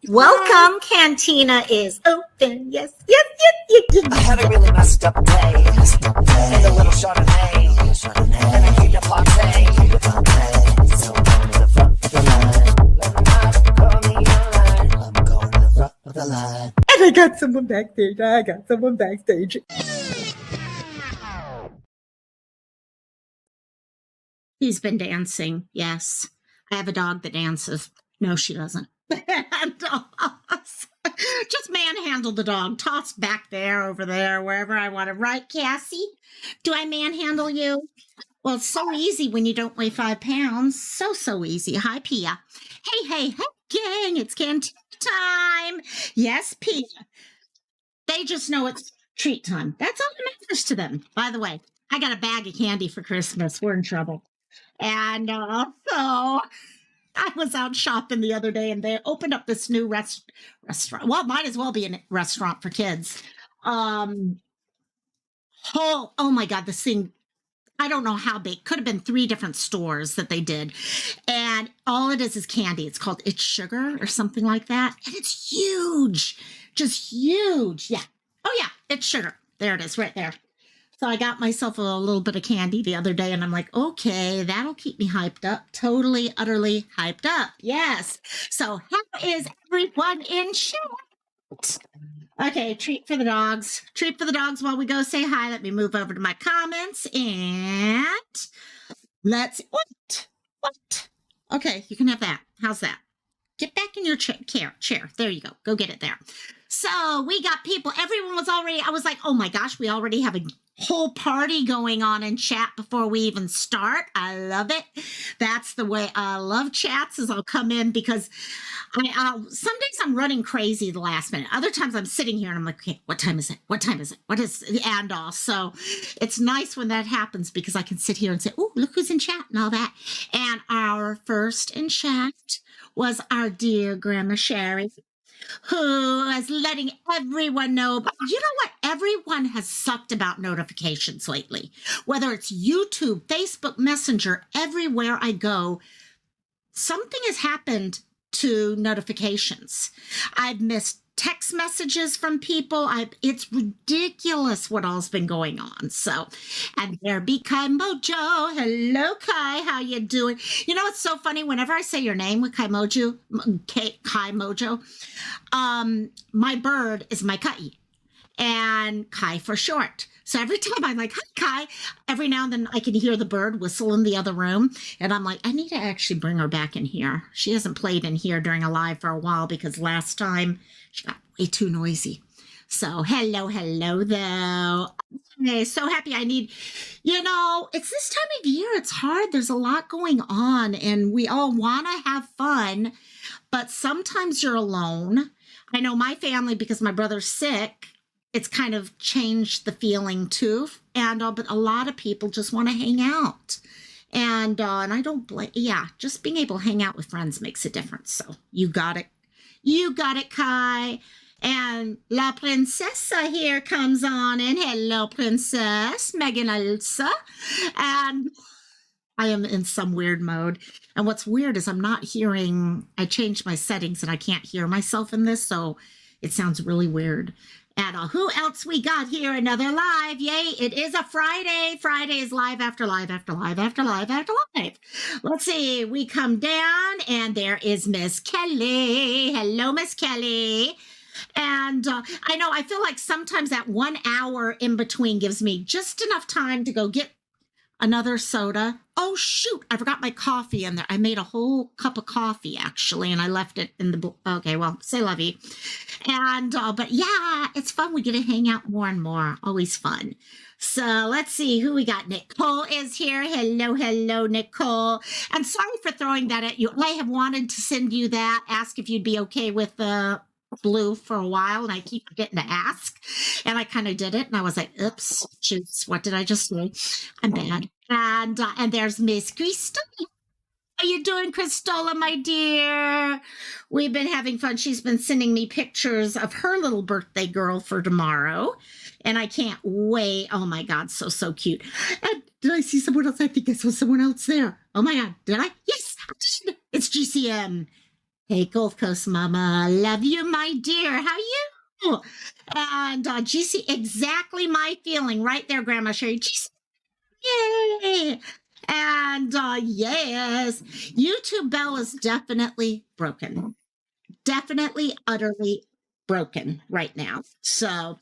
Welcome, Cantina is open. Yes, yes, yes, yes, I yes. had a really messed up day. And a little Chardonnay. And a pina latte. So I'm going to the front of the line. Let me not call me online. I'm going to the front of the line. And I got someone backstage. He's been dancing. Yes. I have a dog that dances. No, she doesn't. Just manhandle the dog. Toss back there, over there, wherever I want to. Right, Cassie? Do I manhandle you? Well, it's so easy when you don't weigh 5 pounds. So easy. Hi, Pia. Hey, gang. It's Cantina time. Yes, Pia. They just know it's treat time. That's all that matters to them. By the way, I got a bag of candy for Christmas. We're in trouble. And so I was out shopping the other day and they opened up this new restaurant. Well, might as well be a restaurant for kids. Oh my God, this thing, I don't know how big. Could have been 3 different stores that they did. And all it is candy. It's called It's Sugar or something like that. And it's huge. Just huge. Yeah. Oh, yeah. It's Sugar. There it is right there. So I got myself a little bit of candy the other day and I'm like, okay, that'll keep me hyped up. Totally, utterly hyped up. Yes. So how is everyone in chat? Okay, treat for the dogs. Treat for the dogs while we go say hi. Let me move over to my comments and let's, what? Okay, you can have that. How's that? Get back in your chair. There you go. Go get it there. So we got people. Everyone was already, I was like, oh my gosh, we already have a whole party going on in chat before we even start. I love it. That's the way I love chats, is I'll come in because some days I'm running crazy the last minute. Other times I'm sitting here and I'm like, okay, what time is it? What is it? And also it's nice when that happens because I can sit here and say, oh, look who's in chat and all that. And our first in chat was our dear Grandma Sherry, who is letting everyone know. But you know what? Everyone has sucked about notifications lately, whether it's YouTube, Facebook Messenger, everywhere I go, something has happened to notifications. I've missed text messages from people. It's ridiculous what all's been going on. So, and there be Kai Mojo. Hello, Kai. How you doing? You know, it's so funny. Whenever I say your name with Kai Mojo, my bird is my Kai, and Kai for short. So every time I'm like, hi, Kai, every now and then I can hear the bird whistle in the other room. And I'm like, I need to actually bring her back in here. She hasn't played in here during a live for a while because last time she got way too noisy. So hello, though. Okay, so happy. It's this time of year. It's hard. There's a lot going on and we all want to have fun, but sometimes you're alone. I know my family, because my brother's sick, it's kind of changed the feeling too. And but a lot of people just want to hang out. And I don't blame, just being able to hang out with friends makes a difference. So you got it. You got it, Kai. And La Princesa here comes on in. Hello, Princess. Megan Elsa. And I am in some weird mode. And what's weird is I'm not hearing, I changed my settings and I can't hear myself in this. So it sounds really weird. And who else we got here? Another live. Yay. It is a Friday. Friday is live after live after live after live after live. Let's see. We come down and there is Miss Kelly. Hello, Miss Kelly. And I know, I feel like sometimes that 1 hour in between gives me just enough time to go get another soda. Oh, shoot. I forgot my coffee in there. I made a whole cup of coffee, actually, and I left it in the... Okay, well, say lovey. And, but yeah, it's fun. We get to hang out more and more. Always fun. So let's see who we got. Nicole is here. Hello, Nicole. And sorry for throwing that at you. I have wanted to send you that, ask if you'd be okay with the blue for a while, and I keep forgetting to ask, and I kind of did it, and I was like, oops, shoots, what did I just say? I'm bad. And there's Miss Cristola. How you doing, Cristola, my dear? We've been having fun. She's been sending me pictures of her little birthday girl for tomorrow, and I can't wait. Oh my God, so cute. And did I see someone else? I think I saw someone else there. Oh my God, did I? Yes, it's GCM. Hey, Gulf Coast Mama, love you, my dear. How you? And GC, exactly my feeling right there, Grandma Sherry. GC, yay! And yes, YouTube Bell is definitely broken. Definitely, utterly broken right now. So,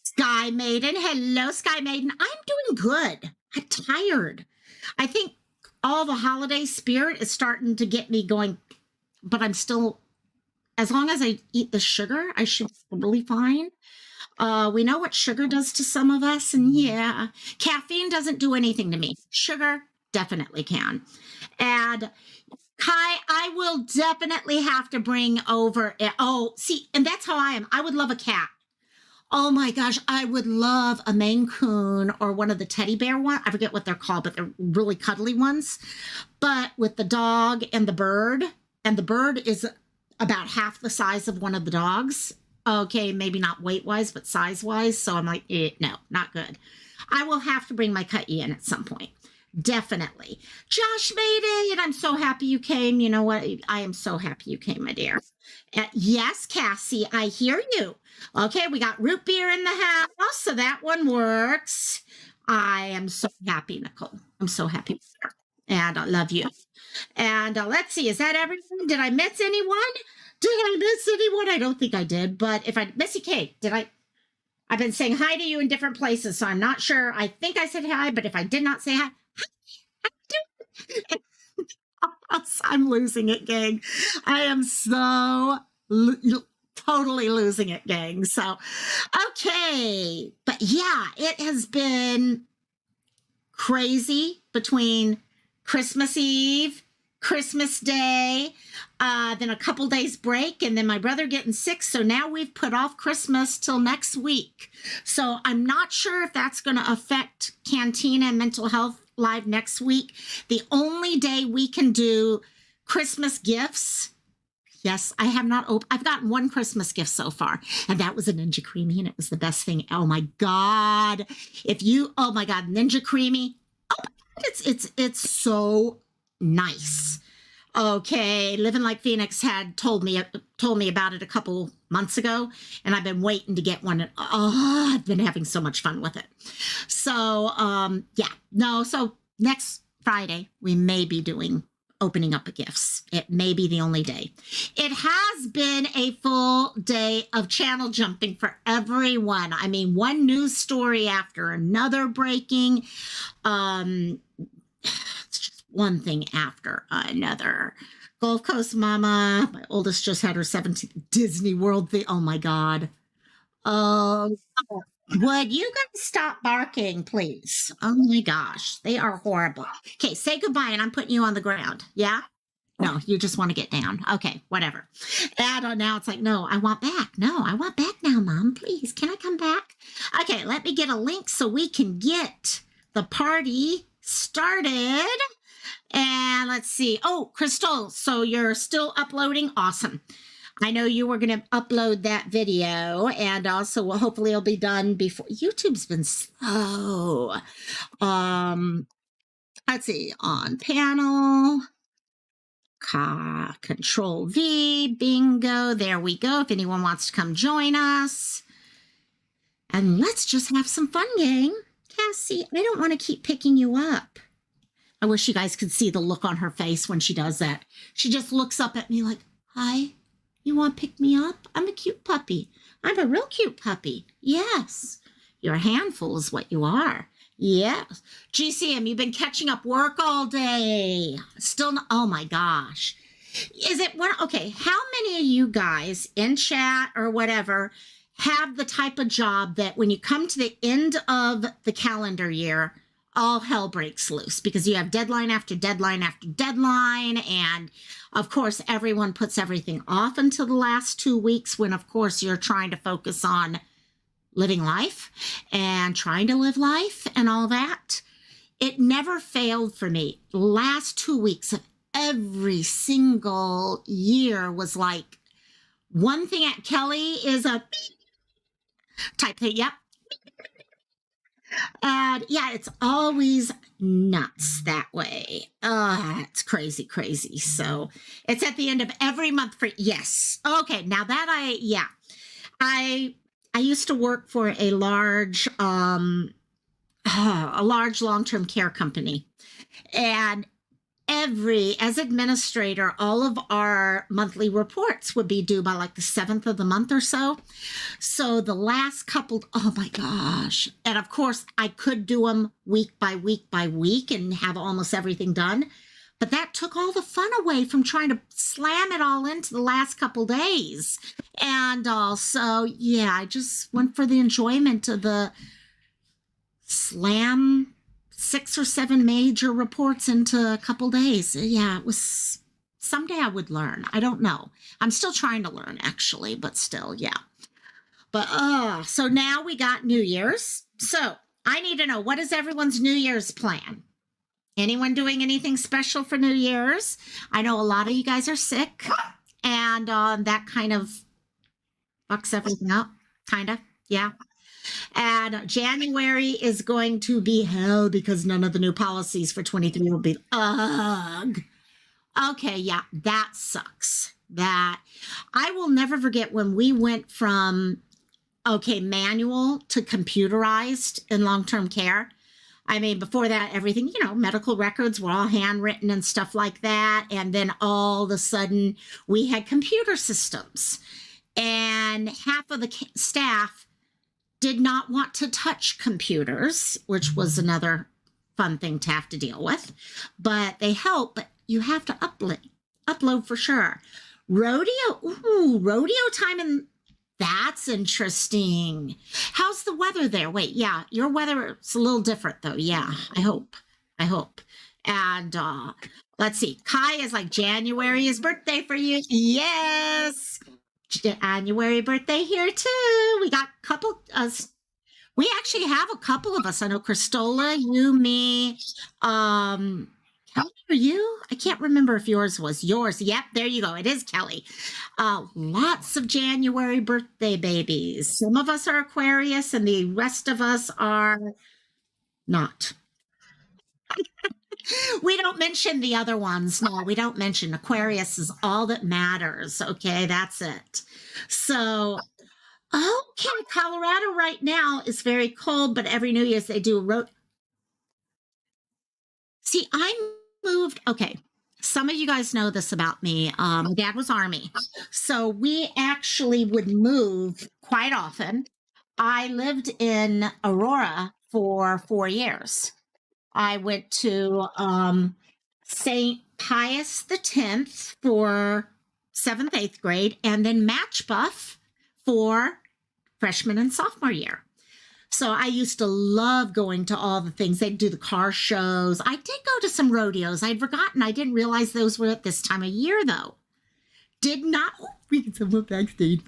Sky Maiden, hello, Sky Maiden. I'm doing good. I'm tired. I think all the holiday spirit is starting to get me going, but I'm still, as long as I eat the sugar, I should be really fine. We know what sugar does to some of us, and yeah, caffeine doesn't do anything to me. Sugar definitely can. And Kai, I will definitely have to bring over. Oh, see, and that's how I am. I would love a cat. Oh my gosh, I would love a Maine Coon or one of the teddy bear ones. I forget what they're called, but they're really cuddly ones. But with the dog and the bird is about half the size of one of the dogs. Okay, maybe not weight wise, but size wise. So I'm like, no, not good. I will have to bring my Cutty in at some point. Definitely. Josh made it, and I'm so happy you came. You know what? I am so happy you came, my dear. Yes, Cassie, I hear you. Okay, we got root beer in the house, so that one works. I am so happy, Nicole. I'm so happy. And I love you. And let's see, is that everything? Did I miss anyone? I don't think I did. But if I, Missy Kate, did I? I've been saying hi to you in different places, so I'm not sure. I think I said hi, but if I did not say hi, I'm losing it, gang. I am so totally losing it, gang. So, okay. But yeah, it has been crazy between Christmas Eve, Christmas Day, then a couple days break, and then my brother getting sick. So now we've put off Christmas till next week. So I'm not sure if that's going to affect Cantina and Mental Health Live next week. The only day we can do Christmas gifts. Yes, I have not opened. I've gotten one Christmas gift so far, and that was a Ninja Creamy, and it was the best thing. Oh my God. Oh my God, Ninja Creamy. Oh my God, it's so nice. Okay, Living Like Phoenix had told me about it a couple months ago, and I've been waiting to get one. And, I've been having so much fun with it. So, so next Friday we may be doing opening up of gifts. It may be the only day. It has been a full day of channel jumping for everyone. I mean, one news story after another breaking. It's just one thing after another. Gulf Coast Mama, my oldest just had her 17th Disney World thing. Oh my God. Oh, would you guys stop barking, please? Oh my gosh, they are horrible. Okay, say goodbye, and I'm putting you on the ground. Yeah? No, you just want to get down. Okay, whatever. And now it's like, no, I want back. No, I want back now, Mom. Please, can I come back? Okay, let me get a link so we can get the party started. And let's see. Oh, Crystal, so you're still uploading? Awesome. I know you were going to upload that video, and also hopefully it'll be done before. YouTube's been slow. Let's see, on panel, Control V, bingo, there we go. If anyone wants to come join us. And let's just have some fun, gang. Cassie, I don't want to keep picking you up. I wish you guys could see the look on her face when she does that. She just looks up at me like, hi. You want to pick me up? I'm a cute puppy. I'm a real cute puppy. Yes. You're a handful is what you are. Yes. GCM, you've been catching up work all day. Still not, oh my gosh. Is it one? Okay. How many of you guys in chat or whatever have the type of job that when you come to the end of the calendar year, all hell breaks loose because you have deadline after deadline after deadline. And of course, everyone puts everything off until the last 2 weeks when, of course, you're trying to focus on living life and trying to live life and all that. It never failed for me. The last 2 weeks of every single year was like one thing at Kelly is a type thing. Yep. And yeah, it's always nuts that way. It's crazy, crazy. So it's at the end of every month for yes. Okay, now that I I used to work for a large long-term care company. And as administrator, all of our monthly reports would be due by like the 7th of the month or so. So the last couple, oh my gosh. And of course, I could do them week by week by week and have almost everything done. But that took all the fun away from trying to slam it all into the last couple days. And also, yeah, I just went for the enjoyment of the slam 6 or 7 major reports into a couple days. Yeah, it was someday I would learn. I don't know. I'm still trying to learn actually, but still, yeah. But so now we got New Year's. So I need to know, what is everyone's New Year's plan? Anyone doing anything special for New Year's? I know a lot of you guys are sick, and that kind of fucks everything up. Kind of, yeah. And January is going to be hell because none of the new policies for 23 will be. Ugh. Okay, yeah, that sucks. That I will never forget when we went from manual to computerized in long-term care. I mean, before that, everything, medical records were all handwritten and stuff like that. And then all of a sudden, we had computer systems. And half of the staff did not want to touch computers, which was another fun thing to have to deal with. But they help, but you have to upload for sure. Rodeo time, and that's interesting. How's the weather there? Wait, yeah, your weather is a little different though. Yeah, I hope. And let's see. Kai is like, January is birthday for you. Yes. January birthday here too. We got a couple. We actually have a couple of us. I know Christola, you, me. Kelly, are you? I can't remember if yours was yours. Yep, there you go. It is Kelly. Lots of January birthday babies. Some of us are Aquarius, and the rest of us are not. We don't mention the other ones. No, we don't mention. Aquarius is all that matters. Okay, that's it. So, okay, Colorado right now is very cold, but every New Year's they do a road. See, I moved. Okay, some of you guys know this about me. My dad was Army, so we actually would move quite often. I lived in Aurora for 4 years. I went to St. Pius X for 7th, 8th grade, and then Match Buff for freshman and sophomore year. So I used to love going to all the things. They'd do the car shows. I did go to some rodeos. I'd forgotten. I didn't realize those were at this time of year, though. Did not. Oh, we get someone backstage.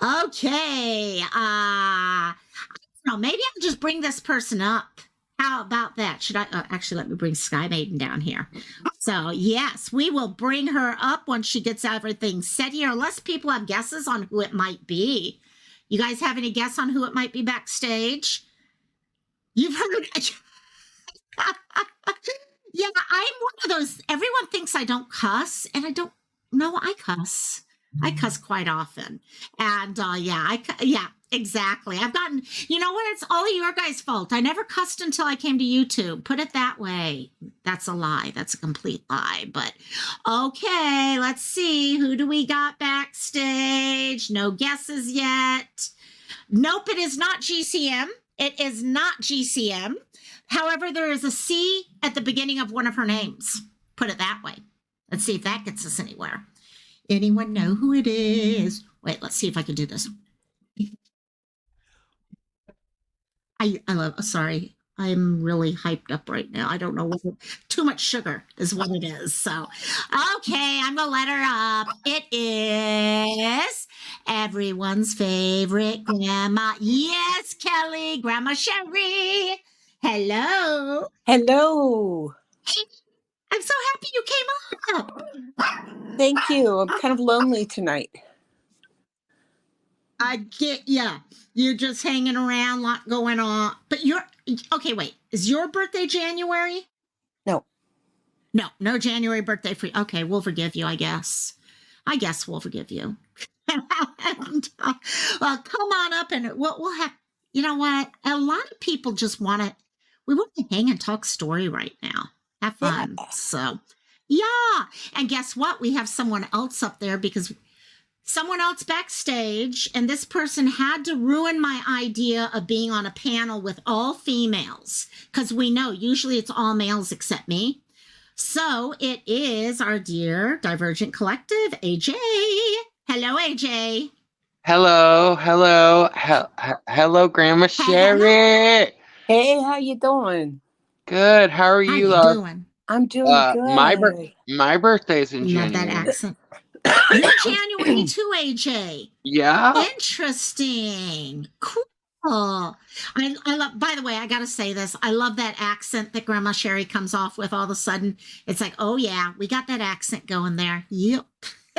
Okay. No, maybe I'll just bring this person up. How about that? Should I actually let me bring Sky Maiden down here? So yes, we will bring her up once she gets everything set here. Unless people have guesses on who it might be. You guys have any guess on who it might be backstage? You've heard. Yeah, I'm one of those. Everyone thinks I don't cuss, and I don't. No, I cuss. I cuss quite often, and yeah, exactly. I've gotten. You know what? It's all your guys' fault. I never cussed until I came to YouTube. Put it that way. That's a lie. That's a complete lie. But okay, let's see. Who do we got backstage? No guesses yet. Nope, it is not GCM. It is not GCM. However, there is a C at the beginning of one of her names. Put it that way. Let's see if that gets us anywhere. Anyone know who it is? Wait, let's see if I can do this. I love, sorry, I'm really hyped up right now. I don't know what, too much sugar is what it is. So, okay, I'm going to let her up. It is everyone's favorite grandma. Yes, Kelly, Grandma Sherry. Hello. Hello. I'm so happy you came up. Thank you. I'm kind of lonely tonight. I get yeah. You're just hanging around, lot going on. But you're okay. Wait, is your birthday January? No. No January birthday for you. Okay, we'll forgive you. I guess. We'll forgive you. And, well, come on up and we'll have. You know what? A lot of people just want to. We want to hang and talk story right now. Have fun. Yeah. So, yeah. And guess what? We have someone else up there because someone else backstage, and this person had to ruin my idea of being on a panel with all females because we know usually it's all males except me. So it is our dear Divergent Collective, AJ. Hello, AJ. Hello, hello, Grandma Sherry. Hey, how you doing? Good. How are How you, you love? doing? I'm doing good. My birthday's in Love January. that accent. You're January too, AJ. Yeah. Interesting. Cool. I love, by the way, I got to say this. I love that accent that Grandma Sherry comes off with all of a sudden. It's like, oh, yeah, we got that accent going there. Yep.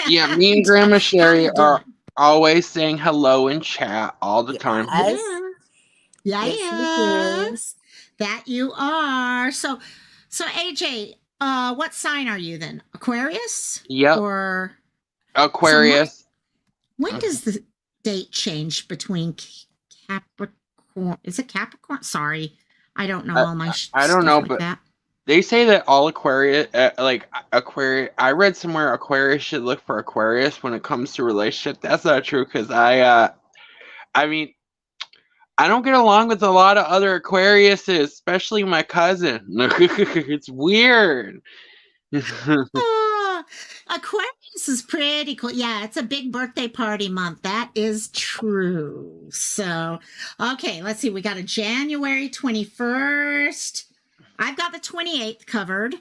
Yeah, me and Grandma Sherry are always saying hello in chat all the time. Yes. That you are. So AJ, what sign are you then? Aquarius? Yep. Or Aquarius. So when does the date change between Capricorn? Is it Capricorn? Sorry, I don't know all my. I don't know, like but that. they say that all Aquarius, Aquarius. I read somewhere Aquarius should look for Aquarius when it comes to relationship. That's not true because I mean, I don't get along with a lot of other Aquariuses, especially my cousin. It's weird. Aquarius is pretty cool. Yeah, it's a big birthday party month. That is true. So, okay, let's see. We got a January 21st. I've got the 28th covered.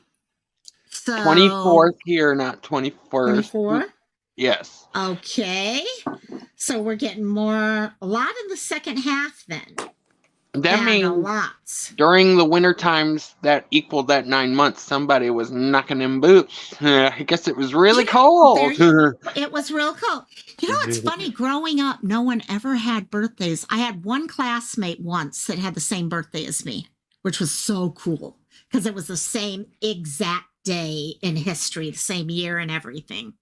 So 24th here, not 21st. 24? Yes. Okay. So we're getting a lot in the second half then. That means a lot. During the winter times that equaled that 9 months, somebody was knocking in boots. I guess it was really cold. It was real cold. You know, it's funny. Growing up, no one ever had birthdays. I had one classmate once that had the same birthday as me, which was so cool because it was the same exact day in history, the same year and everything.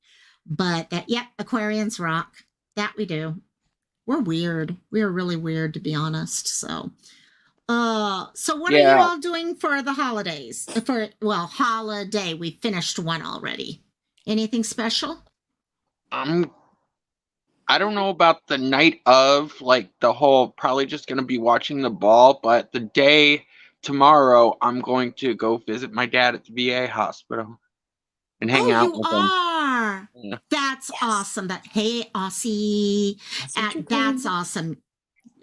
But Aquarians rock. That we do. We're weird. We're really weird, to be honest. So what are you all doing for the holidays? Holiday. We finished one already. Anything special? I don't know about the night of, like the whole, probably just going to be watching the ball, but the day tomorrow, I'm going to go visit my dad at the VA hospital and hang out with him. Yeah. That's awesome. Hey, Aussie. That's awesome.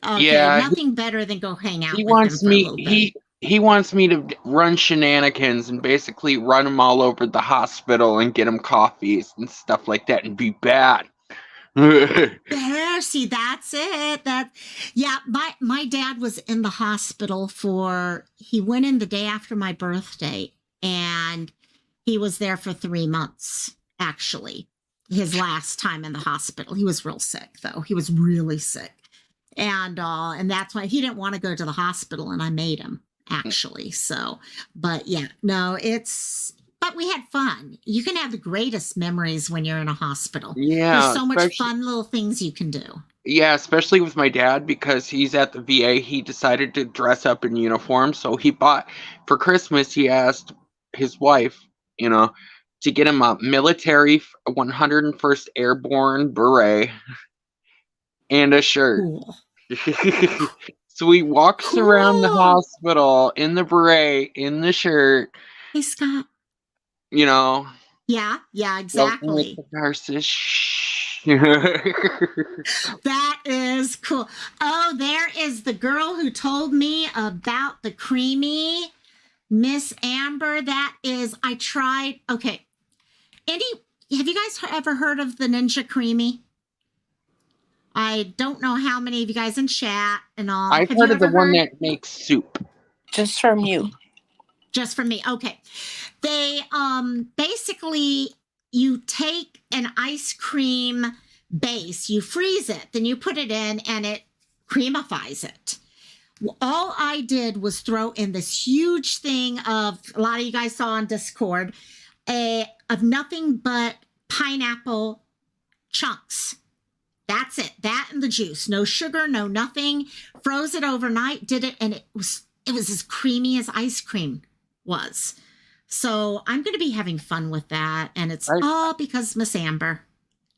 Okay, nothing better than go hang out with him for a little bit. He wants me to run shenanigans and basically run him all over the hospital and get him coffees and stuff like that and be bad. There, see, that's it. My dad was in the hospital he went in the day after my birthday, and he was there for 3 months, actually. His last time in the hospital. He was real sick, though. He was really sick. And that's why he didn't want to go to the hospital, and I made him, actually. So, but yeah, no, but we had fun. You can have the greatest memories when you're in a hospital. Yeah. There's so much fun little things you can do. Yeah, especially with my dad, because he's at the VA. He decided to dress up in uniform. So for Christmas, he asked his wife, to get him a military 101st Airborne beret and a shirt. Cool. So he walks around the hospital in the beret, in the shirt. Hey, Scott. Yeah, exactly. That is cool. Oh, there is the girl who told me about the creamy Miss Amber. Okay. Have you guys ever heard of the Ninja Creamy? I don't know how many of you guys in chat and all. I've heard of the one that makes soup. Just from you. Just from me. Okay. They basically, you take an ice cream base, you freeze it, then you put it in and it creamifies it. All I did was throw in this huge thing of, a lot of you guys saw on Discord, of nothing but pineapple chunks. That's it. That and the juice. No sugar, no nothing. Froze it overnight, did it, and it was as creamy as ice cream was. So I'm going to be having fun with that, and it's all because Miss Amber.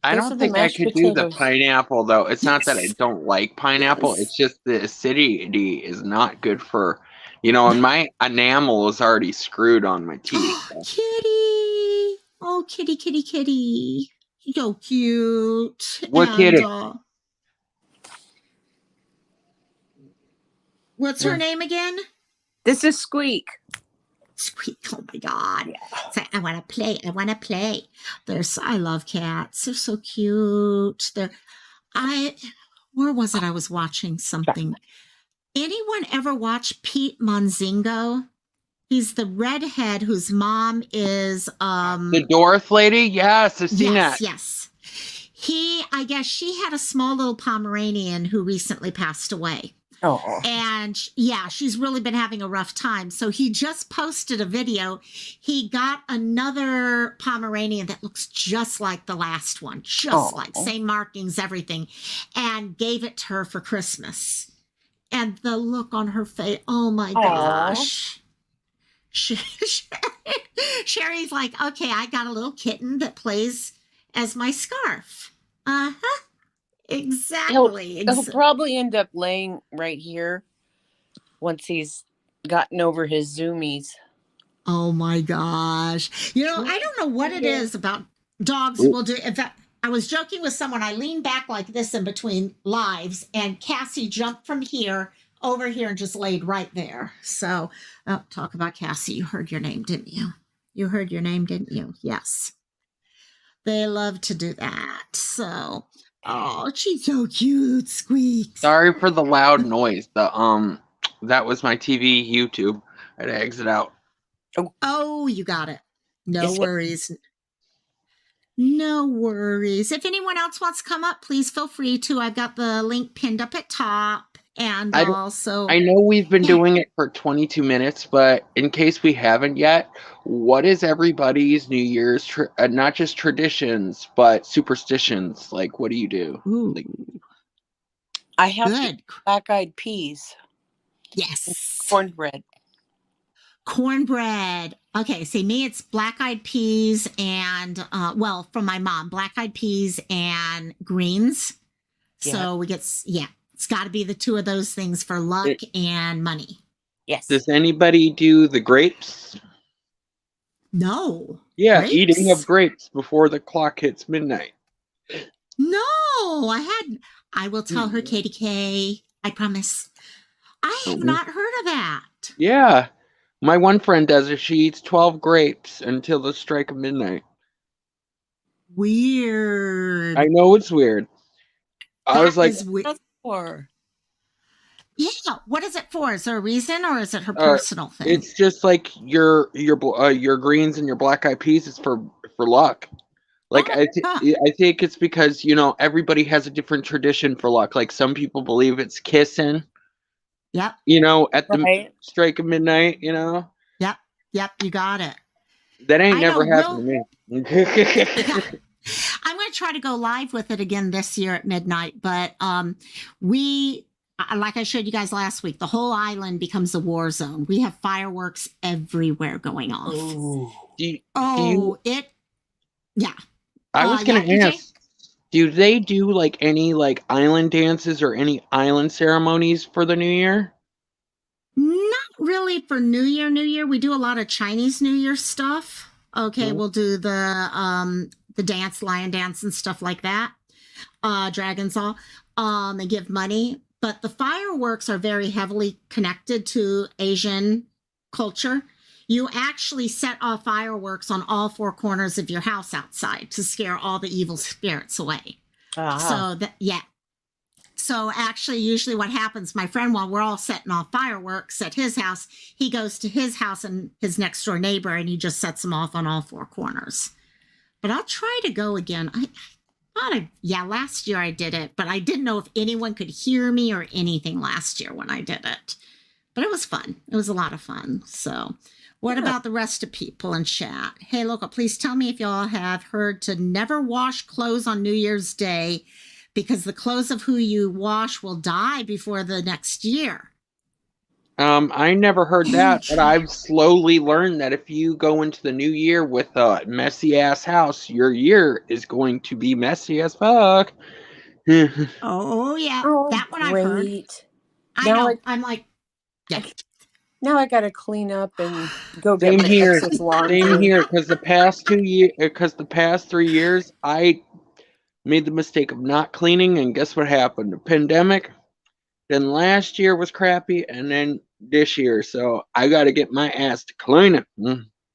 I Those are don't the think I mashed could do the potatoes. pineapple, though. It's not that I Yes. don't like pineapple. Yes. It's just the acidity is not good for, and my enamel is already screwed on my teeth. Kitty. Oh, kitty, kitty, kitty. So cute. What And, kitty? what's her name again? This is Squeak. Squeak. Oh my God. So I want to play. I want to play. I love cats. They're so cute. Where was it? I was watching something. Anyone ever watch Pete Monzingo? He's the redhead whose mom is The Dorothy lady? Yes, I've seen that. Yes. I guess she had a small little Pomeranian who recently passed away. Oh. And yeah, she's really been having a rough time. So he just posted a video. He got another Pomeranian that looks just like the last one, like same markings, everything, and gave it to her for Christmas. And the look on her face, oh my gosh. Sherry's like, okay, I got a little kitten that plays as my scarf. Uh-huh. Exactly. He'll probably end up laying right here once he's gotten over his zoomies. Oh my gosh. I don't know what it is about dogs will do. In fact, I was joking with someone. I leaned back like this in between lives, and Cassie jumped from here over here and just laid right there. So, talk about Cassie. You heard your name, didn't you? You heard your name, didn't you? Yes. They love to do that. So, oh, she's so cute, Squeaks. Sorry for the loud noise. That was my TV YouTube. I had to exit out. Oh, you got it. No worries. No worries. If anyone else wants to come up, please feel free to. I've got the link pinned up at top. And I know we've been doing it for 22 minutes, but in case we haven't yet, what is everybody's New Year's, not just traditions, but superstitions? Like, what do you do? Like, I have black-eyed peas. Yes. Cornbread. Okay, see, me, it's black-eyed peas and, from my mom, black-eyed peas and greens. Yeah. So we get, it's got to be the two of those things for luck and money. Yes. Does anybody do the grapes? No. Yeah, grapes? Eating of grapes before the clock hits midnight. No, I will tell her, Katie K. I promise. I have not heard of that. Yeah. My one friend does it. She eats 12 grapes until the strike of midnight. Weird. I know it's weird. I was like, what's for? Yeah, what is it for? Is there a reason, or is it her personal thing? It's just like your greens and your black-eyed peas is for luck. Like I think it's because everybody has a different tradition for luck. Like some people believe it's kissing. Yep. At the strike of midnight. Yep. You got it. That ain't never happened to me. I'm going to try to go live with it again this year at midnight, but we, like I showed you guys last week, the whole island becomes a war zone. We have fireworks everywhere going off. Yeah. I was going to ask, do they do like any like island dances or any island ceremonies for the New Year? Not really for New Year. We do a lot of Chinese New Year stuff. Okay, we'll do the dance, lion dance and stuff like that. Dragons all. And give money. But the fireworks are very heavily connected to Asian culture. You actually set off fireworks on all four corners of your house outside to scare all the evil spirits away. So actually, usually what happens, my friend, while we're all setting off fireworks at his house, he goes to his house and his next door neighbor, and he just sets them off on all four corners. But I'll try to go again. Yeah, last year I did it, but I didn't know if anyone could hear me or anything last year when I did it. But it was fun. It was a lot of fun. So, what Yeah. about the rest of people in chat? Hey, Local, please tell me if y'all have heard to never wash clothes on New Year's Day because the clothes of who you wash will die before the next year. I never heard that, but I've slowly learned that if you go into the new year with a messy ass house, your year is going to be messy as fuck. Oh, yeah. Oh, That one I've heard. great. I Now know. I'm like, yeah. Now I gotta clean up and go get Same my here. ex's Same laundry. here. Because the past 2 years, because the past 3 years, I made the mistake of not cleaning, and guess what happened? The pandemic. Then last year was crappy, and then this year. So I got to get my ass to cleaning.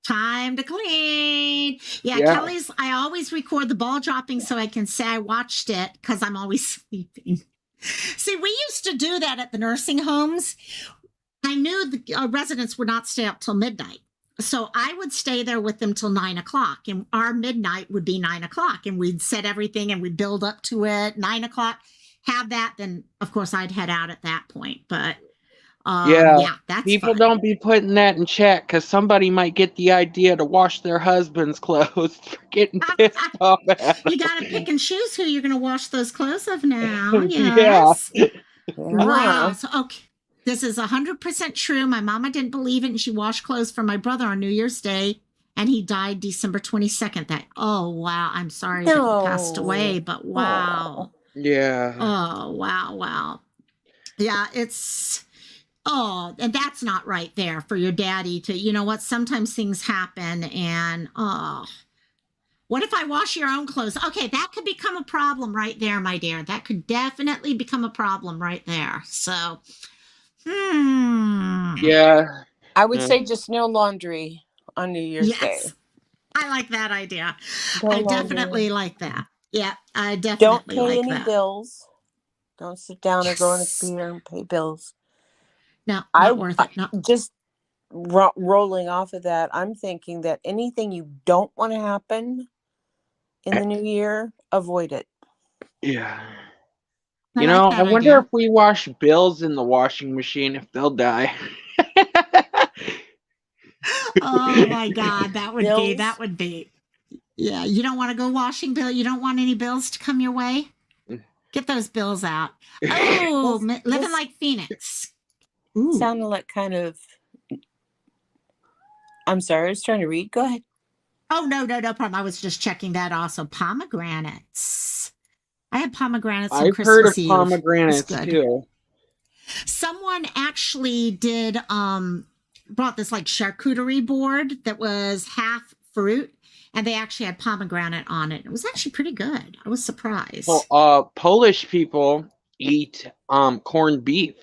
Time to clean. Yeah, Yeah. Kelly's, I always record the ball dropping so I can say I watched it because I'm always sleeping. See, we used to do that at the nursing homes. I knew the residents would not stay up till midnight. So I would stay there with them till 9 o'clock, and our midnight would be 9 o'clock, and we'd set everything and we'd build up to it. 9 o'clock, have that. Then, of course, I'd head out at that point. But yeah, that's people fun. don't be putting that in chat because somebody might get the idea to wash their husband's clothes for getting pissed off at You them. got to pick and choose who you're going to wash those clothes of now. Yeah. Yes. Yeah. Wow. So, okay. This is 100% true. My mama didn't believe it, and she washed clothes for my brother on New Year's Day, and he died December 22nd. Oh, wow. I'm sorry that he passed away, but wow. Yeah. Oh, wow. Yeah, and that's not right there for your daddy to, you know what? Sometimes things happen, and what if I wash your own clothes? Okay, that could become a problem right there, my dear. That could definitely become a problem right there. So, Yeah. I would say just no laundry on New Year's Day. Yes, I like that idea. No I laundry. definitely like that. Yeah, I Don't definitely pay like any that. bills. Don't sit down or go on a Yes. computer and pay bills. No, not worth it. No. Just rolling off of that, I'm thinking that anything you don't want to happen in the new year, avoid it. Yeah. I You like know, that I wonder idea. if we wash bills in the washing machine if they'll die. Oh my God, that Bills? would be. Yeah, you don't want to go washing bill. You don't want any bills to come your way. Get those bills out. Oh, living like Phoenix. Ooh. Sounded like kind of. I'm sorry, I was trying to read. Go ahead. Oh, no problem. I was just checking that also. Pomegranates. I had pomegranates on I've heard of Christmas Eve. pomegranates It's good. too. Someone actually did brought this like charcuterie board that was half fruit, and they actually had pomegranate on it. It was actually pretty good. I was surprised. Well, Polish people eat corned beef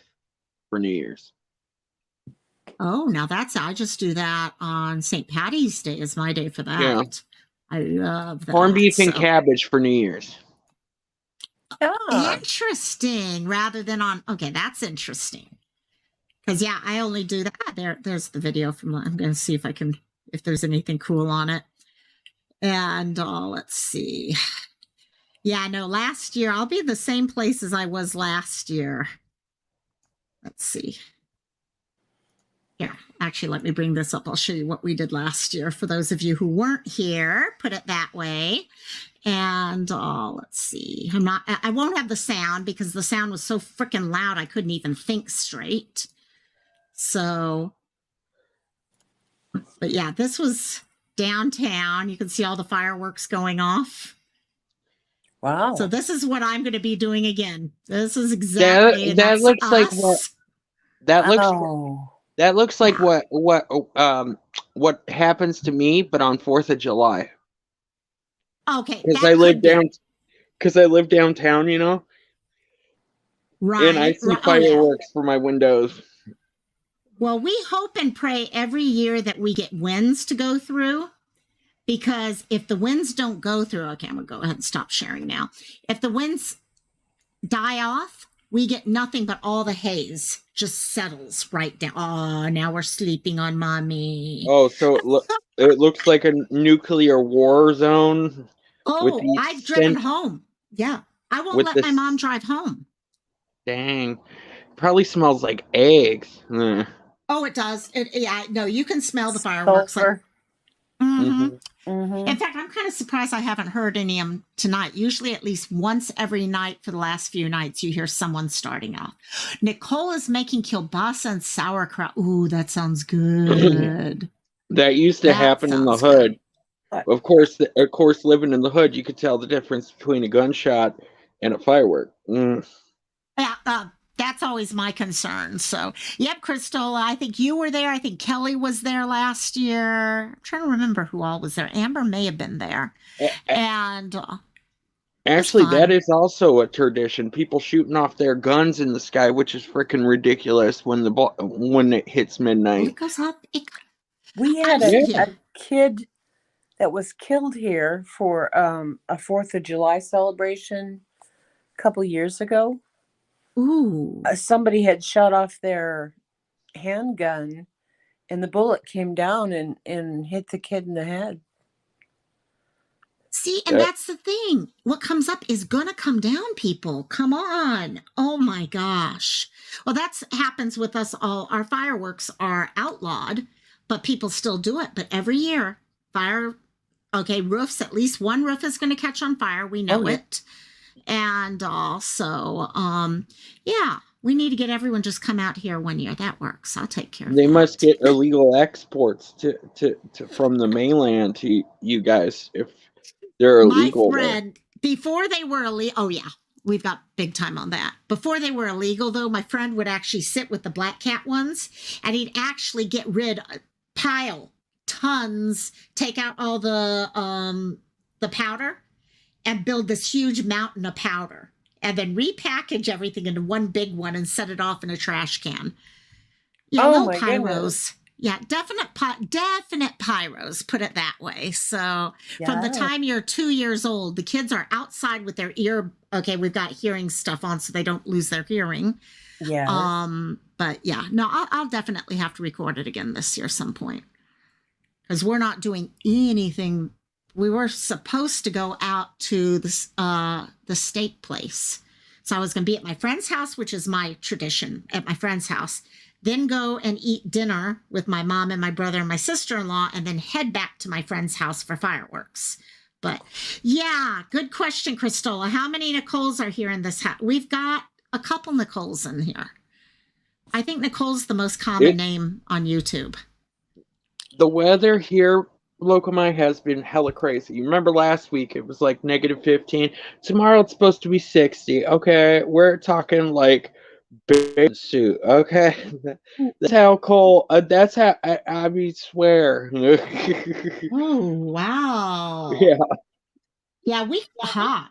for New Year's. Oh, now I just do that on St. Patty's Day is my day for that. Yeah. I love that. Corned beef and cabbage for New Year's. Interesting. Rather than okay, that's interesting. Because yeah, I only do that. There's the video from. I'm going to see if there's anything cool on it. And let's see. Yeah, no, last year I'll be the same place as I was last year. Let's see. Here, actually, let me bring this up. I'll show you what we did last year for those of you who weren't here. Put it that way. And let's see. I won't have the sound because the sound was so freaking loud I couldn't even think straight. So, but yeah, this was downtown. You can see all the fireworks going off. Wow. So this is what I'm going to be doing again. This is exactly that looks us. like what that looks like what happens to me, but on 4th of July. Okay, because I live downtown, you know. Right. And I see fireworks for my windows. Well, we hope and pray every year that we get winds to go through, because if the winds don't go through, okay, I'm going to go ahead and stop sharing now. If the winds die off, we get nothing but all the haze just settles right down. Oh, now we're sleeping on mommy. Oh, so it looks like a nuclear war zone. Oh, I've driven home. Yeah. I won't with let my this. mom drive home. Dang, probably smells like eggs. Oh, it does. Yeah, no, you can smell the fireworks. Like, Sulfur. mm-hmm. Mm-hmm. In fact, I'm kind of surprised I haven't heard any of them tonight. Usually, at least once every night for the last few nights, you hear someone starting off. Nicole is making kielbasa and sauerkraut. Ooh, that sounds good. That used to That happen in the sounds good. hood. Of course, living in the hood, you could tell the difference between a gunshot and a firework. Yeah, that's always my concern. So, yep, Cristola, I think you were there. I think Kelly was there last year. I'm trying to remember who all was there. Amber may have been there. And it was Actually, that fun. is also a tradition. People shooting off their guns in the sky, which is freaking ridiculous when it hits Well, midnight. it goes up. We had Yeah. a kid that was killed here for a 4th of July celebration a couple years ago. Ooh. Somebody had shot off their handgun, and the bullet came down and hit the kid in the head. See, and that's the thing. What comes up is gonna come down, people. Come on. Oh my gosh. Well, that's happens with us all. Our fireworks are outlawed, but people still do it. But every year, roofs, at least one roof is going to catch on fire. We know yeah. it. And also, yeah, we need to get everyone just come out here one year. That works. I'll take care of They that. must get illegal exports to from the mainland to you guys if they're illegal. My friend, before they were illegal, oh yeah, we've got big time on that. Before they were illegal, though, my friend would actually sit with the black cat ones, and he'd actually get rid, pile tons, take out all the powder, and build this huge mountain of powder, and then repackage everything into one big one and set it off in a trash can. Yeah, Oh little my pyros. goodness. Yeah, definite pyros, put it that way. So from the Yeah. time you're 2 years old, the kids are outside with their okay, we've got hearing stuff on so they don't lose their hearing. Yeah. But yeah, no, I'll definitely have to record it again this year some point. Because we're not doing anything. We were supposed to go out to the steak place. So I was going to be at my friend's house, which is my tradition, at my friend's house. Then go and eat dinner with my mom and my brother and my sister-in-law, and then head back to my friend's house for fireworks. But yeah, good question, Cristola. How many Nicoles are here in this house? We've got a couple Nicoles in here. I think Nicole's the most common name on YouTube. The weather here, Locomai, has been hella crazy. You remember last week it was like -15. Tomorrow it's supposed to be 60. Okay, we're talking like big suit. Okay, that's how cold. That's how I mean, swear. Oh wow! Yeah. Yeah, we hot.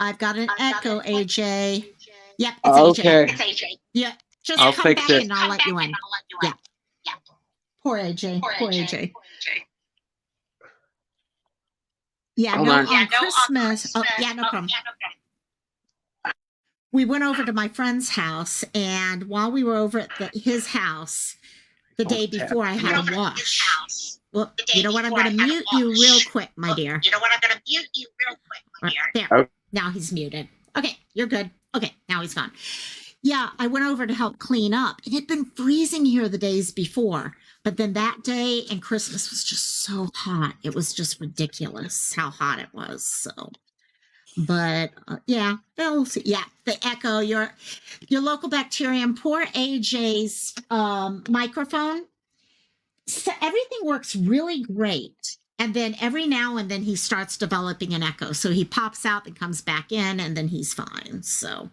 I've got an echo, AJ. Yep, it's Okay. AJ. Yeah, just I'll come fix back it. and I'll let you in. Yeah. Poor AJ. Poor AJ. Yeah, Hold no, on. on Christmas. Oh, yeah, no problem. We went over to my friend's house, and while we were over at his house, the day before, I had a wash. Well, you know what? I'm going to mute you real quick, my dear. There. Okay. Now he's muted. Okay, you're good. Okay, now he's gone. Yeah, I went over to help clean up. It had been freezing here the days before, but then that day and Christmas was just so hot. It was just ridiculous how hot it was. So, but yeah, they'll see. Yeah, the echo, your local bacterium. Poor AJ's microphone. So everything works really great. And then every now and then he starts developing an echo. So he pops out and comes back in, and then he's fine. So,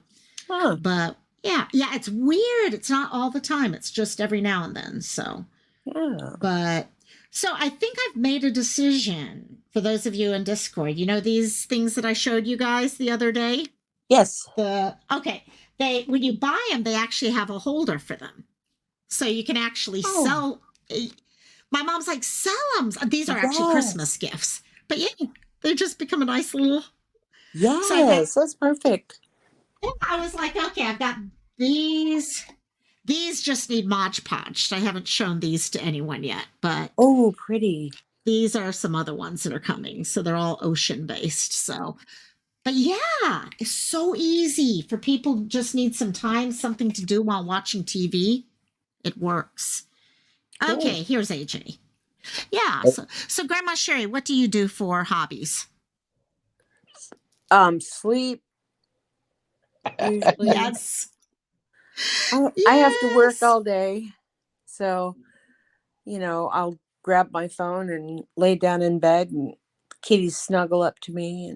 but yeah, it's weird. It's not all the time. It's just every now and then. So, but so I think I've made a decision for those of you in Discord. You know these things that I showed you guys the other day? Yes. When you buy them, they actually have a holder for them. So you can actually sell. My mom's like, sell them. These are actually Christmas gifts. But yeah, they just become a nice little. Yes, that's perfect. I was like, okay, I've got these. These just need Mod Podged. I haven't shown these to anyone yet, but pretty. These are some other ones that are coming. So they're all ocean based. So, But yeah, it's so easy for people who just need some time, something to do while watching TV. It works. Cool. Okay, here's AJ. Yeah, so Grandma Sherry, what do you do for hobbies? Sleep usually. Yes. I have to work Yes. all day, so I'll grab my phone and lay down in bed, and kitties snuggle up to me.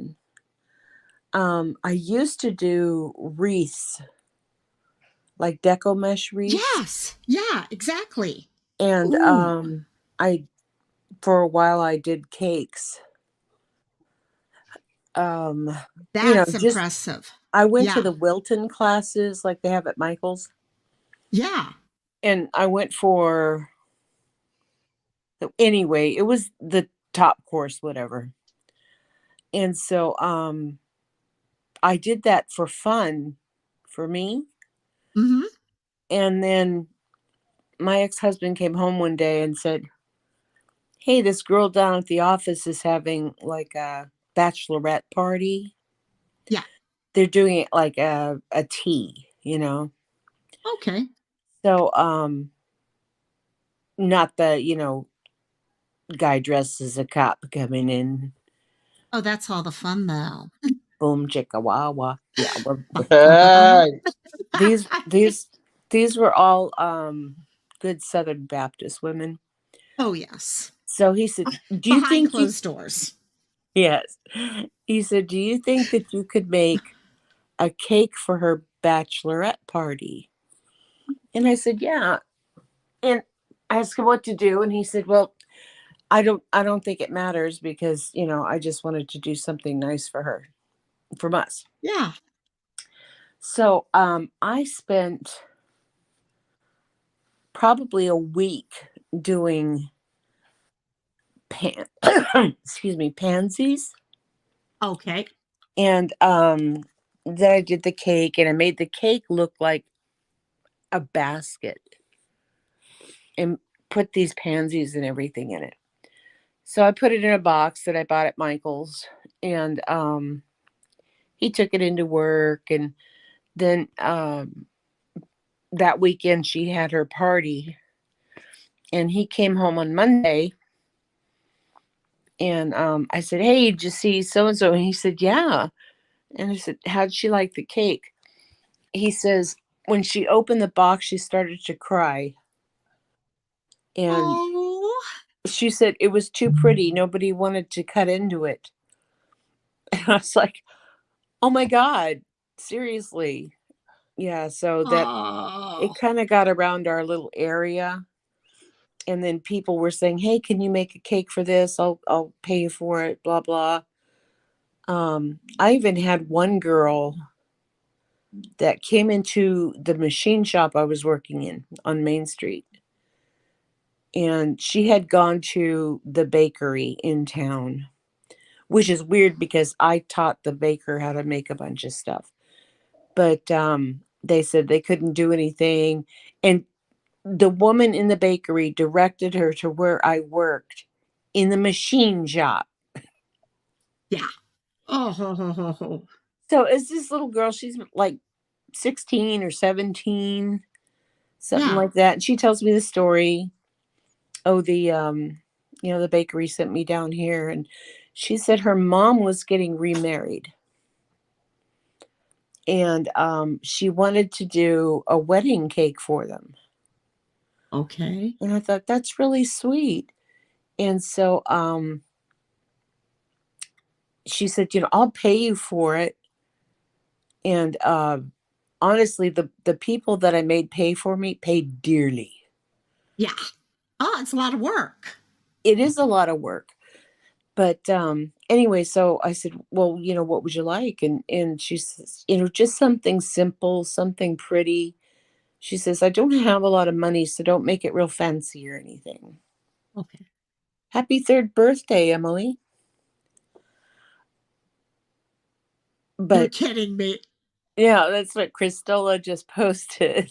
And I used to do wreaths, like deco mesh wreaths, Yes. Yeah, exactly. and Ooh, I for a while I did cakes. Um, that's just impressive. I went to Yeah. the Wilton classes like they have at Michael's, Yeah. and I went for anyway. It was the top course, whatever. And so I did that for fun for me. Mm-hmm. And then my ex-husband came home one day and said, "Hey, this girl down at the office is having like a bachelorette party. Yeah. They're doing it like a tea. Okay. So not the, guy dressed as a cop coming in, Oh, that's all the fun though. boom chicka wah wah. Yeah, well, Ba, ba, ba, ba. Hey. these these these were all good Southern Baptist women. Oh, yes. So he said, "Do you Behind think you?" closed doors. Yes. He said, "Do you think that you could make a cake for her bachelorette party?" And I said, "Yeah." And I asked him what to do, and he said, "Well, I don't think it matters because, I just wanted to do something nice for her, from us." Yeah. So, I spent probably a week doing pan excuse me, pansies. Okay. And then I did the cake, and I made the cake look like a basket and put these pansies and everything in it. So I put it in a box that I bought at Michael's, and he took it into work. And then that weekend she had her party, and he came home on Monday, and I said, "Hey, did you see so and so?" And he said, "Yeah." And I said, "How'd she like the cake?" He says, "When she opened the box, she started to cry. And Oh. she said it was too pretty. Nobody wanted to cut into it." And I was like, "Oh my God, seriously." Yeah, so that Oh. it kind of got around our little area. And then people were saying, "Hey, can you make a cake for this? I'll pay you for it, blah blah." I even had one girl that came into the machine shop I was working in on Main Street. And she had gone to the bakery in town, which is weird because I taught the baker how to make a bunch of stuff. But they said they couldn't do anything. And the woman in the bakery directed her to where I worked in the machine shop. Yeah. Oh, ho, ho, ho, ho. So it's this little girl, she's like 16 or 17, something Yeah. like that. And she tells me the story. Oh, the bakery sent me down here, and she said her mom was getting remarried, and she wanted to do a wedding cake for them. Okay. And I thought that's really sweet. And so she said, "I'll pay you for it." And honestly, the people that I made pay for me paid dearly. Yeah. Oh, it's a lot of work. It is a lot of work. But anyway, so I said, "Well, what would you like?" And she says, "Just something simple, something pretty." She says, "I don't have a lot of money, so don't make it real fancy or anything." Okay. Happy third birthday, Emily. You're But kidding me. Yeah, that's what Christola just posted.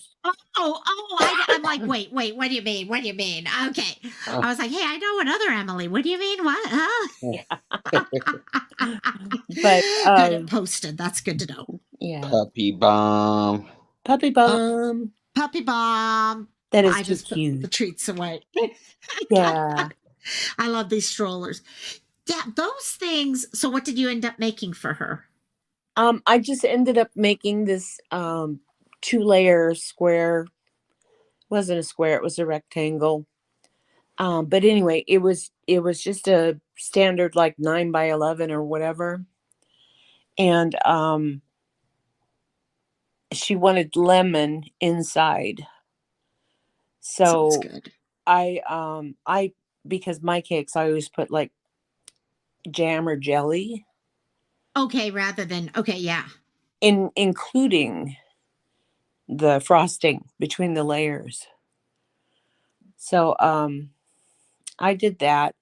I'm like, wait, what do you mean? What do you mean? Okay. I was like, hey, I know another Emily. What do you mean? What? Huh? But Had it posted. That's good to know. yeah, Puppy bomb. puppy Uh, bomb. puppy bomb. That is I too just put the cute. treats away. Yeah. I love these strollers. Yeah, those things. So, what did you end up making for her? I just ended up making this 2-layer square. It wasn't a square, it was a rectangle. But anyway, it was just a standard like 9 by 11 or whatever. And she wanted lemon inside. Sounds So good. I because my cakes I always put like jam or jelly Okay, rather than okay, yeah. including the frosting between the layers. So I did that,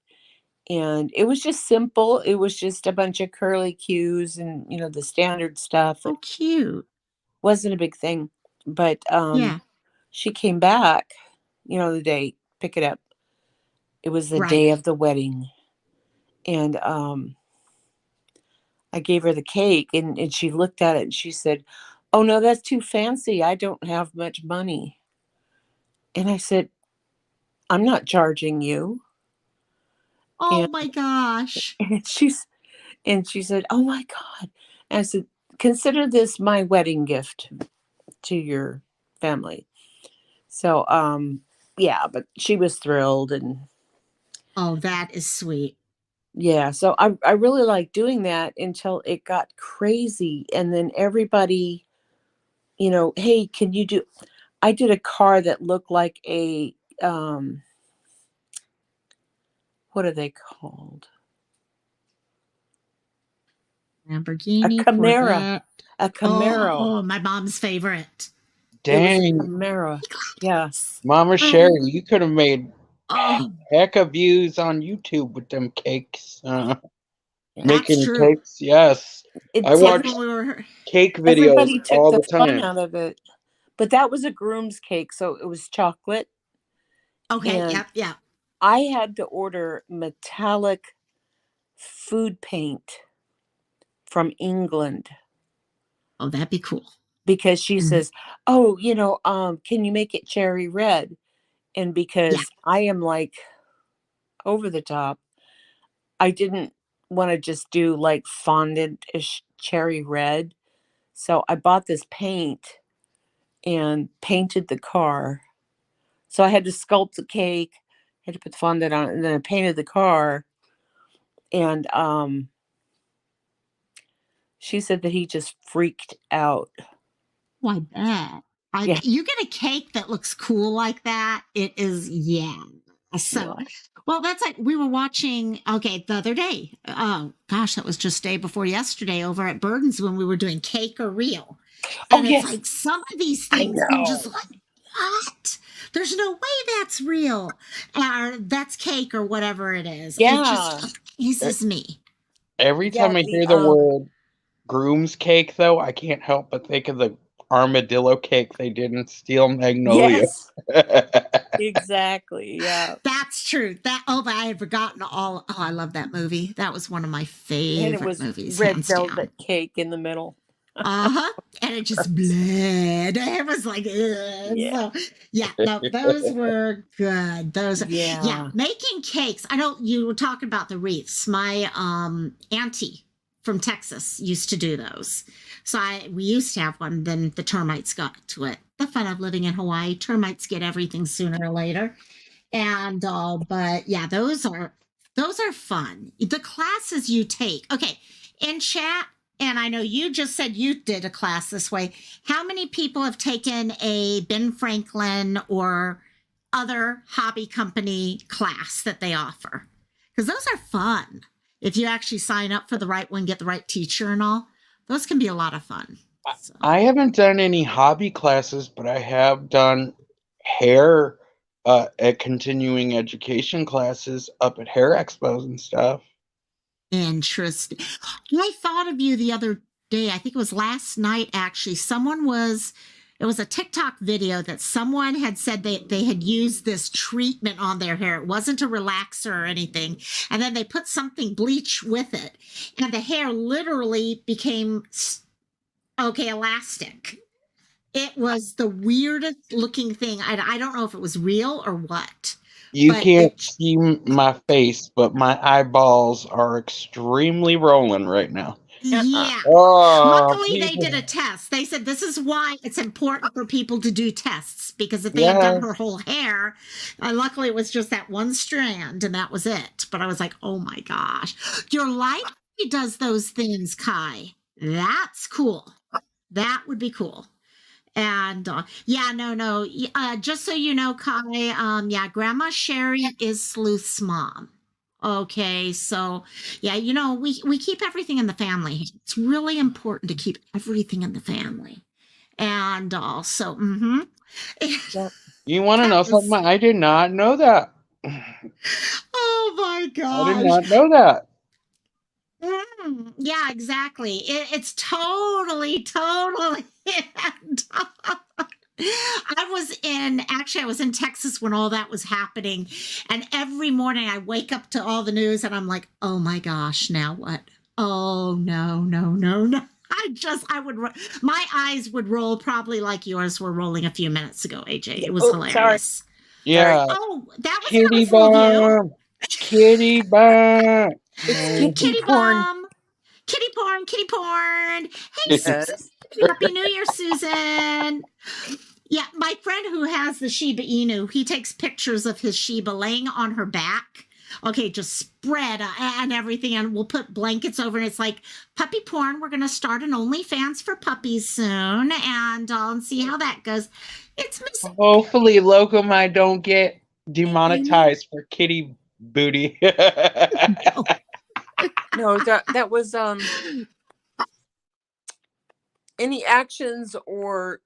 and it was just simple. It was just a bunch of curly cues and the standard stuff. It Oh, cute. wasn't a big thing, but Yeah, she came back, the day pick it up. It was the right. day of the wedding, and I gave her the cake, and she looked at it and she said, "Oh no, that's too fancy. I don't have much money." And I said, "I'm not charging you." Oh And, my gosh. and she said, "Oh my God." And I said, "Consider this my wedding gift to your family." So yeah, but she was thrilled, and Oh, that is sweet. yeah, so I really liked doing that until it got crazy, and then everybody, hey, can you do I did a car that looked like a what are they called? A Lamborghini, Chimera. Corvette. A Camaro. Oh, my mom's favorite. It was a Dang, Chimera. Yeah. Mama Sherry, Oh, you could have made oh, heck of views on YouTube with them cakes. that's Making true. cakes, yes. It I Like did. when watch we were cake videos Everybody took all the the fun time. out of it. But that was a groom's cake, so it was chocolate. okay, And yep. I had to order metallic food paint from England Oh, that'd be cool. because she Mhm. says, "Oh, can you make it cherry red?" And Yeah. because I am like over the top, I didn't want to just do like fondant-ish cherry red. So I bought this paint and painted the car. So I had to sculpt the cake, had to put the fondant on it, and then I painted the car. And she said that he just freaked out. Why bet. Yeah. You get a cake that looks cool like that. It is, yeah. So, Yeah. well, that's like we were watching, okay, the other day. Oh, gosh, that was just day before yesterday over at Burden's when we were doing cake or real. Oh And it's yes, like some of these I things, you're just know. like, what? There's no way that's real or that's cake or whatever it is. It Yeah. just E- amazes me. Every Yeah, time I the hear the word groom's cake, though, I can't help but think of the armadillo cake they did in Steel Magnolia. yes, exactly. Yeah. That's true. I had forgotten all. Oh, I love that movie. That was one of my And it favorite was movies, red hands down. velvet cake in the middle. Uh-huh. And it just bled. It was like, ugh. Yeah. So yeah, no, those were good. Yeah, Yeah. making cakes. I know you were talking about the wreaths. My auntie from Texas used to do those. So we used to have one, then the termites got to it. The fun of living in Hawaii, termites get everything sooner or later. And but yeah, those are fun. The classes you take. Okay, in chat, and I know you just said you did a class this way. How many people have taken a Ben Franklin or other hobby company class that they offer? Because those are fun. If you actually sign up for the right one, get the right teacher and all, those can be a lot of fun. So. I haven't done any hobby classes, but I have done hair at continuing education classes up at hair expos and stuff. Interesting. I thought of you the other day. I think it was last night, actually. It was a TikTok video that someone had said they had used this treatment on their hair. It wasn't a relaxer or anything. And then they put something bleach with it. And the hair literally became, elastic. It was the weirdest looking thing. I don't know if it was real or what. You But can't see my face, but my eyeballs are extremely rolling right now. Yeah. Oh, Luckily, they people. did a test. They said this is why it's important for people to do tests, because if they had done her Yes. whole hair, luckily it was just that one strand and that was it. But I was like, oh my gosh, your library does those things, Kai. That's cool. That would be cool. And yeah, no. Just so you know, Kai, yeah, Grandma Sherry is Sleuth's mom. Okay, so yeah, we keep everything in the family. It's really important to keep everything in the family. And also, Yep. You want to that know something? was, I did not know that. oh my I did gosh. not know that. Yeah, exactly. It's totally. I was in Texas when all that was happening. And every morning I wake up to all the news and I'm like, oh my gosh, now what? Oh, no. My eyes would roll probably like yours were rolling a few minutes ago, AJ. It was Oh, sorry. hilarious. Yeah. Oh, that was Kitty never full of you. bomb. Kitty bomb. It's Mm. kitty Kitty porn. bomb. Kitty porn. Hey, Yes. Happy New Year, Susan. Yeah, my friend who has the Shiba Inu, he takes pictures of his Shiba laying on her back. Okay, just spread and everything, and we'll put blankets over. And it's like puppy porn. We're going to start an OnlyFans for puppies soon, and see how that goes. It's Miss. Hopefully, Locum I don't get demonetized for kitty booty. No, that was any actions or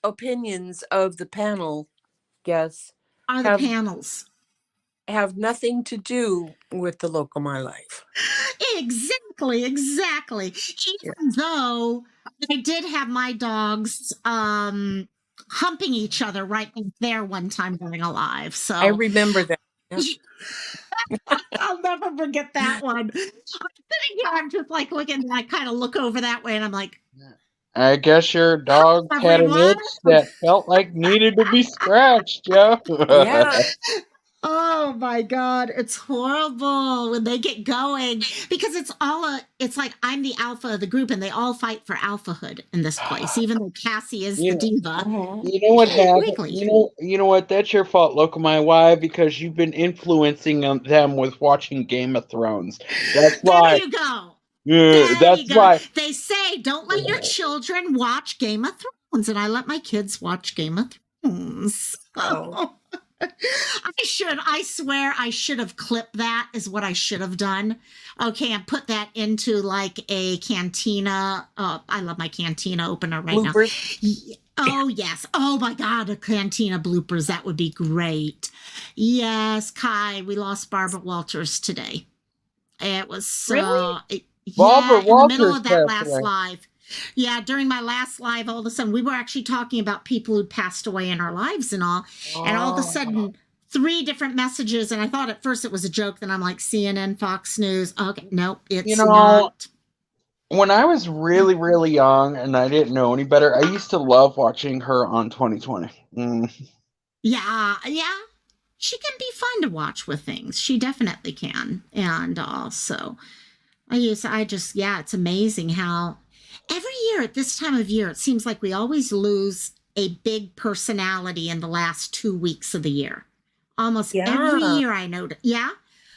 opinions of the panel guests Are the have panels. have nothing to do with the local my life. Exactly. Even though I did have my dogs humping each other right there one time during a live. So I remember that. Yep. I'll never forget that one. I'm sitting here, I'm just like looking, and I kind of look over that way, and I'm like, I guess your dog had an everyone. itch that felt like needed to be scratched, Joe. Yeah. Oh my God, it's horrible when they get going because it's like I'm the alpha of the group and they all fight for alphahood in this place, even though Cassie is the diva. You know what happened? Weekly. You know what? That's your fault, Locomai. Why? Because you've been influencing them with watching Game of Thrones. That's why. There you go. Yeah, There that's you go. why. They say don't let your children watch Game of Thrones, and I let my kids watch Game of Thrones. Oh. I swear I should have clipped that, is what I should have done. Okay, and put that into like a Cantina. I love my Cantina opener right Bloopers. now. Oh, yes. Oh, my God, a Cantina bloopers. That would be great. Yes, Kai, we lost Barbara Walters today. It was so. Really? Barbara Yeah, in the middle Walters of that passed last away. live. Yeah, during my last live, all of a sudden, we were actually talking about people who passed away in our lives and all. And all of a sudden, 3 different messages. And I thought at first it was a joke. Then I'm like, CNN, Fox News. Okay, nope, it's not. When I was really, really young and I didn't know any better, I used to love watching her on 2020. Yeah. She can be fun to watch with things. She definitely can. And also, it's amazing how every year at this time of year, it seems like we always lose a big personality in the last 2 weeks of the year. Almost every year I notice. Yeah.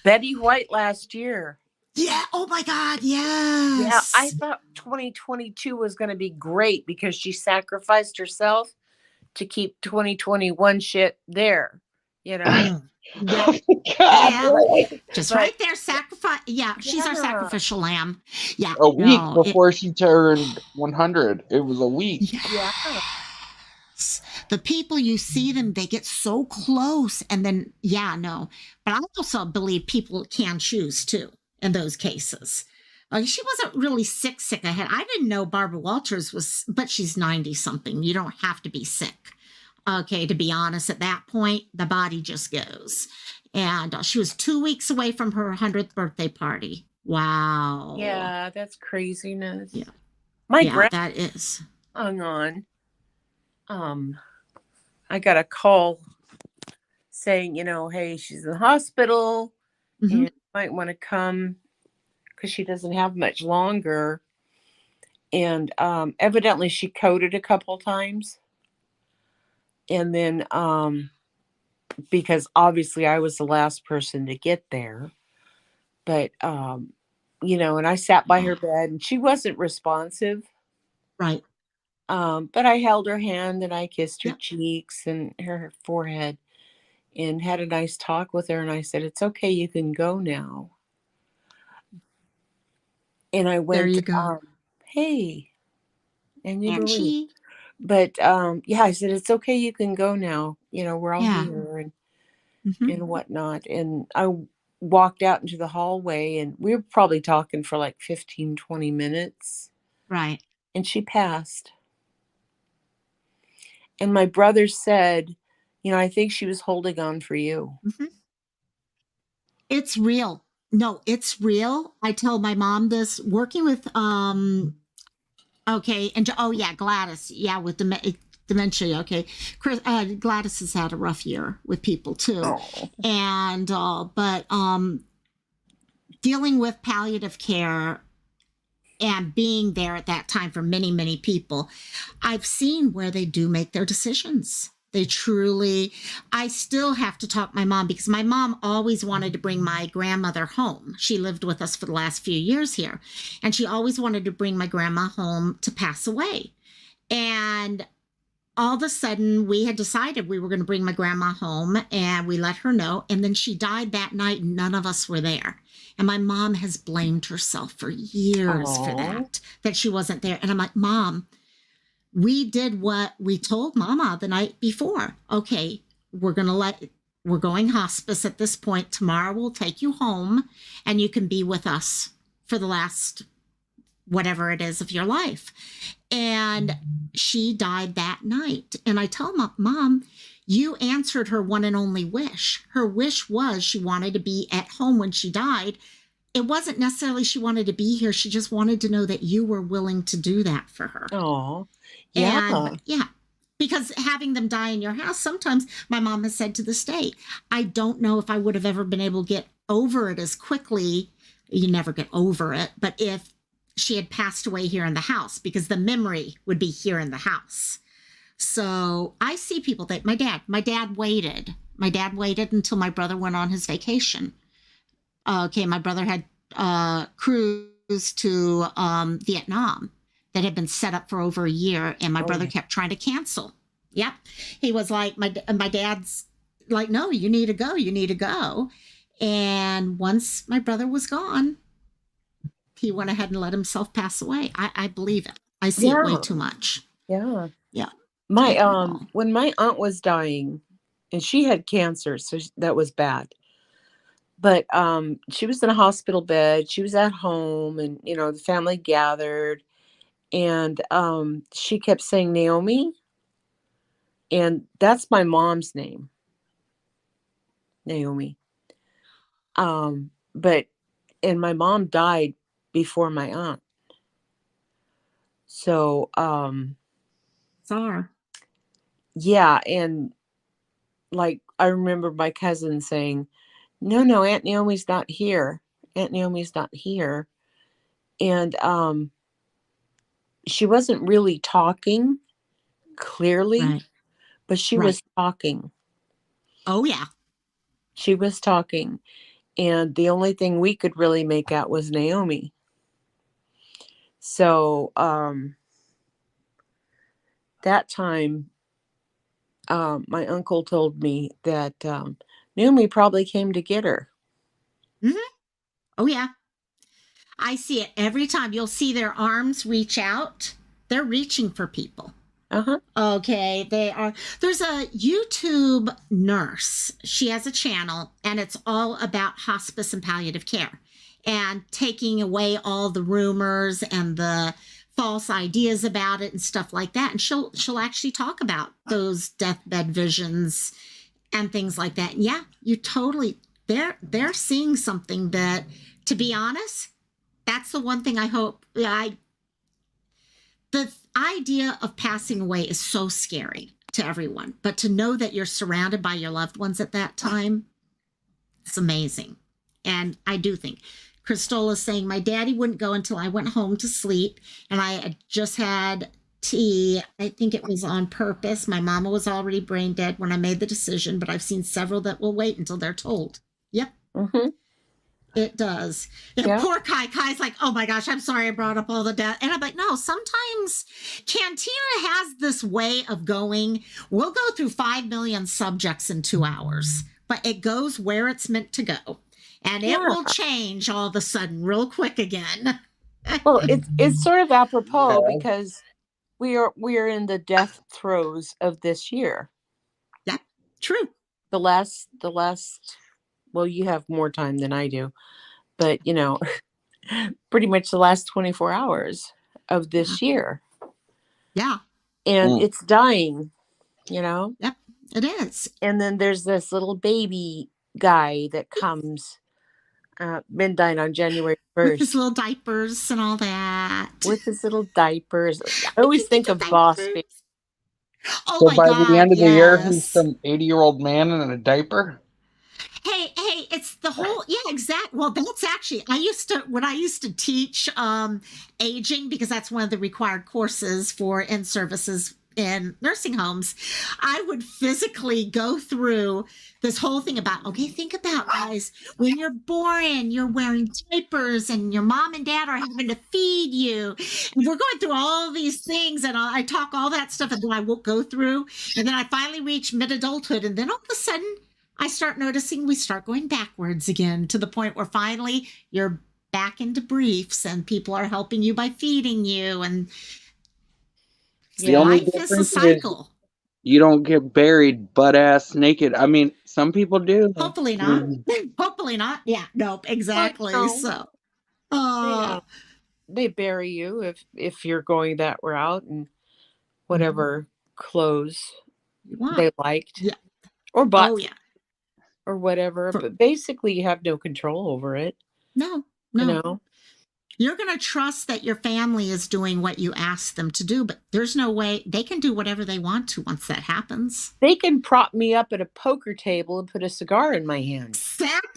Betty White last year. Yeah. Oh my God. Yes. Yeah, I thought 2022 was going to be great because she sacrificed herself to keep 2021 shit there. You know. Yeah. God, really? Just But- right there, sacrifice. Yeah, she's our Yeah. sacrificial lamb. Yeah, A week no, before she turned 100. It was a week. Yeah. The people you see them, they get so close, and then But I also believe people can choose too in those cases. She wasn't really sick. I didn't know Barbara Walters was, but she's 90 something. You don't have to be sick. Okay, to be honest, at that point, the body just goes. And she was 2 weeks away from her 100th birthday party. Wow. Yeah, that's craziness. Yeah. My Yeah, grand that is. hung on. I got a call saying, hey, she's in the hospital and Mhm. you might want to come because she doesn't have much longer. And evidently she coded a couple times. And then because obviously I was the last person to get there. But and I sat by her bed and she wasn't responsive. Right. But I held her hand and I kissed her Yep. cheeks and her forehead and had a nice talk with her. And I said, "It's okay, you can go now." And I There went, you go. "Hey," and you And believe. she, But yeah, I said, "It's okay, you can go now. We're all yeah. here Hmm. and whatnot." And I walked out into the hallway and we were probably talking for like 15, 20 minutes. Right. And she passed. And my brother said, "I think she was holding on for you." Hmm. It's real. No, it's real. I tell my mom this working with, okay, and oh yeah, Gladys, yeah, with dementia. Okay, Chris, Gladys has had a rough year with people too, Oh. and but dealing with palliative care and being there at that time for many, many people, I've seen where they do make their decisions. They truly, I still have to talk to my mom because my mom always wanted to bring my grandmother home. She lived with us for the last few years here, and she always wanted to bring my grandma home to pass away. And all of a sudden, we had decided we were going to bring my grandma home and we let her know. And then she died that night, and none of us were there. And my mom has blamed herself for years for Oh. that she wasn't there. And I'm like, Mom, we did what we told Mama the night before. Okay, we're going hospice at this point. Tomorrow we'll take you home and you can be with us for the last whatever it is of your life. And she died that night. And I tell Mom, you answered her one and only wish. Her wish was she wanted to be at home when she died. It wasn't necessarily she wanted to be here. She just wanted to know that you were willing to do that for her. Oh, yeah. And yeah, because having them die in your house, sometimes my mom has said to this day, I don't know if I would have ever been able to get over it as quickly. You never get over it. But if she had passed away here in the house, because the memory would be here in the house. So I see people that my dad waited. My dad waited until my brother went on his vacation. Okay, my brother had cruise to Vietnam that had been set up for over a year, and my brother kept trying to cancel. Yep, he was like, my dad's like, no, you need to go, you need to go. And once my brother was gone, he went ahead and let himself pass away. I believe it. I see it way too much. Yeah. Yeah. My when my aunt was dying, and she had cancer, so that was bad. But she was in a hospital bed. She was at home, and the family gathered, and she kept saying Naomi, and that's my mom's name, Naomi. But and my mom died before my aunt. So Sorry. yeah, and like I remember my cousin saying, No, Aunt Naomi's not here. Aunt Naomi's not here. And she wasn't really talking clearly, Right. but she Right. was talking. Oh yeah. She was talking. And the only thing we could really make out was Naomi. So that time, my uncle told me that Naomi probably came to get her. Mm-hmm. Oh yeah. I see it every time. You'll see their arms reach out. They're reaching for people. Uh-huh. Okay, they are. There's a YouTube nurse. She has a channel, and it's all about hospice and palliative care. and taking away all the rumors and the false ideas about it and stuff like that. And she'll actually talk about those deathbed visions and things like that. And yeah, you totally they're seeing something that, to be honest, that's the one thing I hope. The idea of passing away is so scary to everyone, but to know that you're surrounded by your loved ones at that time, it's amazing. And I do think Cristola's saying my daddy wouldn't go until I went home to sleep, and I had just had tea. I think it was on purpose. My mama was already brain dead when I made the decision, but I've seen several that will wait until they're told. Yep. Mm-hmm. It does. And Yeah. poor Kai. Kai's like, oh my gosh, I'm sorry I brought up all the death. And I'm like, no, sometimes Cantina has this way of going, we'll go through 5 million subjects in 2 hours, but it goes where it's meant to go. And it will change all of a sudden real quick again. Well, it's sort of apropos because we are in the death throes of this year. Yeah, true. The last well, you have more time than I do, but pretty much the last 24 hours of this year. Yeah. And it's dying, Yep, it is. And then there's this little baby guy that comes midnight on January 1st. With his little diapers and all that. With his little diapers. I always think of Boss Baby. Oh, so my by God, the end of the year, yes. he's some 80-year-old man in a diaper. Hey, it's the whole, yeah, exactly. Well, that's actually, when I used to teach aging, because that's one of the required courses for in-services in nursing homes, I would physically go through this whole thing about, okay, think about, guys, when you're born, you're wearing diapers and your mom and dad are having to feed you. And we're going through all these things, and I talk all that stuff, and then I will go through, and then I finally reach mid-adulthood, and then all of a sudden, I start noticing we start going backwards again, to the point where finally you're back into briefs and people are helping you by feeding you. And The only life is a difference cycle. is you don't get buried butt ass naked. I mean, some people do. Hopefully not. Hopefully not. Yeah, nope, exactly. No. So they bury you if you're going that route, and whatever clothes they liked. Yeah. Or bought. Oh, yeah. Or whatever, but basically you have no control over it. No. You're going to trust that your family is doing what you ask them to do, but there's no way they can do whatever they want to once that happens. They can prop me up at a poker table and put a cigar in my hand.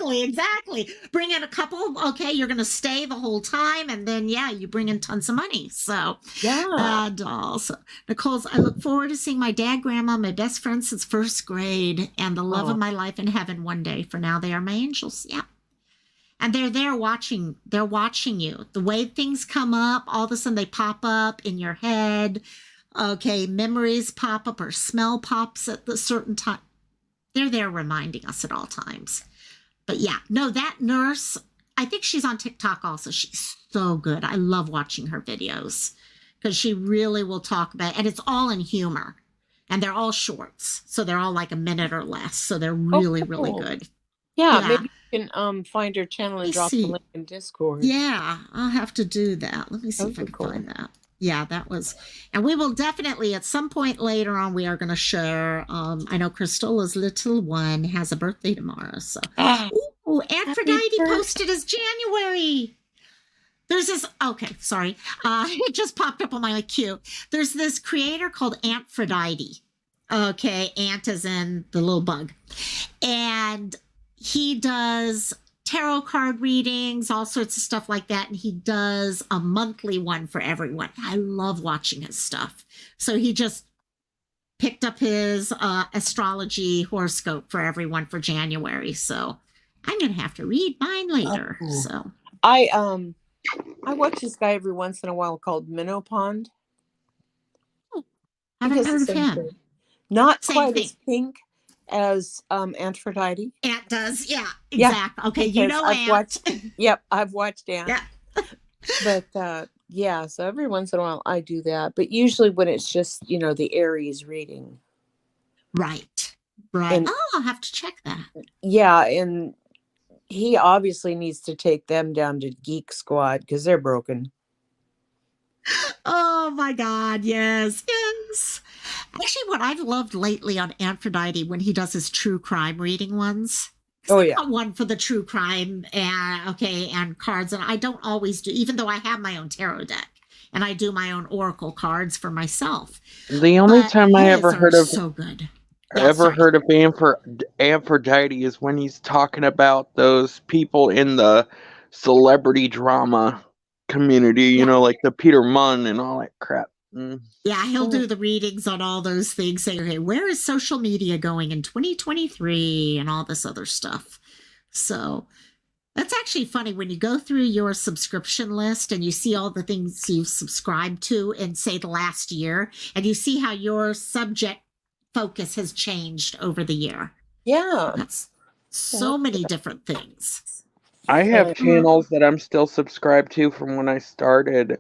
Exactly. Bring in a couple. Okay, you're going to stay the whole time, and then you bring in tons of money. So and also, Nicole's, I look forward to seeing my dad, grandma, my best friend since first grade, and the love of my life in heaven one day. For now, they are my angels. Yeah. And they're there watching. They're watching you. The way things come up, all of a sudden they pop up in your head. Okay, memories pop up or smell pops at a certain time. They're there reminding us at all times. But yeah, no, that nurse, I think she's on TikTok also. She's so good. I love watching her videos because she really will talk about it. And it's all in humor. And they're all shorts. So they're all like a minute or less. So they're really, really good. Yeah, maybe you can find her channel and drop the link in Discord. Yeah, I'll have to do that. Let me see if I can find that. Yeah, that was, and we will definitely at some point later on, we are going to share. I know Cristola's little one has a birthday tomorrow. So, Aphrodite posted as January. There's this, okay, sorry. It just popped up on my queue. There's this creator called Aphrodite. Okay, ant as in the little bug. And he does tarot card readings, all sorts of stuff like that. And he does a monthly one for everyone. I love watching his stuff. So he just picked up his astrology horoscope for everyone for January. So I'm going to have to read mine later. So I watch this guy every once in a while called Minnow Pond. I haven't heard of him. Not quite as pink as Aphrodite. Ant does, yeah, exactly. Okay, you know Ant. I've watched Ant. Yeah. But so every once in a while I do that. But usually when it's just, the Aries reading. Right. And, I'll have to check that. Yeah, and he obviously needs to take them down to Geek Squad because they're broken. Oh my God, yes, yes. Actually, what I've loved lately on Aphrodite when he does his true crime reading ones. Oh, I've yeah. got one for the true crime and cards, and I don't always do, even though I have my own tarot deck and I do my own oracle cards for myself. The only But time I his ever are heard of so good. Yeah, sorry. Aphrodite is when he's talking about those people in the celebrity drama community, you Yeah. know, like the Peter Munn and all that crap. Yeah, he'll do the readings on all those things, saying, okay, where is social media going in 2023 and all this other stuff. So that's actually funny when you go through your subscription list and you see all the things you've subscribed to in, say, the last year, and you see how your subject focus has changed over the year. Yeah. That's so many different things. I have channels that I'm still subscribed to from when I started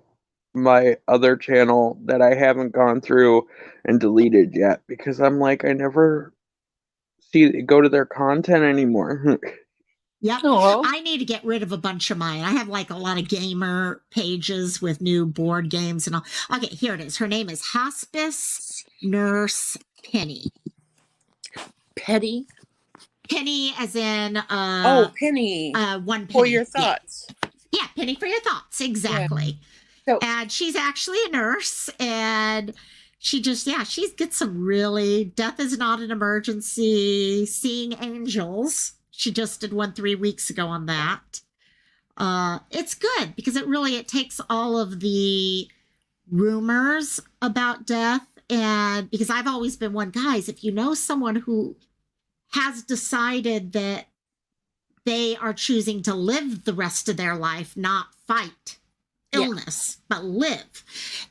my other channel that I haven't gone through and deleted yet because I'm like, I never go to their content anymore. Yep. Oh. I need to get rid of a bunch of mine. I have like a lot of gamer pages with new board games and all. Okay, here it is. Her name is Hospice Nurse Penny. Petty? Penny as in Penny. one penny. For your thoughts. Yeah, penny for your thoughts. Exactly. Yeah. So, and she's actually a nurse and she gets some really, death is not an emergency, seeing angels. She just did one 3 weeks ago on that. It's good because it takes all of the rumors about death, and because I've always been one, guys, if you know someone who has decided that they are choosing to live the rest of their life, not fight illness, but live.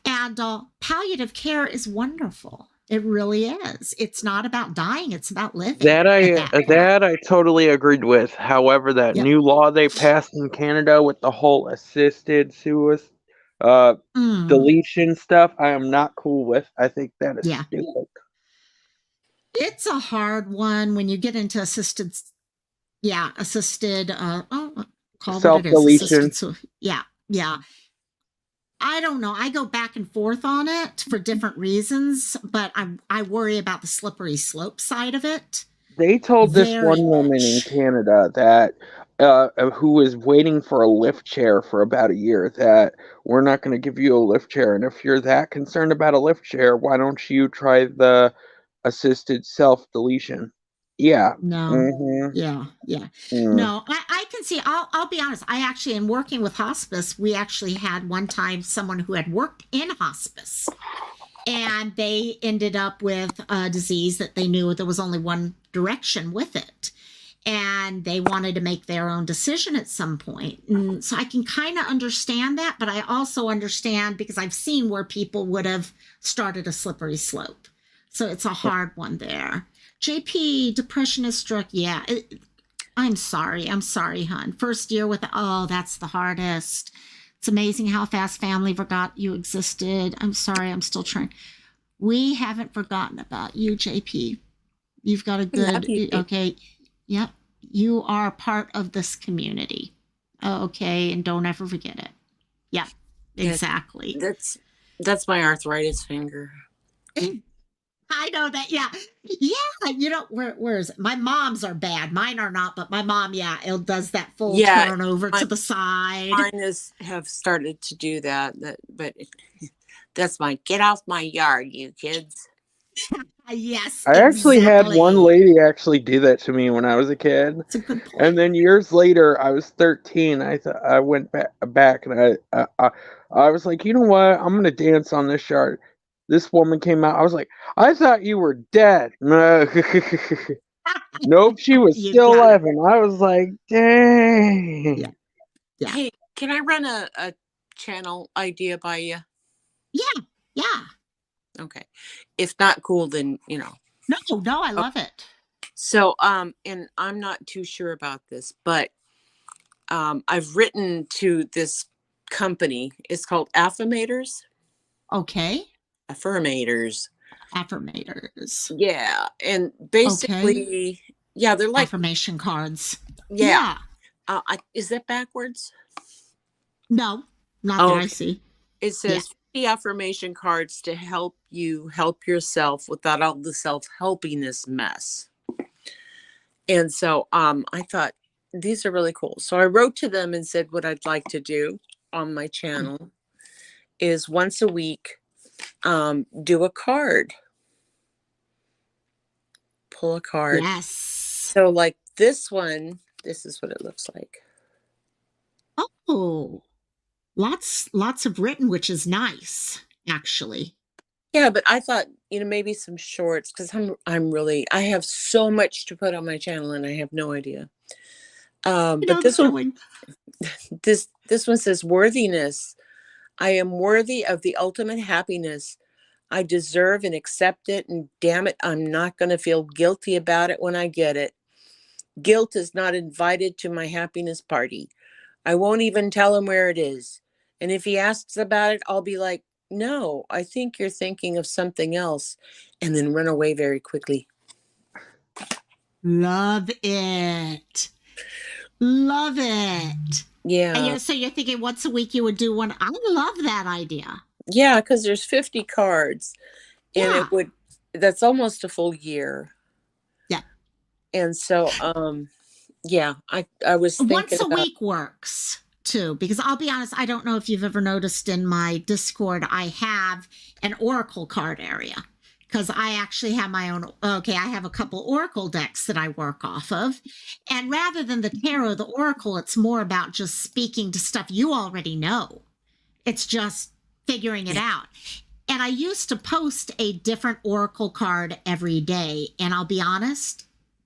And palliative care is wonderful. It really is. It's not about dying. It's about living. That I totally agreed with. However, that new law they passed in Canada with the whole assisted suicide deletion stuff, I am not cool with. I think that is stupid. It's a hard one when you get into assisted self-deletion. Yeah. I don't know. I go back and forth on it for different reasons, but I worry about the slippery slope side of it. They told this one woman in Canada that who was waiting for a lift chair for about a year that we're not going to give you a lift chair. And if you're that concerned about a lift chair, why don't you try the assisted self-deletion? Yeah. No. Mm-hmm. Yeah. No, I can see. I'll be honest. I actually, in working with hospice, we actually had one time someone who had worked in hospice, and they ended up with a disease that they knew there was only one direction with it, and they wanted to make their own decision at some point. And so I can kind of understand that, but I also understand because I've seen where people would have started a slippery slope. So it's a hard one there. JP, depression has struck. Yeah. I'm sorry, hon. First year that's the hardest. It's amazing how fast family forgot you existed. I'm sorry, I'm still trying. We haven't forgotten about you, JP. You've got a good, okay. Yep. You are part of this community. Okay. And don't ever forget it. Yeah, exactly. That's my arthritis finger. I know that. Yeah. You know, where is it? My mom's are bad. Mine are not, but my mom, it does that full turn over to the side. Mine have started to do that. But that's my get off my yard, you kids. Yes. I actually had one lady actually do that to me when I was a kid. That's a good point. And then years later, I was 13. I went back and I was like, you know what? I'm gonna dance on this yard. This woman came out. I was like, I thought you were dead. Nope, she was still alive. And I was like, dang. Yeah. Hey, can I run a channel idea by you? Yeah. Okay. If not cool, then, No, I love it. So, and I'm not too sure about this, but I've written to this company. It's called Affirmators. Okay. Affirmators. Yeah. And basically, they're like affirmation cards. Yeah. Is that backwards? No, not that Oh, I see. it Yeah. says 50 affirmation cards to help you help yourself without all the self-helpiness mess. And so I thought these are really cool. So I wrote to them and said what I'd like to do on my channel is once a week do a card. Pull a card. Yes. So like this one, this is what it looks like. Oh, lots of written, which is nice, actually. Yeah, but I thought, maybe some shorts because I have so much to put on my channel and I have no idea. But The feeling. this one says worthiness. I am worthy of the ultimate happiness. I deserve and accept it, and damn it, I'm not going to feel guilty about it when I get it. Guilt is not invited to my happiness party. I won't even tell him where it is. And if he asks about it, I'll be like, no, I think you're thinking of something else, and then run away very quickly. Love it. Love it. Yeah. And so you're thinking once a week you would do one. I love that idea. Yeah, because there's 50 cards, and Yeah. that's almost a full year. Yeah. And so, yeah, I was thinking once a week works too, because I'll be honest, I don't know if you've ever noticed in my Discord, I have an Oracle card area because I actually have my own. Okay, I have a couple Oracle decks that I work off of. And rather than the tarot, the Oracle, it's more about just speaking to stuff you already know. It's just figuring it out. And I used to post a different Oracle card every day. And I'll be honest,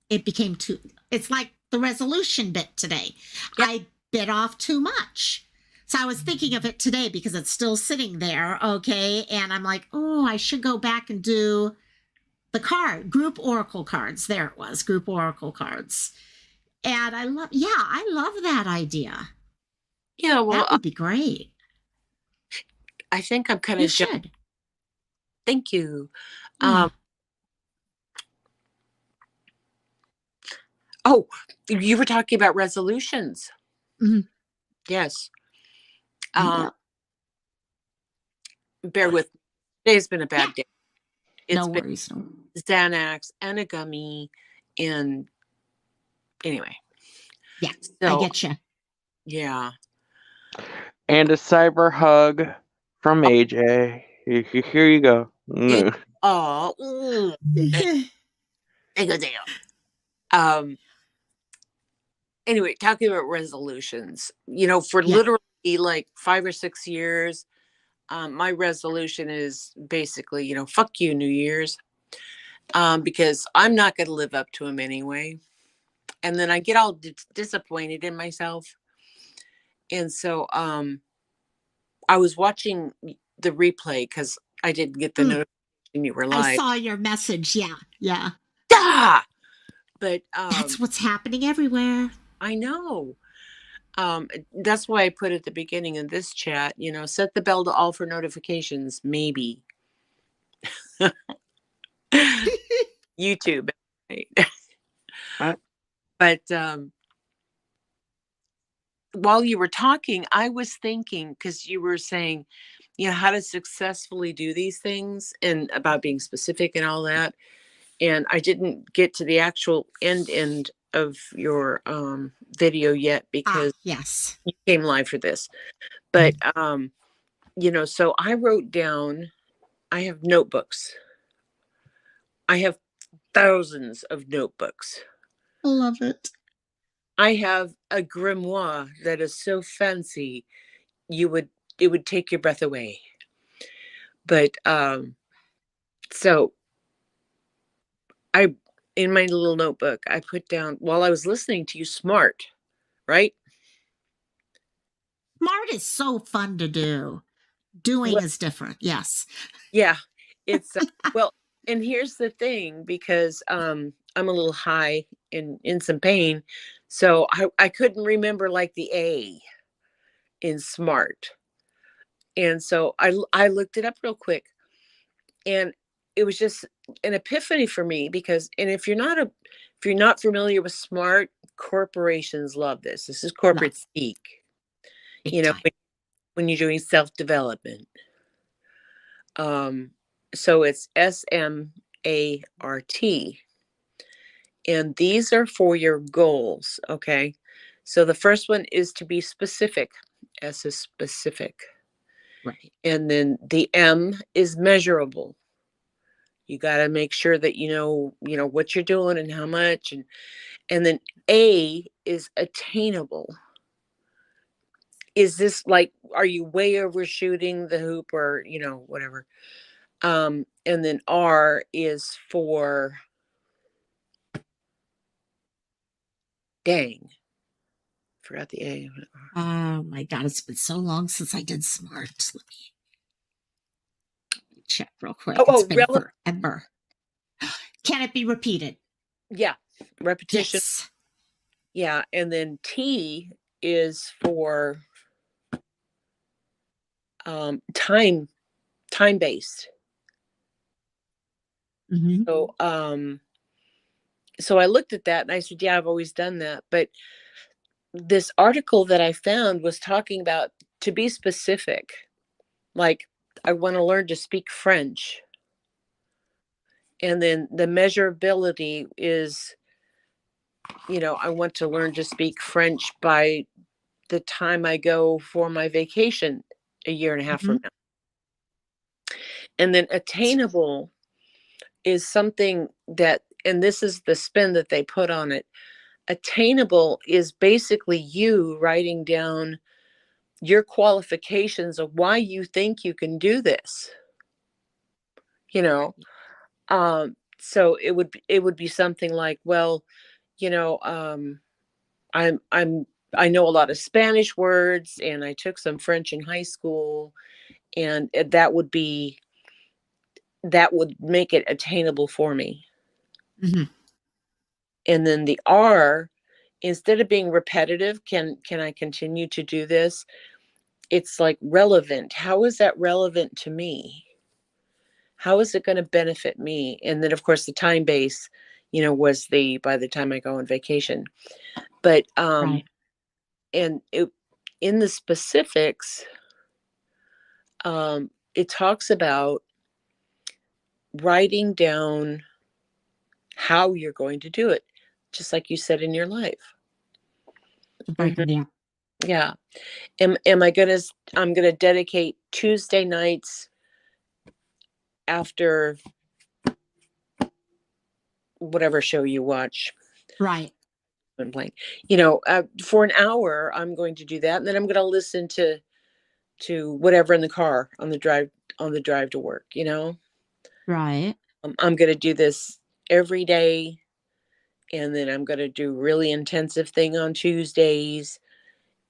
it became too, it's like the resolution bit today. Yep. I bit off too much. So I was thinking of it today because it's still sitting there. Okay. And I'm like, oh, I should go back and do the group Oracle cards. There it was, group Oracle cards. And I love that idea. Yeah. Well, that would be great. I think I'm kind of. You should. Thank you. Oh, you were talking about resolutions. Mm-hmm. Yes. Yeah. Bear with me. Today's been a bad day. No worries. Xanax and a gummy, and anyway. Yeah, so, I get you. Yeah. And a cyber hug from AJ. Here you go. Oh. Anyway, talking about resolutions, for literally like 5 or 6 years, my resolution is basically, fuck you, New Year's, because I'm not going to live up to them anyway. And then I get all disappointed in myself. And so I was watching the replay because I didn't get the notification you were live. I saw your message. Yeah. Ah! But that's what's happening everywhere. I know. That's why I put at the beginning of this chat, set the bell to all for notifications, maybe. YouTube. Right? But while you were talking, I was thinking, because you were saying, how to successfully do these things and about being specific and all that. And I didn't get to the actual end of your video yet because yes, you came live for this. But so I wrote down, I have notebooks. I have thousands of notebooks. I love it. I have a grimoire that is so fancy it would take your breath away. But so in my little notebook, I put down, while I was listening to you, SMART, right? SMART is so fun to do. Doing is different. Yes. Yeah. It's well, and here's the thing, because I'm a little high in some pain. So I couldn't remember like the A in SMART. And so I looked it up real quick, and it was just an epiphany for me, because if you're not familiar with SMART, corporations love this. This is corporate Love. speak. Big You know, time. when you're doing self-development. So it's SMART. And these are for your goals, okay? So the first one is to be specific. S is specific. Right. And then the M is measurable. You got to make sure that you know what you're doing and how much, and then A is attainable. Is this like, are you way overshooting the hoop, or whatever? And then R is for, dang, forgot the A. Oh my God, it's been so long since I did SMART. Let me check real quick. It's been forever. Can it be repeated? Yeah, repetition. Yes. Yeah, and then T is for time based. Mm-hmm. So I looked at that and I said, yeah, I've always done that. But this article that I found was talking about, to be specific, like, I want to learn to speak French. And then the measurability is, I want to learn to speak French by the time I go for my vacation a year and a half from now. And then attainable is something that, and this is the spin that they put on it. Attainable is basically you writing down your qualifications of why you think you can do this. So it would be something like, well, I know a lot of Spanish words, and I took some French in high school, and that would make it attainable for me. Mm-hmm. And then the R, instead of being repetitive, can I continue to do this? It's like relevant. How is that relevant to me? How is it going to benefit me? And then, of course, the time base, was by the time I go on vacation. But Right. and in the specifics, it talks about writing down how you're going to do it, just like you said in your life. Yeah. Yeah. I'm gonna dedicate Tuesday nights after whatever show you watch. Right. I'm playing, for an hour, I'm going to do that, and then I'm going to listen to whatever in the car on the drive to work. Right. I'm going to do this every day, and then I'm going to do really intensive thing on Tuesdays,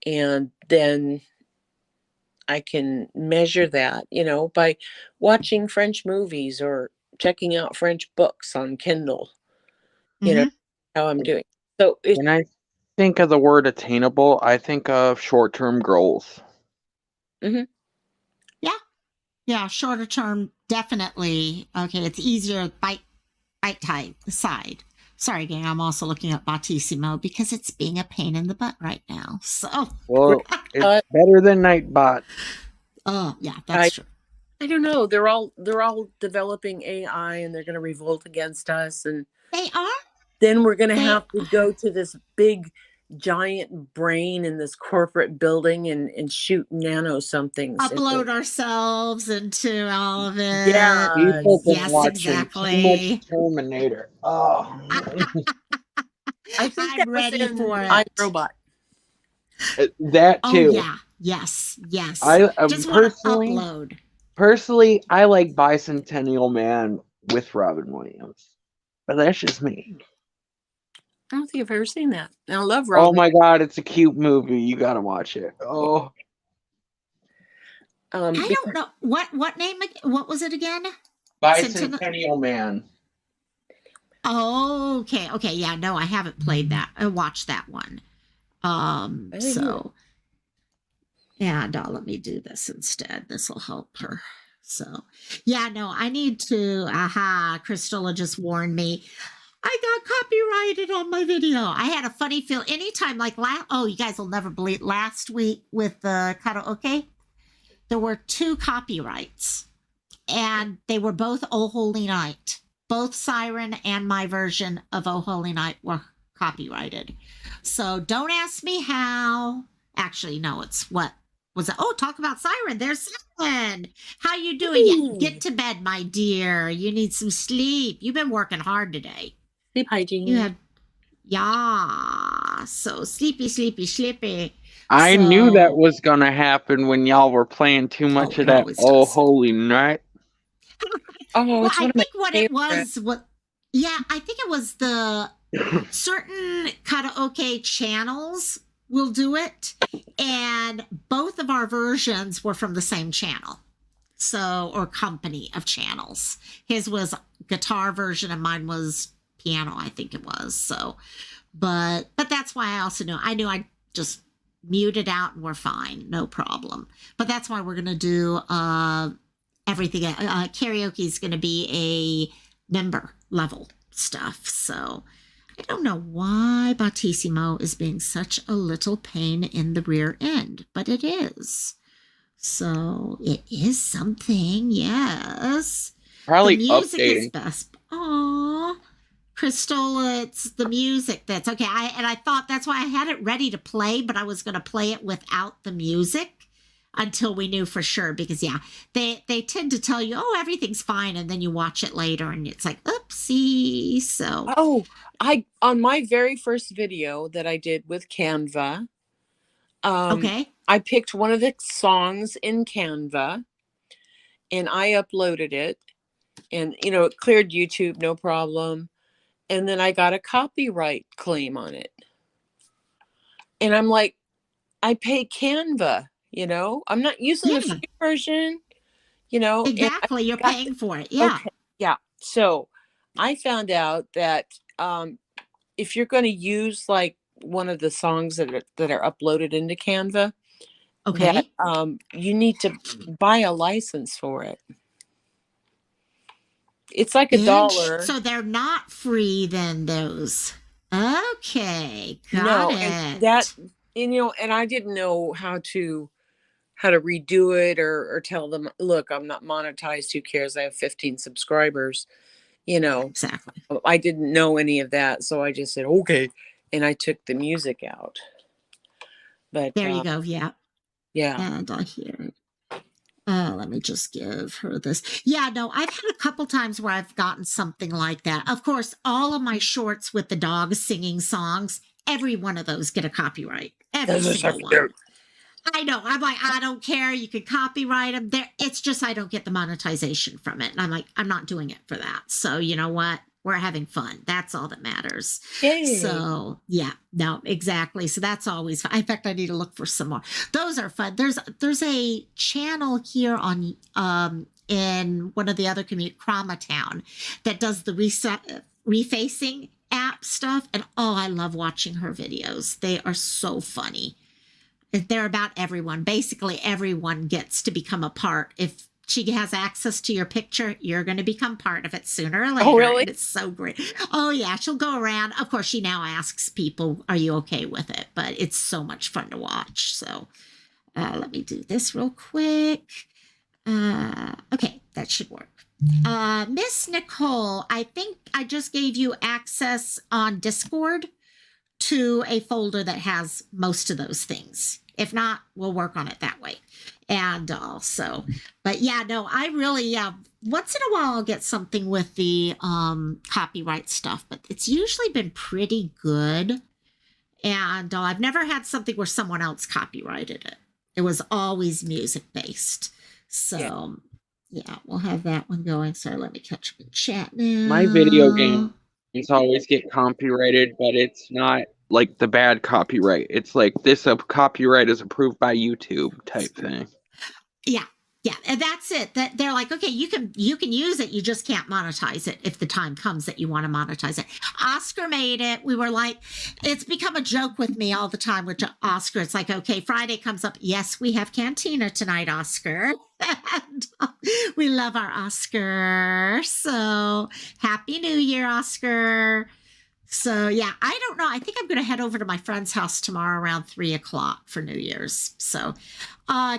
and then I can measure that, by watching French movies or checking out French books on Kindle. Mm-hmm. How I'm doing. So it's, When I think of the word attainable, I think of short-term goals. mm-hmm. Yeah. Shorter term, definitely. Okay. It's easier bite type side. Sorry, gang. I'm also looking at Battissimo because it's being a pain in the butt right now. So, Well, it's better than Nightbot. oh yeah, that's true. I don't know. They're all developing AI, and they're going to revolt against us, and They are. then we're going to have to go to this big giant brain in this corporate building and shoot nano somethings. Upload ourselves into all of it. Yeah. People been Yes, watching exactly. too much Terminator. Oh, I think I'm ready for it. iRobot. that too. Oh yeah. Yes. I just want to upload. Personally, I like Bicentennial Man with Robin Williams, but that's just me. I don't think I've ever seen that. And I love Robin. Oh my god, it's a cute movie. You gotta watch it. Oh. I don't know what name. What was it again? Bicentennial Man. Oh, okay. Yeah, no, I haven't played that. I watched that one. So, and let me do this instead. This will help her. So, yeah, no, I need to. Crystalla just warned me. I got copyrighted on my video. I had a funny feel anytime like you guys will never believe last week with the karaoke, there were 2 copyrights and they were both Oh Holy Night. Both Siren and my version of Oh Holy Night were copyrighted. So don't ask me how. Actually, no, it's what was it? Oh, talk about Siren. There's Siren. How you doing? Ooh. Get to bed, my dear. You need some sleep. You've been working hard today. Sleep hygiene. You have, yeah. So sleepy, sleepy, sleepy. I knew that was gonna happen when y'all were playing too much Oh, of it that. always Oh, does. holy night! Oh, Well, it's I one of my think what it was, I think it was the certain karaoke channels will do it, and both of our versions were from the same channel, so or company of channels. His was guitar version, and mine was piano, I think it was. So, but that's why I also knew. I knew I just muted out and we're fine, no problem. But that's why we're gonna do everything. Karaoke is going to be a member level stuff. So I don't know why Battissimo is being such a little pain in the rear end, but it is. So it is something, yes. Probably The music is updating. best. Aw, Crystal, it's the music that's okay. I thought that's why I had it ready to play, but I was going to play it without the music until we knew for sure, because they tend to tell you, oh, everything's fine, and then you watch it later and it's like, oopsie. So on my very first video that I did with Canva, okay, I picked one of the songs in Canva and I uploaded it, and it cleared YouTube, no problem. And then I got a copyright claim on it. And I'm like, I pay Canva, I'm not using the free version, exactly. You're paying for it. Yeah. Okay. Yeah. So I found out that if you're going to use like one of the songs that are uploaded into Canva, that Okay. you need to buy a license for it. It's like $1. So they're not free then, those. Okay. Got No, it. and that, and I didn't know how to redo it or tell them, look, I'm not monetized. Who cares? I have 15 subscribers. Exactly. I didn't know any of that. So I just said, okay. And I took the music out. But there you go. Yeah. Yeah. And I hear it. Let me just give her this. Yeah, no, I've had a couple times where I've gotten something like that. Of course, all of my shorts with the dogs singing songs, every one of those get a copyright. Every single one. I know. I'm like, I don't care. You can copyright them. It's just I don't get the monetization from it. And I'm like, I'm not doing it for that. So you know what? We're having fun. That's all that matters. Yay. So yeah, no, exactly. So that's always fun. In fact, I need to look for some more. Those are fun. There's a channel here on in one of the other Chroma Town that does the refacing app stuff. And oh, I love watching her videos. They are so funny. They're about everyone. Basically, everyone gets to become a part. If she has access to your picture, you're going to become part of it sooner or later. Oh, really? And it's so great. Oh, yeah. She'll go around. Of course, she now asks people, are you okay with it? But it's so much fun to watch. So let me do this real quick. Okay, that should work. Miss Nicole, I think I just gave you access on Discord to a folder that has most of those things. If not, we'll work on it that way. And also, but yeah, no, I really, once in a while I'll get something with the copyright stuff, but it's usually been pretty good. And I've never had something where someone else copyrighted it. It was always music based. So yeah, we'll have that one going. Sorry, let me catch up in chat now. My video games always get copyrighted, but it's not like the bad copyright. It's like this copyright is approved by YouTube type thing. Yeah, Yeah, and that's it. That they're like, okay, you can use it, you just can't monetize it if the time comes that you want to monetize it. Oscar made it. We were like, it's become a joke with me all the time with Oscar. It's like, okay, Friday comes up. Yes, we have Cantina tonight, Oscar. And we love our Oscar. So happy New Year, Oscar. So yeah, I don't know. I think I'm going to head over to my friend's house tomorrow around 3:00 for New Year's. So,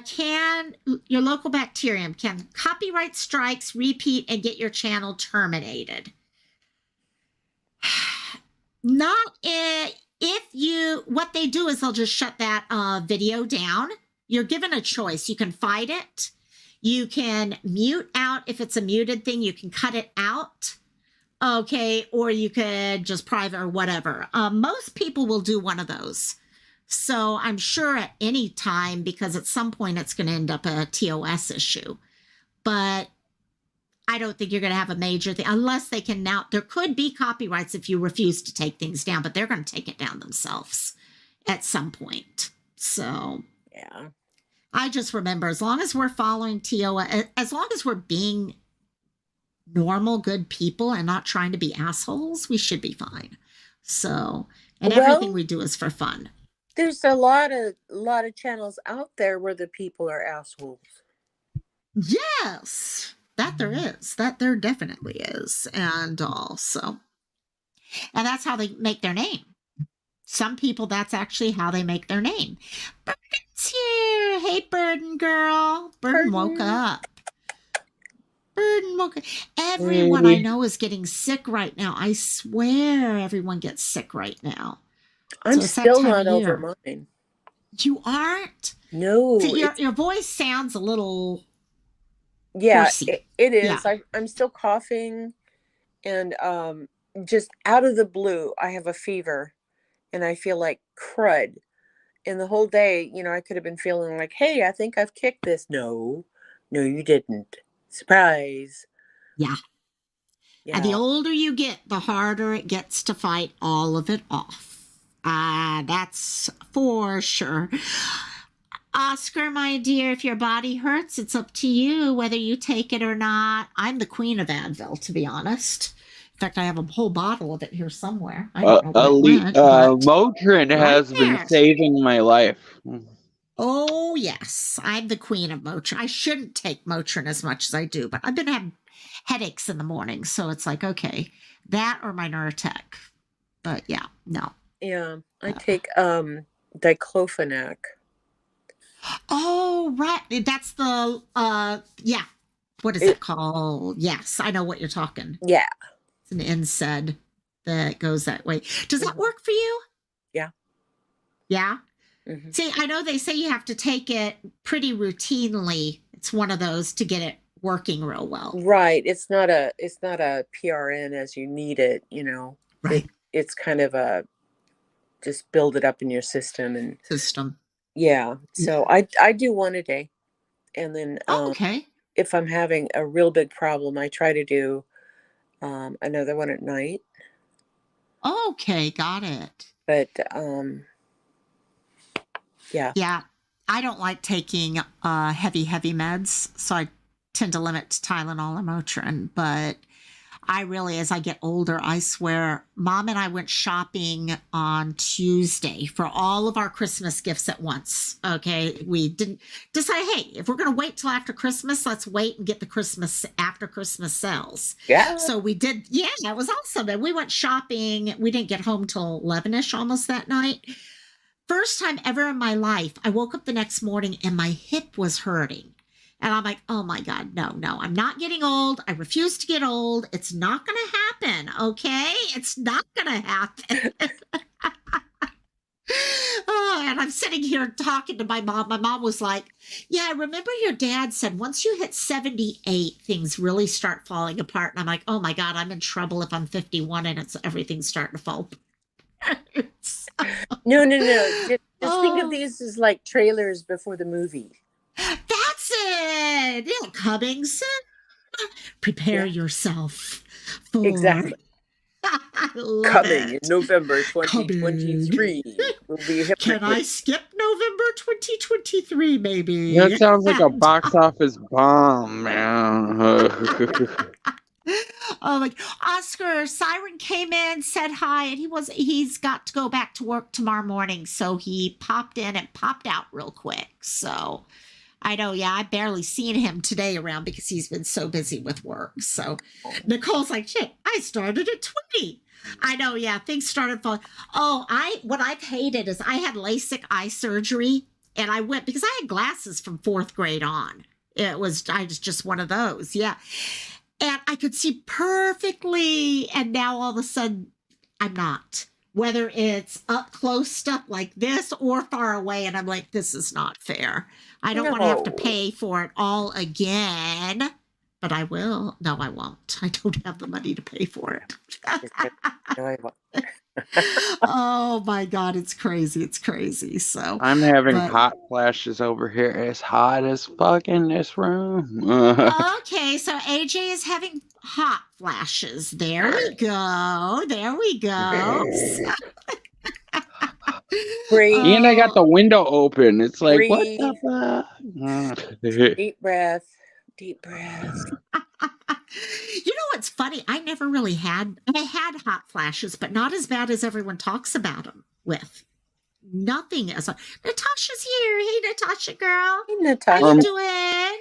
can your local bacterium, can copyright strikes repeat and get your channel terminated? Not if you. What they do is they'll just shut that video down. You're given a choice. You can fight it. You can mute out if it's a muted thing. You can cut it out. Okay, or you could just private or whatever. Most people will do one of those. So I'm sure at any time, because at some point it's going to end up a TOS issue. But I don't think you're going to have a major thing unless they can now. There could be copyrights if you refuse to take things down, but they're going to take it down themselves at some point. So Yeah. I just remember, as long as we're following TOS, as long as we're being normal, good people and not trying to be assholes, we should be fine. So, and everything we do is for fun. There's a lot of channels out there where the people are assholes. Yes, that there is. That there definitely is. And also, and that's how they make their name. Some people, that's actually how they make their name. Burden's here. Hey, Burden girl. Burden woke up. Everyone I know is getting sick right now. I swear everyone gets sick right now. I'm still not over mine. You aren't? No. See, your voice sounds a little it is. Yeah. I'm still coughing, and just out of the blue, I have a fever, and I feel like crud. And the whole day, I could have been feeling like, hey, I think I've kicked this. No, you didn't. Surprise. Yeah. And the older you get, the harder it gets to fight all of it off. That's for sure. Oscar, my dear, if your body hurts, it's up to you whether you take it or not. I'm the queen of Advil, to be honest. In fact, I have a whole bottle of it here somewhere. I don't know where it went, Motrin has been saving my life. Oh, yes. I'm the queen of Motrin. I shouldn't take Motrin as much as I do, but I've been having headaches in the morning. So it's like, okay, that or my Nurtec. But yeah, no. Yeah, I take diclofenac. Oh, right. That's the, yeah. What is it called? Yes, I know what you're talking. Yeah. It's an NSAID that goes that way. Does that work for you? Yeah. Yeah? Mm-hmm. See, I know they say you have to take it pretty routinely. It's one of those to get it working real well. Right. It's not a PRN as you need it, Right. It's kind of a just build it up in your system. Yeah. So I do one a day. And then okay. If I'm having a real big problem, I try to do another one at night. Okay, got it. But yeah. Yeah. I don't like taking heavy meds, so I tend to limit to Tylenol and Motrin. But I really, as I get older, I swear, Mom and I went shopping on Tuesday for all of our Christmas gifts at once. Okay. We didn't decide, hey, if we're going to wait till after Christmas, let's wait and get the after Christmas sales. Yeah. So we did. Yeah, that was awesome. And we went shopping. We didn't get home till 11-ish almost that night. First time ever in my life, I woke up the next morning and my hip was hurting. And I'm like, oh my God, no, I'm not getting old. I refuse to get old. It's not going to happen. Okay. It's not going to happen. And I'm sitting here talking to my mom. My mom was like, yeah, I remember your dad said once you hit 78, things really start falling apart. And I'm like, oh my God, I'm in trouble if I'm 51 and everything's starting to fall apart. No. Just think of these as like trailers before the movie. That's it. Yeah, coming soon. Prepare yourself for exactly. Coming in November 2023 will be Can I skip November 2023, maybe. That sounds like a box office bomb, man. Oh my Oscar Siren came in, said hi, and he's got to go back to work tomorrow morning. So he popped in and popped out real quick. So I know, yeah, I barely seen him today around because he's been so busy with work. So Nicole's like, shit, I started at 20. I know, yeah, things started falling. Oh, what I've hated is I had LASIK eye surgery, and I went because I had glasses from 4th grade on. I was just one of those, yeah. And I could see perfectly, and now all of a sudden I'm not. Whether it's up close stuff like this or far away, and I'm like, this is not fair. I don't want to have to pay for it all again. But I will. No, I won't. I don't have the money to pay for it. Oh my God, it's crazy. It's crazy. So I'm having hot flashes over here. It's hot as fuck in this room. Okay, so AJ is having hot flashes. There we go. There we go. Breathe. And I got the window open. It's like, Breathe. what the fuck? Deep breath. Deep breath. You know what's funny? I never really had hot flashes, but not as bad as everyone talks about them with. Nothing as Natasha's here. Hey, Natasha girl. Hey, Natasha. How you doing?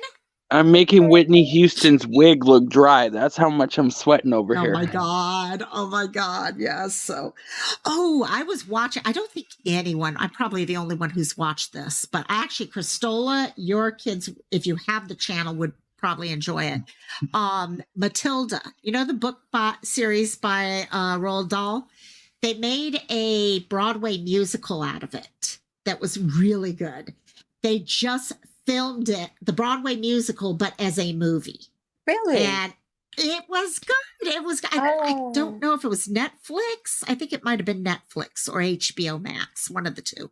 I'm making Whitney Houston's wig look dry. That's how much I'm sweating over here. Oh my God. Oh my God. Yes. So, I was watching. I don't think I'm probably the only one who's watched this, but actually, Christola, your kids, if you have the channel, would probably enjoy it. Matilda, you know, the book series by Roald Dahl? They made a Broadway musical out of it that was really good. They just filmed it, the Broadway musical, but as a movie. Really? And it was good. It was. I don't know if it was Netflix. I think it might have been Netflix or HBO Max, one of the two.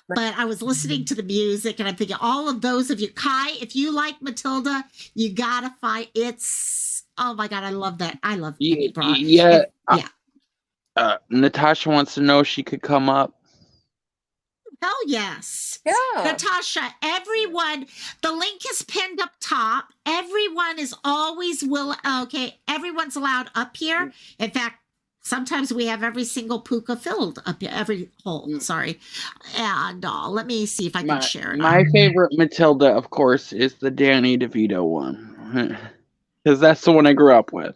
But I was listening to the music, and I'm thinking, all of those of you, Kai, if you like Matilda, you gotta find. It's oh my God, I love that. I love yeah. Natasha wants to know if she could come up. Hell yes. Yeah. Natasha, everyone, the link is pinned up top. Everyone is always everyone's allowed up here. In fact, sometimes we have every single puka filled up here, every hole, sorry. And let me see if I can share it. My favorite Matilda, of course, is the Danny DeVito one. Because that's the one I grew up with.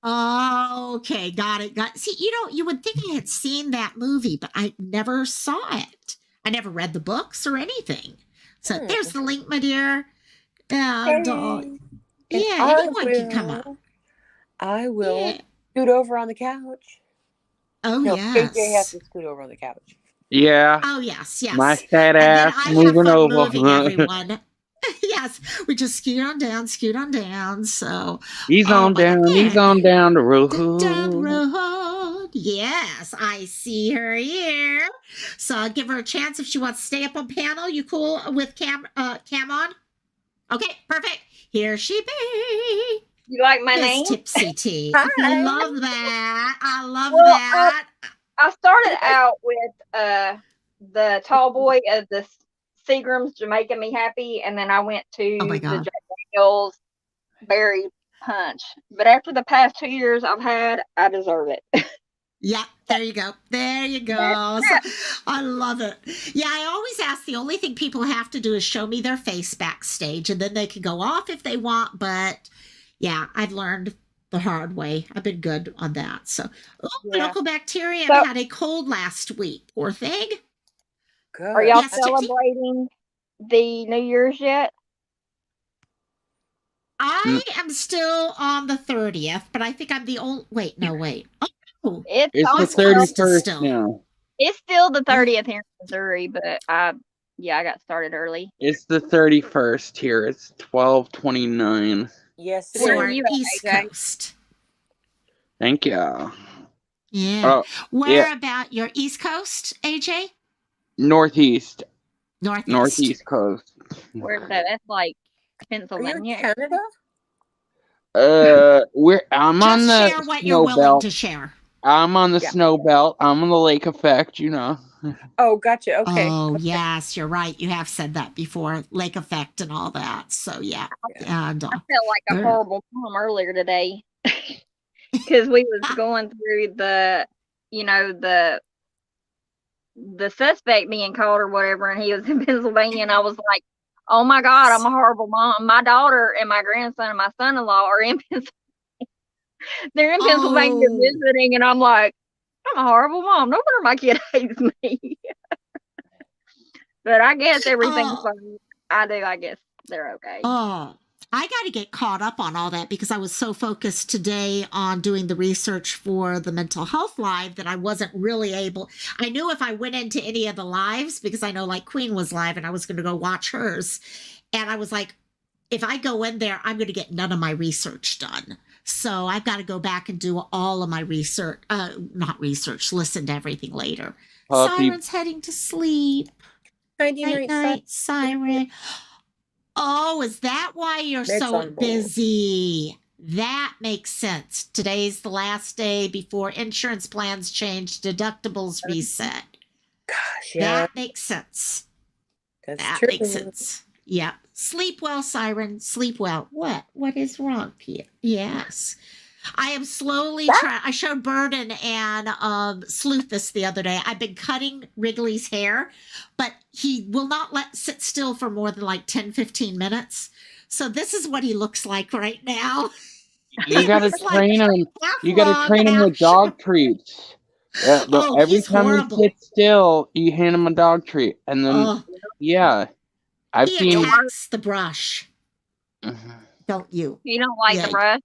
Okay, got it. See, you would think I had seen that movie, but I never saw it. I never read the books or anything. So there's the link, my dear. And anyone can come up. I will scoot over on the couch. Oh, yes. KJ has to scoot over on the couch. Yeah. Oh, yes. My fat ass moving over. Moving, everyone. Yes, we just scoot on down. So he's on down the road. Down the road. Yes, I see her here. So I'll give her a chance if she wants to stay up on panel. You cool with cam on? Okay, perfect. Here she be. You like my name? Tipsy Tea. Hi. I love that. I love that. I started out with the tall boy of the Seagram's Jamaican Me Happy, and then I went to the Jack Daniels Berry Punch. But after the past 2 years I deserve it. Yeah, there you go. So, I love it. Yeah, I always ask, the only thing people have to do is show me their face backstage, and then they can go off if they want. But yeah, I've learned the hard way. I've been good on that. So, local bacteria had a cold last week. Poor thing. Good. Are y'all celebrating the New Year's yet? I am still on the 30th, but I think I'm the only. Wait. Oh, it's the 31st now. It's still the 30th here in Missouri, but I got started early. It's the 31st here. It's 12/29. Yes, so we're East Coast. Thank you. Yeah. Where about your East Coast, AJ? Northeast coast. Where's that? That's like Pennsylvania. Are you in Canada? I'm on the share what you're willing to share. I'm on the Yeah. snow belt. I'm on the lake effect, Oh, gotcha. Okay. Oh, Okay. yes, you're right. You have said that before, lake effect and all that. So, yeah. And I felt like a there- horrible mom earlier today because we was going through the suspect being caught or whatever, and he was in Pennsylvania, and I was like, oh my God, I'm a horrible mom. My daughter and my grandson and my son-in-law are in Pennsylvania. They're in Pennsylvania oh, visiting, and I'm like, I'm a horrible mom. No wonder my kid hates me. But I guess everything's oh, fine. I guess they're okay. oh. I got to get caught up on all that because I was so focused today on doing the research for the mental health live that I wasn't really able. I knew if I went into any of the lives, because I know like Queen was live and I was going to go watch hers. And I was like, if I go in there, I'm going to get none of my research done. So I've got to go back and do all of my research, not research, listen to everything later. Puppy. Siren's heading to sleep. Nighty Night, night, Siren. Oh, is that why you're That's so on board. busy? That makes sense. Today's the last day before insurance plans change, deductibles reset. Gosh, yeah. That makes sense. That's That true. makes sense. Yeah. Sleep well, Siren. Sleep well. What? What is wrong here? Yes. I am slowly trying. I showed Burden and Sleuth this the other day. I've been cutting Wrigley's hair, but he will not sit still for more than like 10, 15 minutes. So this is what he looks like right now. You got to He's like train him. half You got to long, train him half with dog short. treats. Oh, Every he's time horrible. he sits still, you hand him a dog treat. And then, Oh, I've he seen. attacks the brush. Don't you? You don't like Yeah. the brush?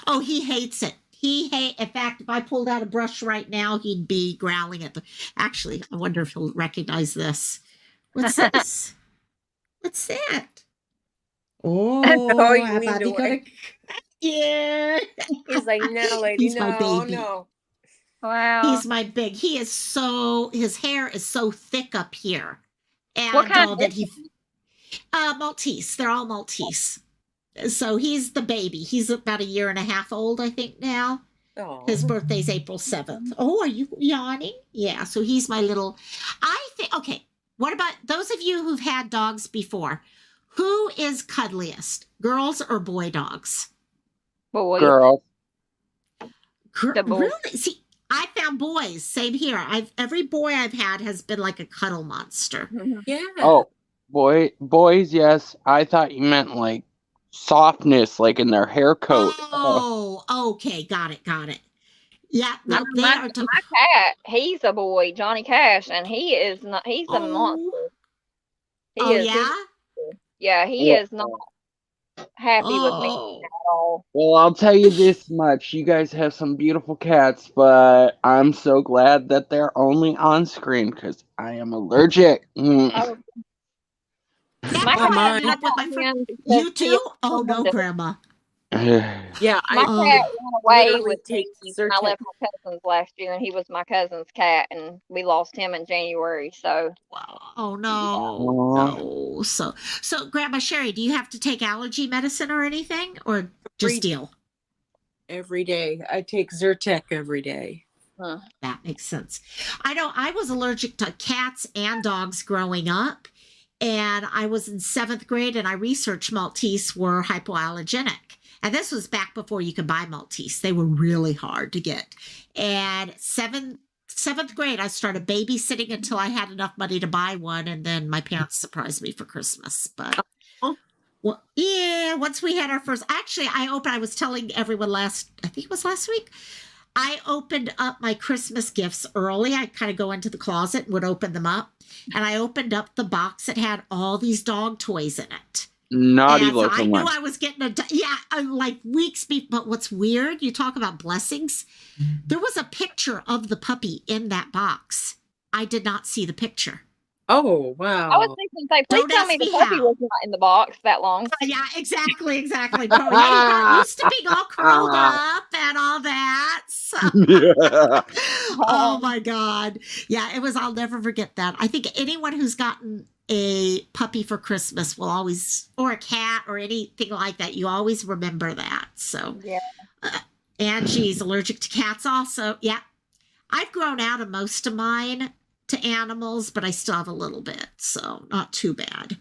Oh, he hates it. In fact, if I pulled out a brush right now, he'd be growling at the. Actually, I wonder if he'll recognize this. What's this? What's that? Oh, he how leaned about he away. gonna? Yeah. He's like, no, lady, He's my no, baby. no. Wow. He's my big. He is so. His hair is so thick up here, and What kind that he. Maltese. They're all Maltese. So he's the baby. He's about a year and a half old, I think, now. Oh. His birthday's April 7th. Oh, are you yawning? Yeah, so he's my little. I think, okay, what about those of you who've had dogs before? Who is cuddliest, girls or boy dogs? boy. Girl. The boy. Really? See, I found boys. Same here. Every boy I've had has been like a cuddle monster. Yeah. Oh, boys, yes. I thought you meant like softness, like in their hair coat. Oh, okay, got it. Yeah, no, they my are. cat, he's a boy, Johnny Cash, and he is not. He's a monster. He is not happy with me at all. Well, I'll tell you this much. You guys have some beautiful cats, but I'm so glad that they're only on screen because I am allergic. Oh, My cat ended up with my friend. You too? Oh no, Grandma. Yeah, my cat ran away with take me when I left my cousin's last year, and he was my cousin's cat, and we lost him in January. So, oh no. So, Grandma Sherry, do you have to take allergy medicine or anything, or just deal? Every day, I take Zyrtec every day. That makes sense. I know I was allergic to cats and dogs growing up, and I was in 7th grade, and I researched Maltese were hypoallergenic. And this was back before you could buy Maltese. They were really hard to get. And 7th grade, I started babysitting until I had enough money to buy one. And then my parents surprised me for Christmas. But well, yeah, once we had our first, actually, I was telling everyone I think it was last week, I opened up my Christmas gifts early. I kind of go into the closet and would open them up. And I opened up the box that had all these dog toys in it. Naughty and looking I knew one. I was getting like weeks before. But what's weird, you talk about blessings. There was a picture of the puppy in that box. I did not see the picture. Oh, wow. I was thinking, please tell me the puppy was not in the box that long. Yeah, exactly. No, you got used to being all curled up and all that. So. Oh my God. Yeah, I'll never forget that. I think anyone who's gotten a puppy for Christmas will always, or a cat or anything like that, you always remember that. So yeah. Angie's allergic to cats also. Yeah. I've grown out of most of mine to animals, but I still have a little bit. So not too bad.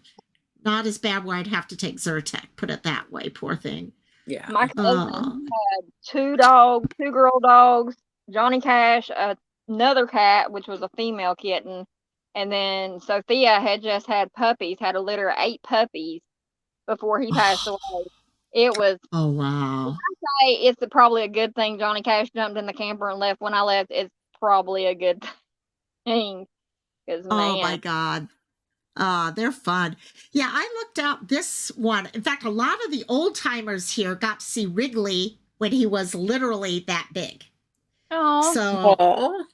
Not as bad where I'd have to take Zyrtec, put it that way. Poor thing. Yeah. My cousin had 2 dogs, 2 girl dogs, Johnny Cash, another cat, which was a female kitten, and then Sophia had just had puppies, had a litter of 8 puppies before he passed away. It was. Oh, wow. I say it's probably a good thing Johnny Cash jumped in the camper and left when I left. It's probably a good thing. Because, oh, my man. God. They're fun. Yeah, I looked out this one. In fact, a lot of the old timers here got to see Wrigley when he was literally that big. Oh. So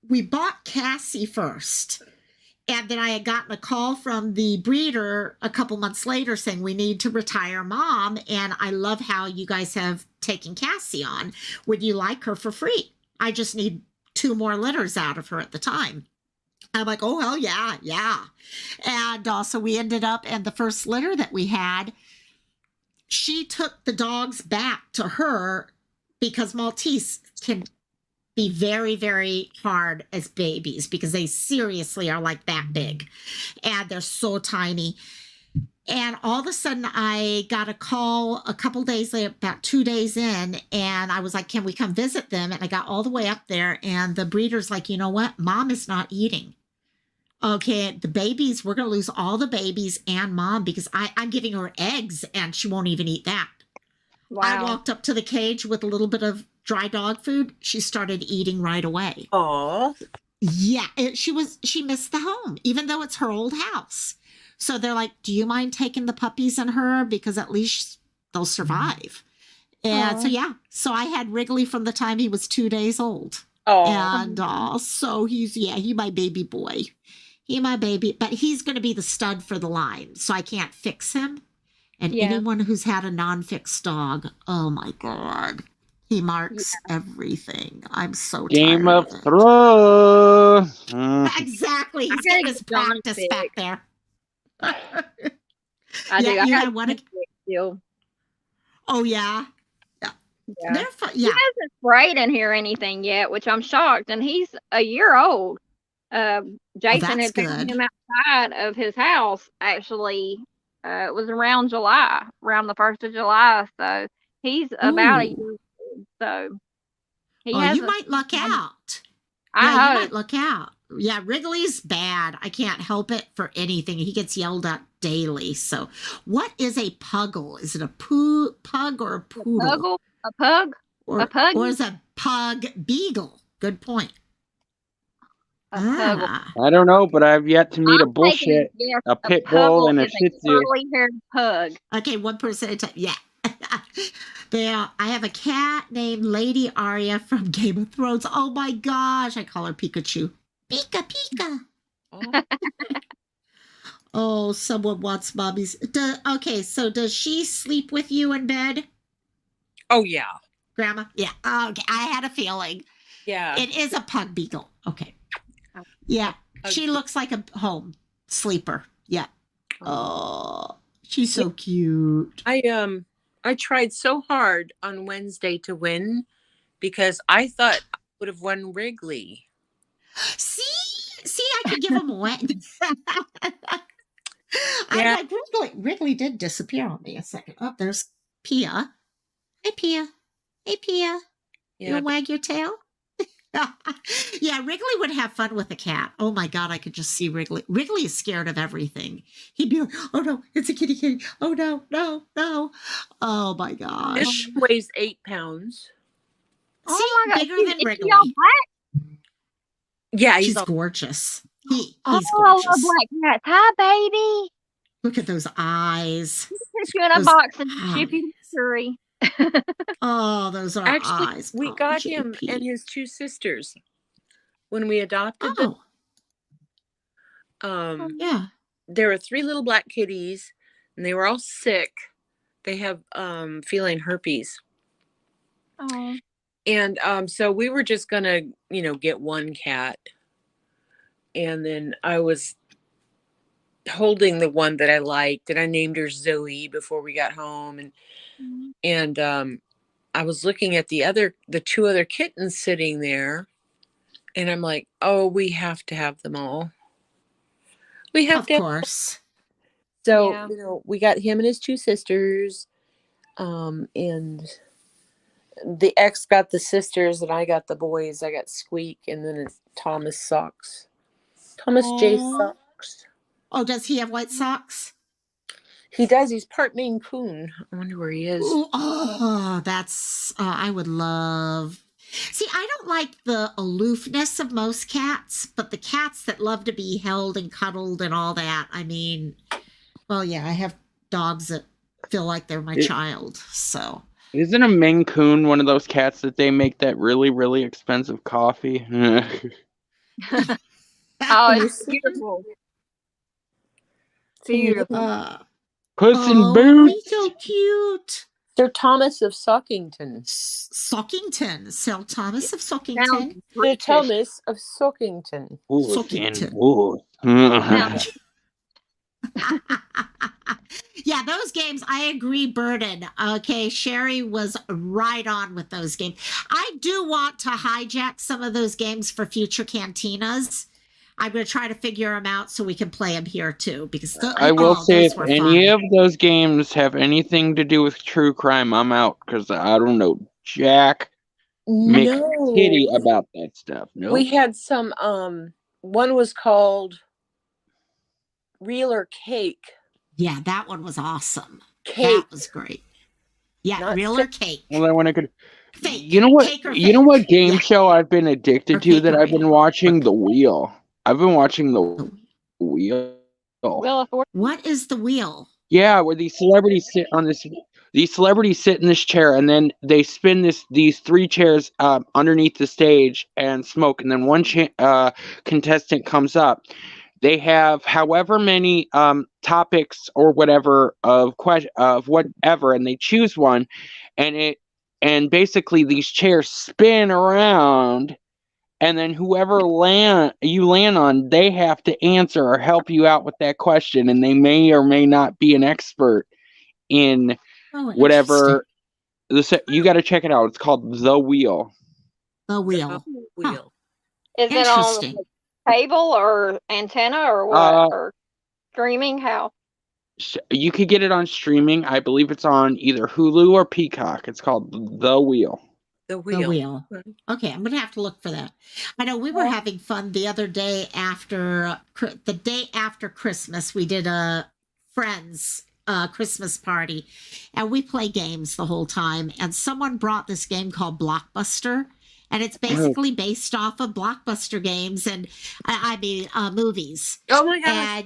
we bought Cassie first. And then I had gotten a call from the breeder a couple months later saying, we need to retire Mom. And I love how you guys have taken Cassie on. Would you like her for free? I just need 2 more litters out of her at the time. I'm like, oh, hell yeah, yeah. And so we ended up, and the first litter that we had, she took the dogs back to her because Maltese can be very, very hard as babies because they seriously are like that big. And they're so tiny. And all of a sudden, I got a call a couple days later, about 2 days in, and I was like, can we come visit them? And I got all the way up there, and the breeder's like, you know what? Mom is not eating. Okay, the babies, we're going to lose all the babies and Mom because I'm giving her eggs, and she won't even eat that. Wow. I walked up to the cage with a little bit of dry dog food. She started eating right away. Oh. Yeah, she missed the home, even though it's her old house. So they're like, do you mind taking the puppies and her? Because at least they'll survive. And so, yeah. So I had Wrigley from the time he was 2 days old. Oh. And so he's my baby boy. He my baby. But he's going to be the stud for the line. So I can't fix him. And anyone who's had a non-fixed dog, oh, my God. He marks everything. I'm so Game tired of it. Thrones. Exactly. He's getting his practice back there. I do. You I had one still. Oh, yeah. Yeah. They're fun. He Yeah. hasn't sprayed in here anything yet, which I'm shocked. And he's a year old. Jason had found him outside of his house, actually. It was around July, around the 1st of July. So he's about a year old. So you might luck out. I hope. You might luck out. Yeah, Wrigley's bad. I can't help it for anything. He gets yelled at daily. So what is a puggle? Is it a pug or a poodle? A pug? Or, a pug? Or is a pug beagle? Good point. I don't know, but I've yet to meet a bullshit, a pit bull, and a Shih Tzu. Curly-haired pug. Okay, 1% at a time. Yeah. I have a cat named Lady Arya from Game of Thrones. Oh my gosh, I call her Pikachu. Pika Pika. Oh, oh someone wants mommy's. Okay, so does she sleep with you in bed? Oh, yeah. Grandma? Yeah. Okay, I had a feeling. Yeah. It is a pug beagle. Okay. Yeah, she looks like a home sleeper. Yeah. Oh, she's so cute. I tried so hard on Wednesday to win because I thought I would have won Wrigley. See, I could give him away. I'm like, Wrigley did disappear on me a second. Oh, there's Pia. Hey, Pia. Hey, Pia. Yeah. You want to wag your tail? Yeah, Wrigley would have fun with a cat. Oh my God, I could just see Wrigley. Wrigley is scared of everything. He'd be like, oh no, it's a kitty. Oh no, no, no. Oh my gosh. This weighs 8 pounds. See, my God. Bigger than Wrigley. Yeah, she's gorgeous. He's gorgeous. I love black cats. Hi, baby. Look at those eyes. Put you in a box and ship you to Missouri. Oh, those are eyes. We got him and his 2 sisters when we adopted them. Yeah. There were 3 little black kitties, and they were all sick. They have feline herpes. Oh. And so we were just gonna, get one cat, and then I was holding the one that I liked, and I named her Zoe before we got home, and I was looking at the 2 other kittens sitting there, and I'm like, oh, we have to have them all. We have Of to. course. So, Yeah. we got him and his 2 sisters, and the ex got the sisters, and I got the boys. I got Squeak, and then it's Thomas Socks. Thomas J. Socks. Oh, does he have white socks? He does. He's part Maine Coon. I wonder where he is. Ooh, oh, that's, I would love. See, I don't like the aloofness of most cats, but the cats that love to be held and cuddled and all that, I mean, well, yeah, I have dogs that feel like they're my child, so. Isn't a Maine Coon one of those cats that they make that really, really expensive coffee? Oh, it's beautiful. Beautiful. Puss in Oh, Boots. he's so cute. Sir Thomas of Sockington. Sockington. Sir Thomas of Sockington. Sir Thomas of Sockington. Sockington. Yeah, those games, I agree, Burden. Okay, Sherry was right on with those games. I do want to hijack some of those games for future cantinas. I'm going to try to figure them out so we can play them here too. Because I will say, if any of those games have anything to do with true crime, I'm out, because I don't know jack McTitty about that stuff. No, we had some. One was called Real or Cake. Yeah, that one was awesome. Cake. That was great. Yeah, Not Real or Cake. well, then when I could. Fake. You know what? Cake or You know fake? what game Yeah. show I've been addicted Or to cake that or I've been real. watching? The Wheel. I've been watching the Wheel. What is the Wheel? Yeah, where these celebrities sit on this. These celebrities sit in this chair, and then they spin these 3 chairs underneath the stage and smoke. And then one contestant comes up. They have however many topics or whatever of whatever, and they choose one, and basically these chairs spin around. And then whoever you land on, they have to answer or help you out with that question. And they may or may not be an expert in whatever. You got to check it out. It's called The Wheel. The Wheel. Wheel. Huh. Is it on cable or antenna or what? Or streaming? How? You could get it on streaming. I believe it's on either Hulu or Peacock. It's called The Wheel. The Wheel. The Wheel. Okay, I'm going to have to look for that. I know we were having fun the other day after Christmas. We did a friend's Christmas party, and we play games the whole time. And someone brought this game called Blockbuster, and it's basically based off of Blockbuster games and movies. Oh my God.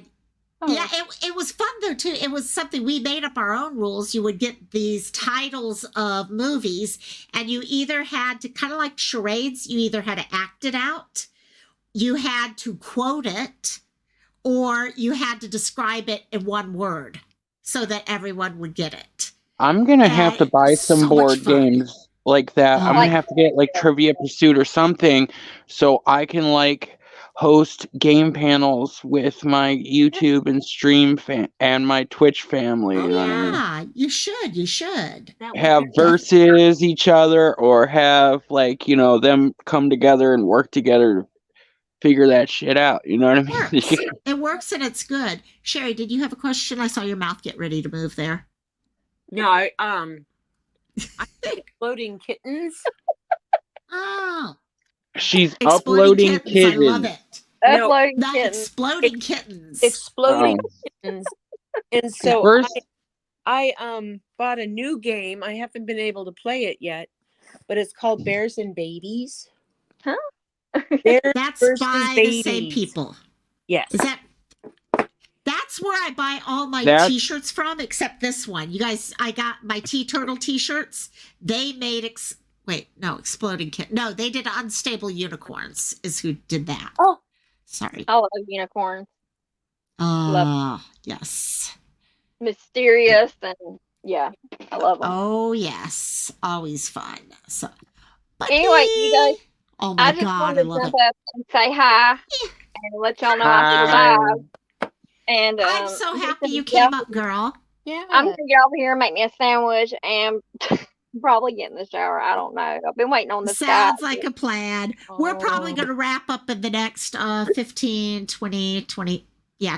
And yeah, it was fun though too. It was something we made up our own rules. You would get these titles of movies, and you either had to, kind of like charades, you either had to act it out, you had to quote it, or you had to describe it in one word so that everyone would get it. I'm gonna have to buy some board games like that. I'm gonna have to get like Trivia Pursuit or something, so I can like host game panels with my YouTube and stream and my Twitch family. Oh, you know what I mean? You should. You should have versus each other, or have them come together and work together to figger that shit out. You know what I mean? It works and it's good. Sherry, did you have a question? I saw your mouth get ready to move there. No, I think Exploding Kittens. Oh. She's uploading kittens. I love it. Exploding kittens. Exploding kittens. And so I bought a new game. I haven't been able to play it yet, but it's called Bears and Babies. Huh? That's by the same people. Yes. That's where I buy all my t-shirts from, except this one. You guys, I got my T-Turtle t-shirts. They made Exploding Kitten. No, they did Unstable Unicorns is who did that. Oh. Sorry. I love unicorns. Yes. Mysterious and I love them. Oh, yes. Always fun. So, anyway, you guys, oh my God, I love it. Up and say hi and let y'all know I survived. And I'm so happy you came up, girl. Yeah. I'm gonna get over here and make me a sandwich and Probably get in the shower. I don't know. I've been waiting on this guy. Sounds like a plan. We're probably going to wrap up in the next 15, 20, 20,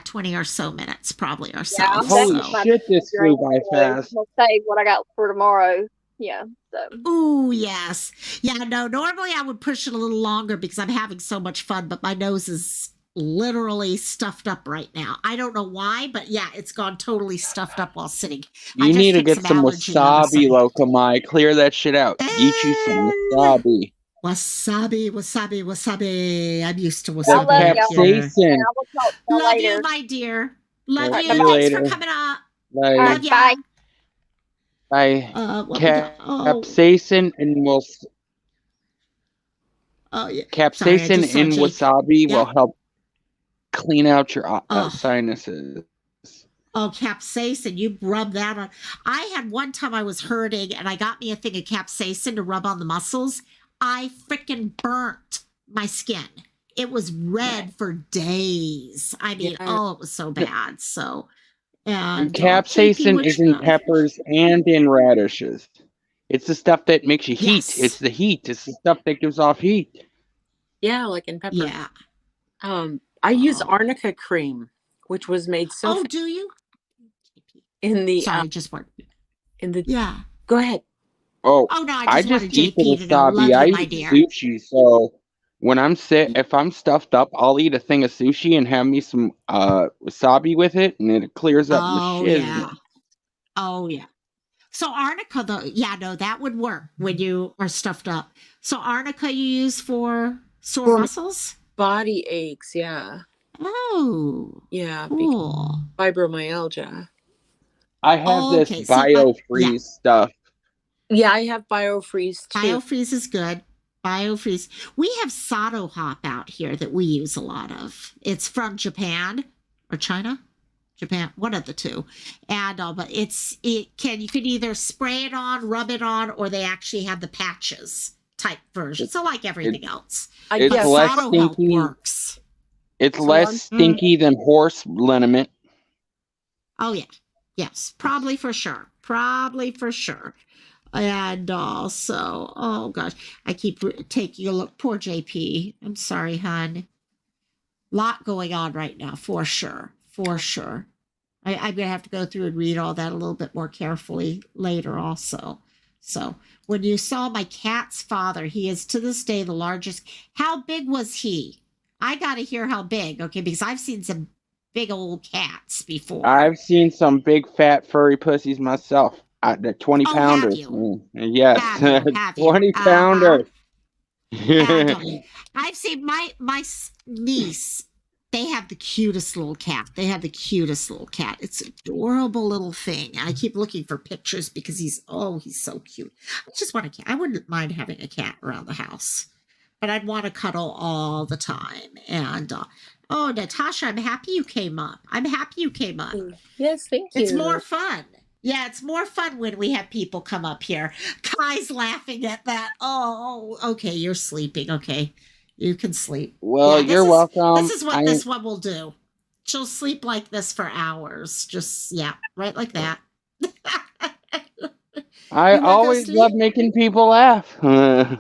20 or so minutes, probably ourselves. Holy shit, this flew by fast. I'll save what I got for tomorrow. Yeah. So. Ooh, yes. Yeah, no, normally I would push it a little longer because I'm having so much fun, but my nose is literally stuffed up right now. I don't know why, but yeah, it's gone totally stuffed up while sitting. You need to get some wasabi, Lokomai. Clear that shit out. Eat you some wasabi. Wasabi. I'm used to wasabi. Some capsaicin. Love you, my dear. Love you. Thanks for coming up. Love you. Bye. Bye. Capsaicin and capsaicin and wasabi will help clean out your sinuses. Oh, capsaicin. You rub that on. I had one time I was hurting and I got me a thing of capsaicin to rub on the muscles. I freaking burnt my skin. It was red for days. I mean, it was so bad. So, and capsaicin is in peppers and in radishes. It's the stuff that makes you heat. Yes. It's the heat. It's the stuff that gives off heat. Yeah, like in pepper. Yeah. I use arnica cream, which was made so. Oh, do you? In the just one. In the Go ahead. Oh no! I just eat the wasabi. I eat sushi, so when I'm if I'm stuffed up, I'll eat a thing of sushi and have me some wasabi with it, and it clears up the shit. Oh yeah. So arnica, though, that would work when you are stuffed up. So arnica you use for sore muscles, body aches. Yeah. Oh. Yeah. Cool. Fibromyalgia. I have this BioFreeze stuff. Yeah, I have BioFreeze too. BioFreeze is good. BioFreeze. We have Sato Hop out here that we use a lot of. It's from Japan or China. Japan, one of the two, and but you can either spray it on, rub it on, or they actually have the patches type version. So like everything else, it's less stinky. Works. It's less stinky than horse liniment. Oh yeah, yes, probably for sure, and also, oh gosh, I keep taking a look. Poor JP. I'm sorry, hon. Lot going on right now, for sure. I'm going to have to go through and read all that a little bit more carefully later also. So when you saw my cat's father, he is to this day the largest. How big was he? I got to hear how big, okay, because I've seen some big old cats before. I've seen some big fat furry pussies myself. The 20 pounders. Yes. Have 20 pounder. I've seen my niece. They have the cutest little cat. It's an adorable little thing. I keep looking for pictures because he's so cute. I just want a cat. I wouldn't mind having a cat around the house, but I'd want to cuddle all the time. And Natasha, I'm happy you came up. Yes, thank you. It's more fun. Yeah, it's more fun when we have people come up here. Kai's laughing at that. Oh, okay, you're sleeping. Okay. You can sleep. Well, you're welcome. This is what this one will do. She'll sleep like this for hours. Just, right like that. I always love making people laugh. Oh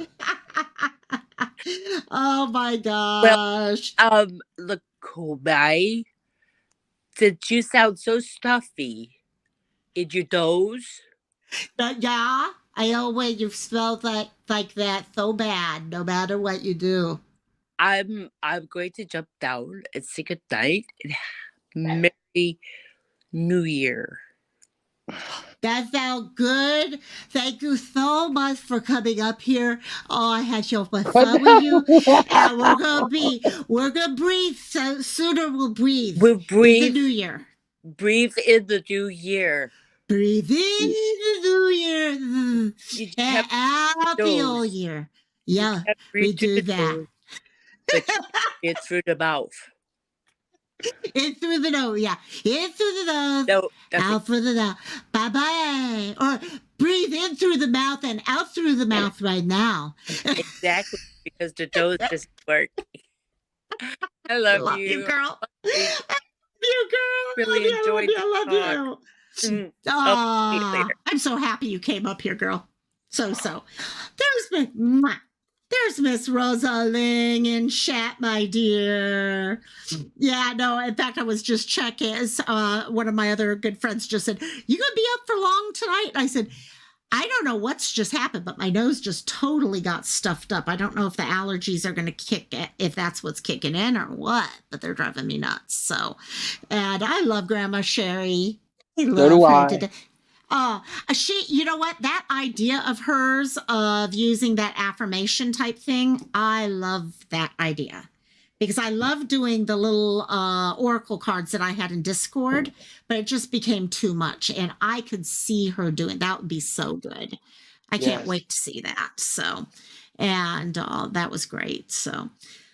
my gosh. Well, look, Kobe, did you sound so stuffy? Did you doze? Yeah. I know when you smell like that so bad, no matter what you do. I'm going to jump down and say good night and Merry New Year. That felt good. Thank you so much for coming up here. Oh, I had so much fun with you. And we're gonna breathe. So sooner we'll breathe. We'll breathe in the new year. Breathe in the new year. Breathe in the new year. And out the old year. Yeah, we do that. But it's through the mouth. In through the nose, yeah. In through the nose, out through the mouth. Bye-bye. Or breathe in through the mouth and out through the mouth right now. Exactly, because the nose doesn't work. I love you, girl. I love you, girl. Really enjoyed I love you. I'm so happy you came up here, girl. There's Miss Rosa Ling in chat, my dear. Yeah, no, in fact, I was just checking. One of my other good friends just said, "You gonna be up for long tonight?" I said, "I don't know what's just happened, but my nose just totally got stuffed up. I don't know if the allergies are going to kick it, if that's what's kicking in or what, but they're driving me nuts." So, and I love Grandma Sherry. I love do her I. to death. You know what? That idea of hers of using that affirmation type thing, I love that idea because I love doing the little oracle cards that I had in Discord, but it just became too much. And I could see her doing that would be so good. I can't wait to see that. So, and that was great. So,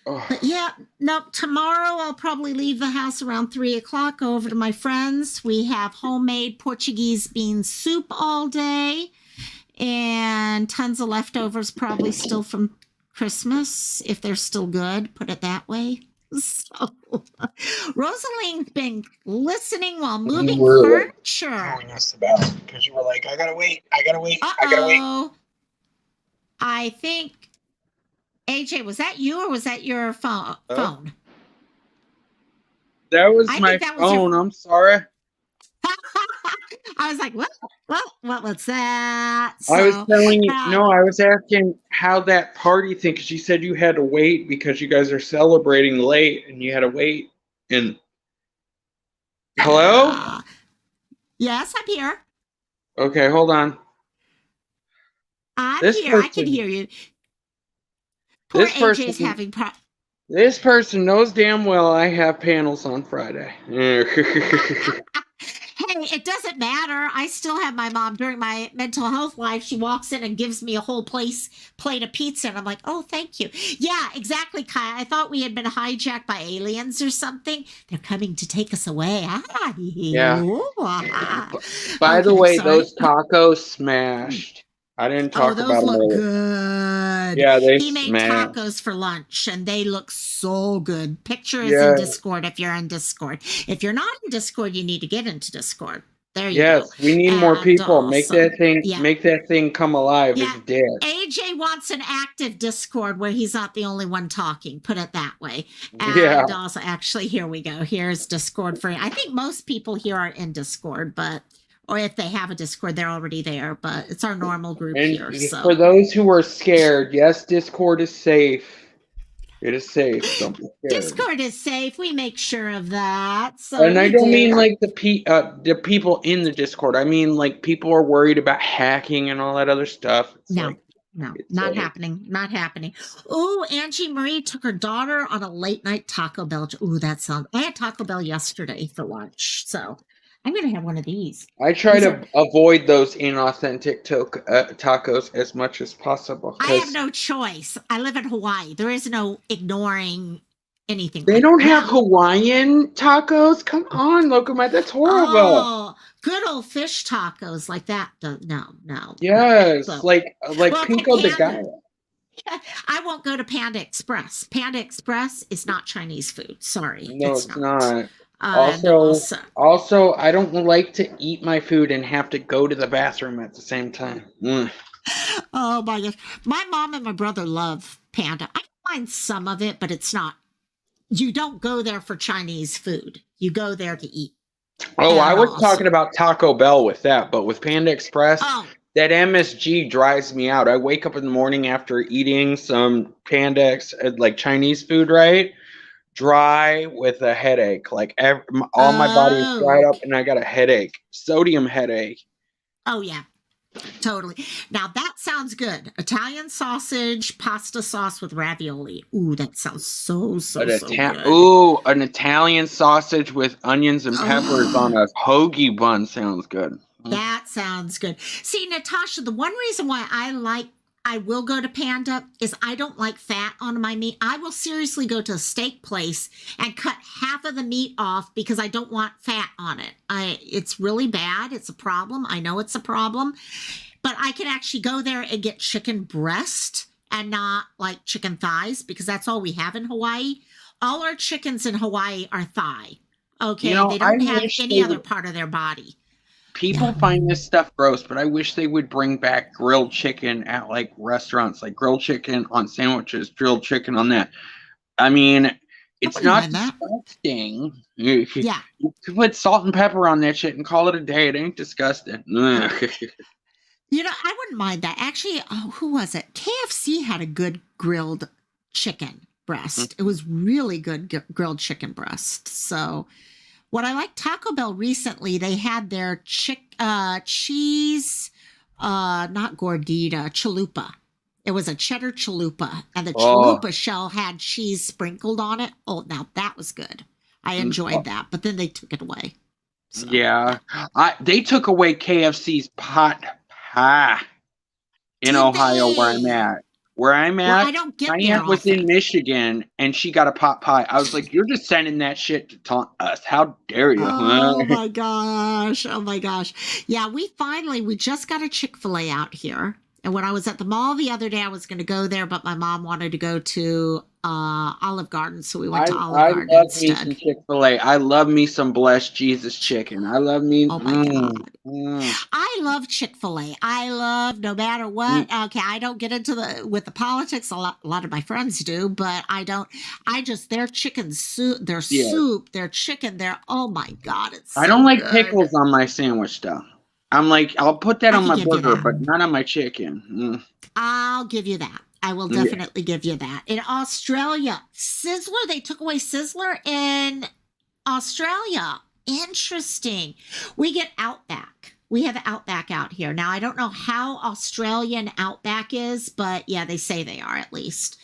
but yeah, no, tomorrow I'll probably leave the house around 3:00, go over to my friends. We have homemade Portuguese bean soup all day and tons of leftovers, probably still from Christmas, if they're still good, put it that way. So, Rosalind's been listening while moving furniture. Telling us about it because you were like, I gotta wait. Uh-oh. I think, AJ, was that you or was that your phone? That was my phone. I'm sorry. I was like, what? What's that? So, I was telling you, no, I was asking how that party thing, because you said you had to wait because you guys are celebrating late and you had to wait. And hello? Yes, I'm here. Okay, hold on. I'm here. I can hear you. Poor AJ's having problems. This person knows damn well I have panels on Friday. Hey, it doesn't matter. I still have my mom during my mental health life. She walks in and gives me a whole plate of pizza. And I'm like, oh, thank you. Yeah, exactly, Kai. I thought we had been hijacked by aliens or something. They're coming to take us away. Yeah. By the way, those tacos smashed. I didn't talk about them. Oh, those look good. Yeah, He made tacos for lunch, and they look so good. Picture is in Discord if you're in Discord. If you're not in Discord, you need to get into Discord. There you go. Yes, we need more people. Make that thing come alive. Yeah. It's dead. AJ wants an active Discord where he's not the only one talking. Put it that way. And also, actually, here we go. Here's Discord for. I think most people here are in Discord, or if they have a Discord, they're already there. But it's our normal group here. So. For those who are scared, yes, Discord is safe. It is safe. Don't be scared. Discord is safe. We make sure of that. So and I don't mean like the people in the Discord. I mean like people are worried about hacking and all that other stuff. No, not happening. Not happening. Oh, Angie Marie took her daughter on a late night Taco Bell. Ooh, that sounds. I had Taco Bell yesterday for lunch, so I'm gonna have one of these. I try to avoid those inauthentic tacos as much as possible. I have no choice. I live in Hawaii. There is no ignoring anything. They don't have Hawaiian tacos. Come on, Locomite. That's horrible. Oh, good old fish tacos like that. No. Yes, like Pico de Gallo. I won't go to Panda Express. Panda Express is not Chinese food. Sorry. No, it's not. Also, I don't like to eat my food and have to go to the bathroom at the same time. Oh my gosh. My mom and my brother love Panda. I find some of it, but it's not. You don't go there for Chinese food. You go there to eat. Oh, I was talking about Taco Bell with that, but with Panda Express, that MSG drives me out. I wake up in the morning after eating some Panda, like Chinese food, right? Dry with a headache. Like all my body is dried up and I got a headache. Sodium headache. Oh, yeah. Totally. Now that sounds good. Italian sausage, pasta sauce with ravioli. Ooh, that sounds so good. Ooh, an Italian sausage with onions and peppers on a hoagie bun sounds good. That sounds good. See, Natasha, the one reason why I will go to Panda is I don't like fat on my meat. I will seriously go to a steak place and cut half of the meat off because I don't want fat on it. It's really bad. It's a problem. I know it's a problem. But I can actually go there and get chicken breast and not like chicken thighs because that's all we have in Hawaii. All our chickens in Hawaii are thigh. Okay, they don't have any other part of their body. people find this stuff gross, but I wish they would bring back grilled chicken at like restaurants, like grilled chicken on sandwiches, grilled chicken on that. I mean, it's not disgusting. Yeah. You put salt and pepper on that shit and call it a day. It ain't disgusting. You know, I wouldn't mind that. Actually, who was it? KFC had a good grilled chicken breast. It was really good grilled chicken breast. So, what I like Taco Bell recently, they had their cheese, not gordita, chalupa. It was a cheddar chalupa, and the chalupa shell had cheese sprinkled on it. Oh, now that was good. I enjoyed that, but then they took it away. So, yeah. They took away KFC's pot pie in Ohio, where I'm at. Where I'm at, I don't get my there aunt was in Michigan, and she got a pot pie. I was like, "You're just sending that shit to taunt us? How dare you?" Oh my gosh! Oh my gosh! Yeah, we just got a Chick-fil-A out here. And when I was at the mall the other day, I was going to go there, but my mom wanted to go to Olive Garden, so we went to Olive Garden instead. I love me some Chick-fil-A. I love me some Blessed Jesus chicken. I love me. Oh my God. I love Chick-fil-A. I love, no matter what. Okay, I don't get into with the politics. A lot of my friends do, but I don't. Their chicken soup, their soup, their chicken, oh my God, it's so I don't like good. pickles on my sandwich though. I'm like, I'll put that on my burger, but not on my chicken. I'll give you that. I will definitely give you that. In Australia, Sizzler, they took away Sizzler in Australia. Interesting. We get Outback. We have Outback out here. Now, I don't know how Australian Outback is, but yeah, they say they are at least.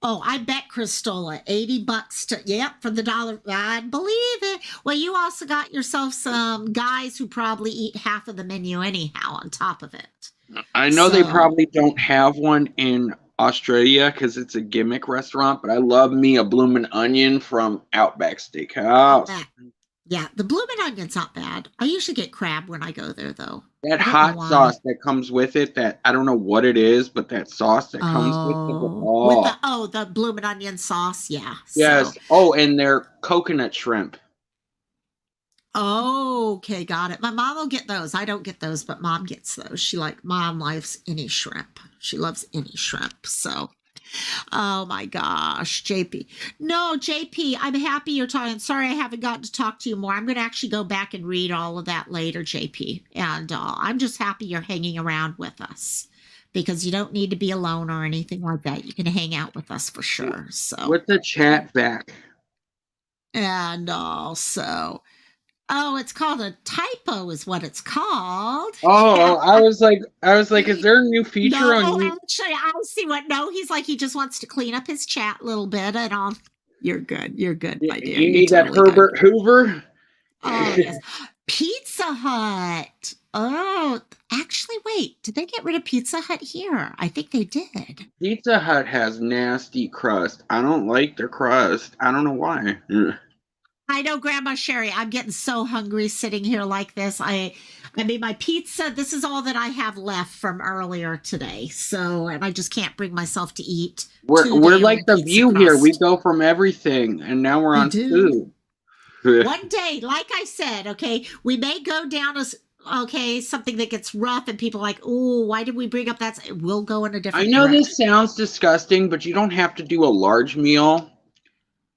Oh, I bet, Christola, $80 for the dollar. I believe it. Well, you also got yourself some guys who probably eat half of the menu anyhow on top of it. I know they probably don't have one in Australia because it's a gimmick restaurant, but I love me a bloomin' onion from Outback Steakhouse. Yeah, the bloomin' onion's not bad. I usually get crab when I go there, though. That hot sauce that comes with it, that I don't know what it is, but that sauce that comes with it. The bloomin' onion sauce, yeah. Yes. So. Oh, and their coconut shrimp. Okay, got it. My mom will get those. I don't get those, but mom gets those. Mom loves any shrimp. She loves any shrimp, so. Oh my gosh, JP. No, JP, I'm happy you're talking. Sorry I haven't gotten to talk to you more. I'm going to actually go back and read all of that later, JP. And I'm just happy you're hanging around with us because you don't need to be alone or anything like that. You can hang out with us for sure. So with the chat back. And also, it's called a typo is what it's called. Oh, I was like, is there a new feature on you? Actually, I'll see he's like, he just wants to clean up his chat a little bit and all. You're good, my dear. You need that Herbert Hoover? Oh, yes. Pizza Hut. Oh, actually, wait, did they get rid of Pizza Hut here? I think they did. Pizza Hut has nasty crust. I don't like their crust. I don't know why. I know, Grandma Sherry, I'm getting so hungry sitting here like this. I mean, my pizza, this is all that I have left from earlier today. So, and I just can't bring myself to eat. We're like the View crust. Here. We go from everything, and now we're on food. One day, like I said, okay, we may go down as, something that gets rough and people are like, oh, why did we bring up that? We'll go in a different direction. This sounds disgusting, but you don't have to do a large meal.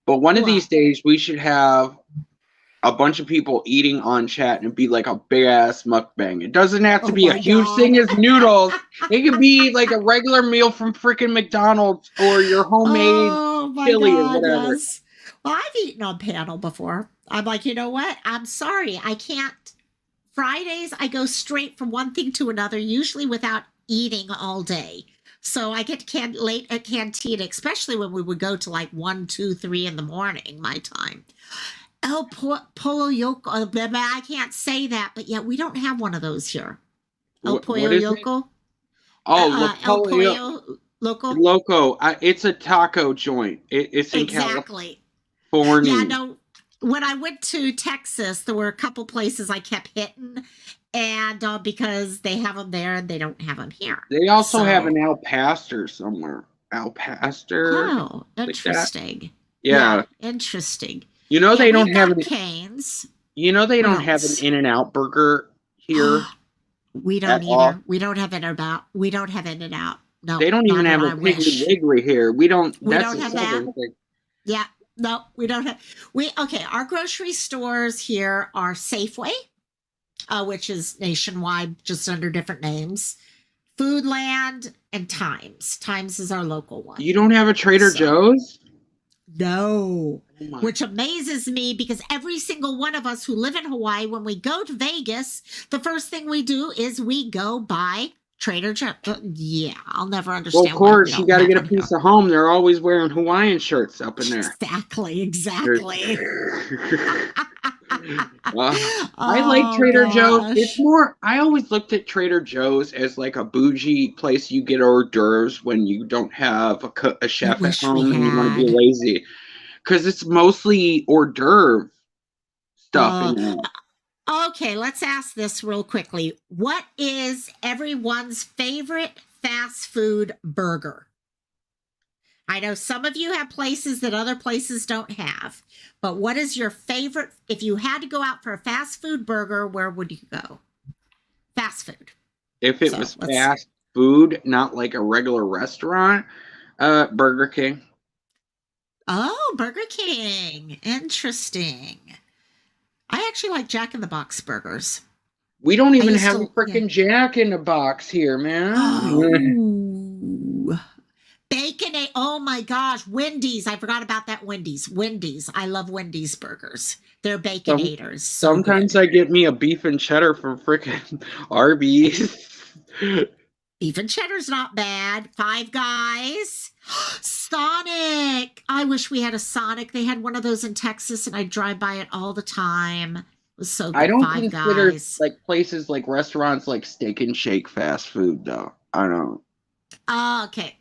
But one of these days, we should have a bunch of people eating on chat and it'd be like a big ass mukbang. It doesn't have to be a huge thing as noodles. It could be like a regular meal from freaking McDonald's or your homemade chili or whatever. Yes. Well, I've eaten on panel before. I'm like, you know what? I'm sorry. I can't. Fridays, I go straight from one thing to another, usually without eating all day. So I get late at Cantina, especially when we would go to like 1, 2, 3 in the morning, my time. El Pollo Yoco. I can't say that, but yeah, we don't have one of those here. El Pollo Yoco. Oh, El Pollo Loco. Loco. It's a taco joint. It's in California. Yeah, no. When I went to Texas, there were a couple places I kept hitting. And because they have them there and they don't have them here. They also have an Al Pastor somewhere. Al Pastor. Oh, interesting. Like yeah. Interesting. They don't have Canes. They don't have an In-N-Out burger here We at don't all? either. We don't have In-N-Out. We don't have In-N-Out. No, They don't even not at have all. a I Piggly wish. Wiggly here. We don't. We That's don't a have that. southern thing. Yeah. No, we don't have. Okay. Our grocery stores here are Safeway, which is nationwide, just under different names. Foodland and Times. Times is our local one. You don't have a Trader Joe's? No. Oh my. Which amazes me because every single one of us who live in Hawaii, when we go to Vegas, the first thing we do is we go buy Trader Joe's. Yeah, I'll never understand. Well, of course, why you we got to don't get a have one piece here. of home. They're always wearing Hawaiian shirts up in there. Exactly. I like Trader Joe's. It's Gosh. more, I always looked at Trader Joe's as like a bougie place you get hors d'oeuvres when you don't have a chef at Wish we home and you want to be had. lazy. Because it's mostly hors d'oeuvre stuff in there. Okay, let's ask this real quickly. What is everyone's favorite fast food burger? I know some of you have places that other places don't have, but what is your favorite? If you had to go out for a fast food burger, where would you go? Fast food. If it was fast food, not like a regular restaurant, Burger King. Oh, Burger King. Interesting. I actually like Jack in the Box burgers. We don't even have a freaking Jack in the Box here, man. Oh. Bacon. Oh my gosh. Wendy's. I forgot about that. Wendy's. I love Wendy's burgers. They're baconators. Sometimes I get me a beef and cheddar from freaking Arby's. Beef and cheddar's not bad. Five Guys. Sonic. I wish we had a Sonic. They had one of those in Texas and I drive by it all the time. It was so good. I don't Five consider Guys. like places like restaurants like Steak and Shake fast food though. I don't. Okay.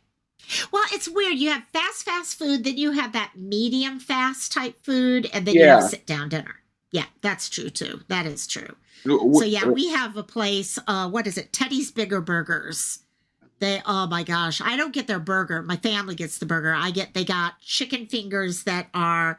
Well, it's weird. You have fast food, then you have that medium fast type food, and then you have sit down dinner. Yeah, that's true too. That is true. So yeah, we have a place. What is it? Teddy's Bigger Burgers. Oh my gosh, I don't get their burger. My family gets the burger. They got chicken fingers that are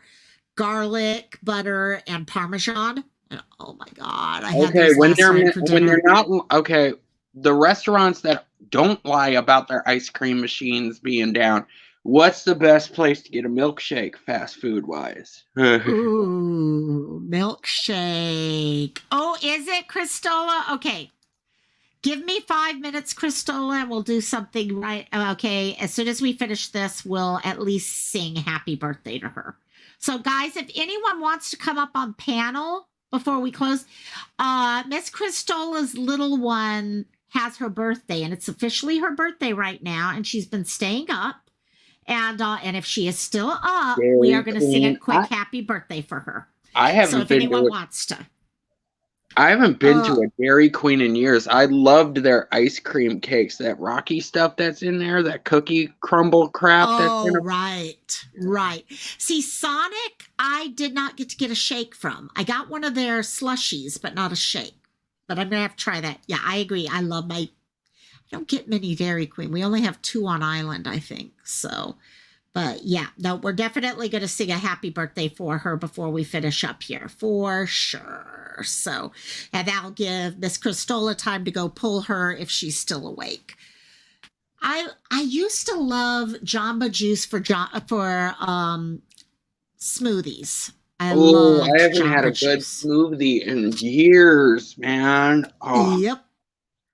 garlic, butter, and Parmesan. And, oh my God, I had those last night for dinner. When they're not okay. The restaurants that don't lie about their ice cream machines being down, what's the best place to get a milkshake fast food wise? Ooh, milkshake. Oh, is it, Christola? Okay. Give me 5 minutes, Christola, and we'll do something right. Okay. As soon as we finish this, we'll at least sing happy birthday to her. So, guys, if anyone wants to come up on panel before we close, Miss Christola's little one has her birthday, and it's officially her birthday right now, and she's been staying up. And if she is still up, we are going to sing a quick happy birthday for her. I haven't so if been anyone to wants to. I haven't been to a Dairy Queen in years. I loved their ice cream cakes, that rocky stuff that's in there, that cookie crumble crap. Oh, that's right. See, Sonic, I did not get to get a shake from. I got one of their slushies, but not a shake. But I'm going to have to try that. Yeah, I agree. I don't get many Dairy Queen. We only have 2 on island, I think. So, but yeah, no, we're definitely going to sing a happy birthday for her before we finish up here, for sure. So, and that'll give Miss Christola time to go pull her if she's still awake. I used to love Jamba Juice for smoothies. I haven't had a good smoothie in years, man. Oh. Yep.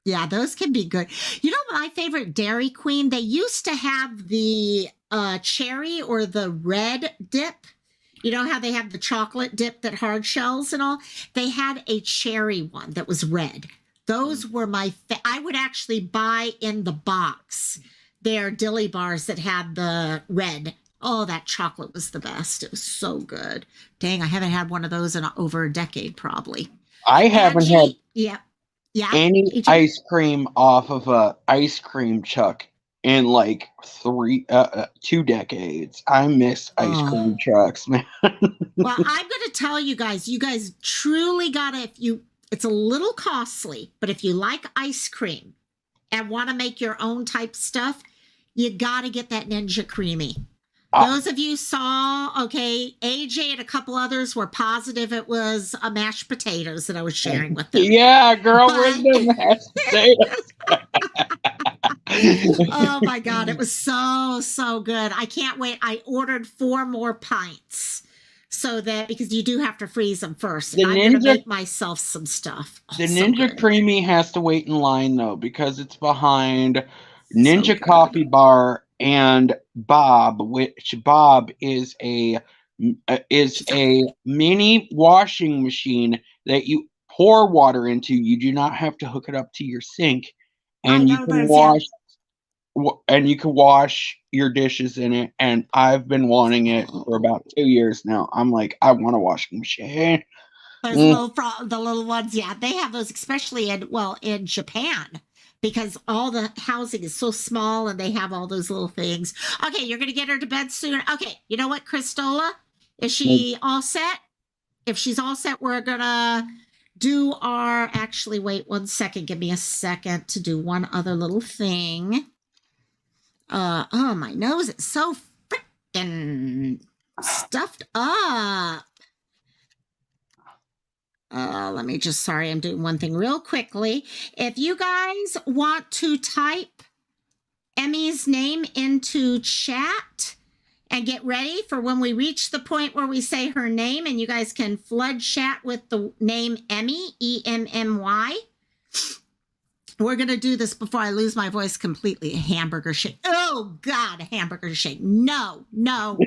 Yeah, those can be good. You know, my favorite Dairy Queen, they used to have the cherry or the red dip. You know how they have the chocolate dip that hard shells and all? They had a cherry one that was red. Those were I would actually buy in the box their dilly bars that had the red. Oh, that chocolate was the best. It was so good. Dang, I haven't had one of those in over a decade, probably. I haven't had any AJ? ice cream off of a ice cream truck in like 2 decades. I miss ice cream trucks, man. Well, I'm going to tell you guys truly gotta, it's a little costly, but if you like ice cream and want to make your own type stuff, you got to get that Ninja Creamy. Those of you saw, okay, AJ and a couple others were positive it was mashed potatoes that I was sharing with them. Yeah, girl, But- bring the mashed potatoes. Oh my God, it was so good. I can't wait. I ordered 4 more pints so that because you do have to freeze them first. And I'm going to make myself some stuff. The Ninja Creamy has to wait in line though because it's behind Ninja Coffee Bar and Bob, which Bob is a mini washing machine that you pour water into. You do not have to hook it up to your sink, and you can wash your dishes in it. And I've been wanting it for about 2 years now. I'm like, I want a washing machine. There's the little ones, yeah. They have those, especially in Japan, because all the housing is so small and they have all those little things. Okay, you're gonna get her to bed soon. Okay, you know what, Christola? Is she all set? If she's all set, we're gonna do our. Actually, wait 1 second. Give me a second to do one other little thing. Oh, my nose is so freaking stuffed up. Let me just, sorry, I'm doing one thing real quickly. If you guys want to type Emmy's name into chat and get ready for when we reach the point where we say her name, and you guys can flood chat with the name Emmy, E-M-M-Y. We're going to do this before I lose my voice completely. A hamburger shake. Oh, God, a hamburger shake. No. No.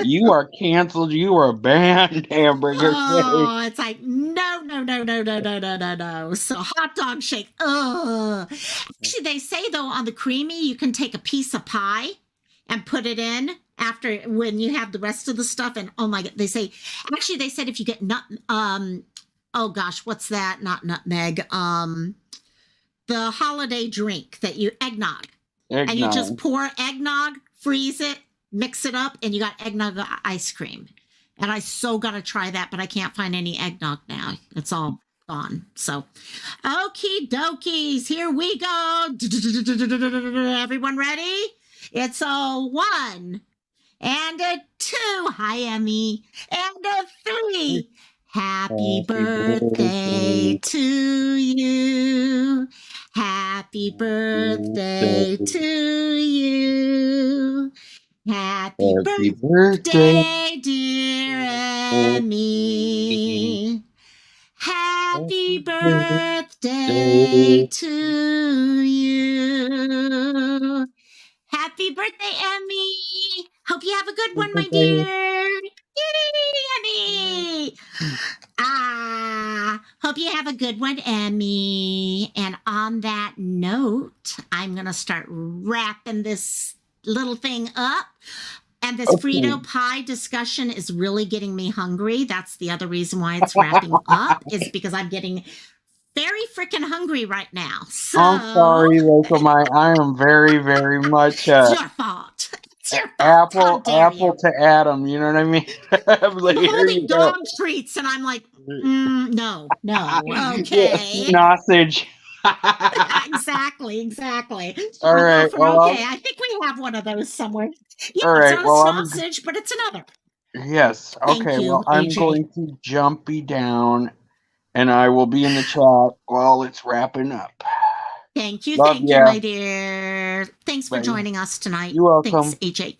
You are canceled. You are banned, hamburger shake. It's like, no. So hot dog shake. Actually, they say, though, on the creamy, you can take a piece of pie and put it in after when you have the rest of the stuff. And oh my God, they said if you get oh gosh, what's that? Not nutmeg. The holiday drink that eggnog. And you just pour eggnog, freeze it, mix it up, and you got eggnog ice cream. And I so got to try that, but I can't find any eggnog now. It's all gone. So, okie dokies, here we go. Everyone ready? It's a 1 and a 2. Hi, Emmy. And a 3. Happy birthday to you. Happy birthday to you. Happy birthday, dear Emmy. Happy birthday to you. Happy birthday, Emmy. Hope you have a good one, my dear. Yay, Emmy. Hope you have a good one, Emmy. And on that note, I'm going to start wrapping this little thing up. And this Frito pie discussion is really getting me hungry. That's the other reason why it's wrapping up, is because I'm getting very freaking hungry right now. So I'm sorry, Local I am very, very much it's your fault. It's your fault. Apple to Adam, you know what I mean? I'm holding dog treats and I'm like, no, okay. Sausage. Exactly. All right. I think we have one of those somewhere. Yeah, all right. It's not a sausage, but it's another. Yes. Okay. Well, I'm going to jumpy down, and I will be in the chat while it's wrapping up. Thank you, my dear. Thanks for joining us tonight. You're welcome. Thanks, AJ.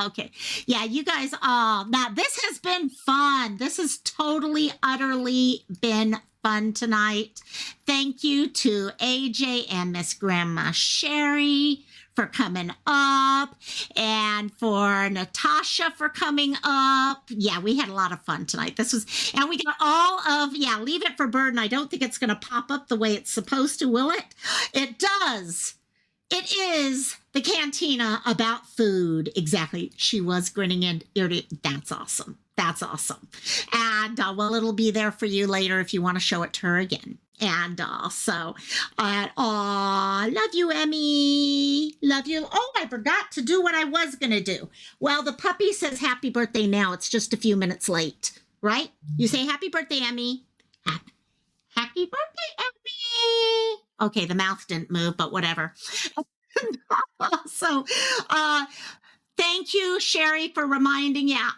Okay. Yeah, you guys, now this has been fun. This has totally, utterly been fun tonight. Thank you to AJ and Miss Grandma Sherry for coming up, and for Natasha for coming up. Yeah, we had a lot of fun tonight. And we got all of, Leave It for Bird, and I don't think it's going to pop up the way it's supposed to, will it? It does. It is the Cantina about food. Exactly. She was grinning and that's awesome. And it'll be there for you later if you want to show it to her again. And love you, Emmy. Love you. Oh, I forgot to do what I was going to do. Well, the puppy says happy birthday now. It's just a few minutes late, right? You say happy birthday, Emmy. Happy birthday, Emmy. Okay, the mouth didn't move, but whatever. So, thank you, Sherry, for reminding. Yeah,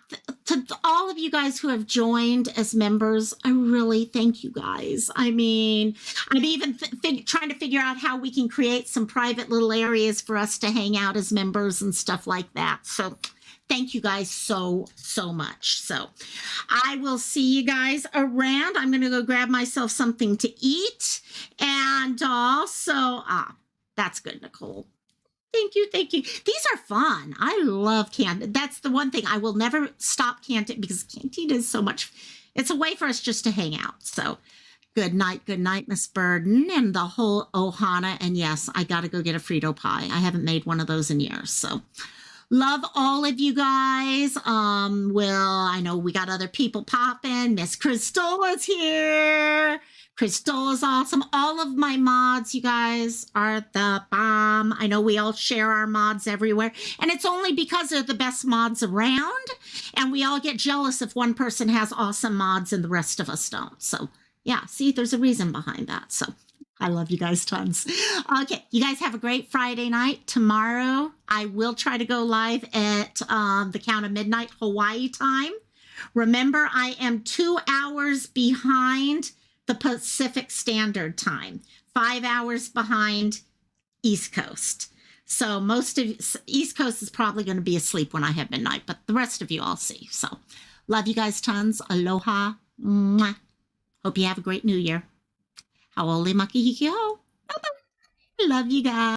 to all of you guys who have joined as members, I really thank you guys. I mean, I'm even trying to figure out how we can create some private little areas for us to hang out as members and stuff like that. So, thank you guys so much. So, I will see you guys around. I'm going to go grab myself something to eat, and also, that's good, Nicole. Thank you. These are fun. I love Cantina. That's the one thing. I will never stop Cantina because Cantina is so much. It's a way for us just to hang out. So good night, Miss Burden, and the whole Ohana. And yes, I got to go get a Frito pie. I haven't made one of those in years. So love all of you guys. I know we got other people popping. Miss Crystal is here. Crystal is awesome. All of my mods, you guys, are the bomb. I know we all share our mods everywhere, and it's only because they're the best mods around, and we all get jealous if one person has awesome mods and the rest of us don't. So, yeah, see, there's a reason behind that. So, I love you guys tons. Okay, you guys have a great Friday night. Tomorrow, I will try to go live at the count of midnight Hawaii time. Remember, I am 2 hours behind the Pacific Standard Time, 5 hours behind East Coast. So most of East Coast is probably going to be asleep when I have midnight, but the rest of you I'll see. So love you guys tons. Aloha. Mwah. Hope you have a great new year. Haole makihiki ho. Love you guys.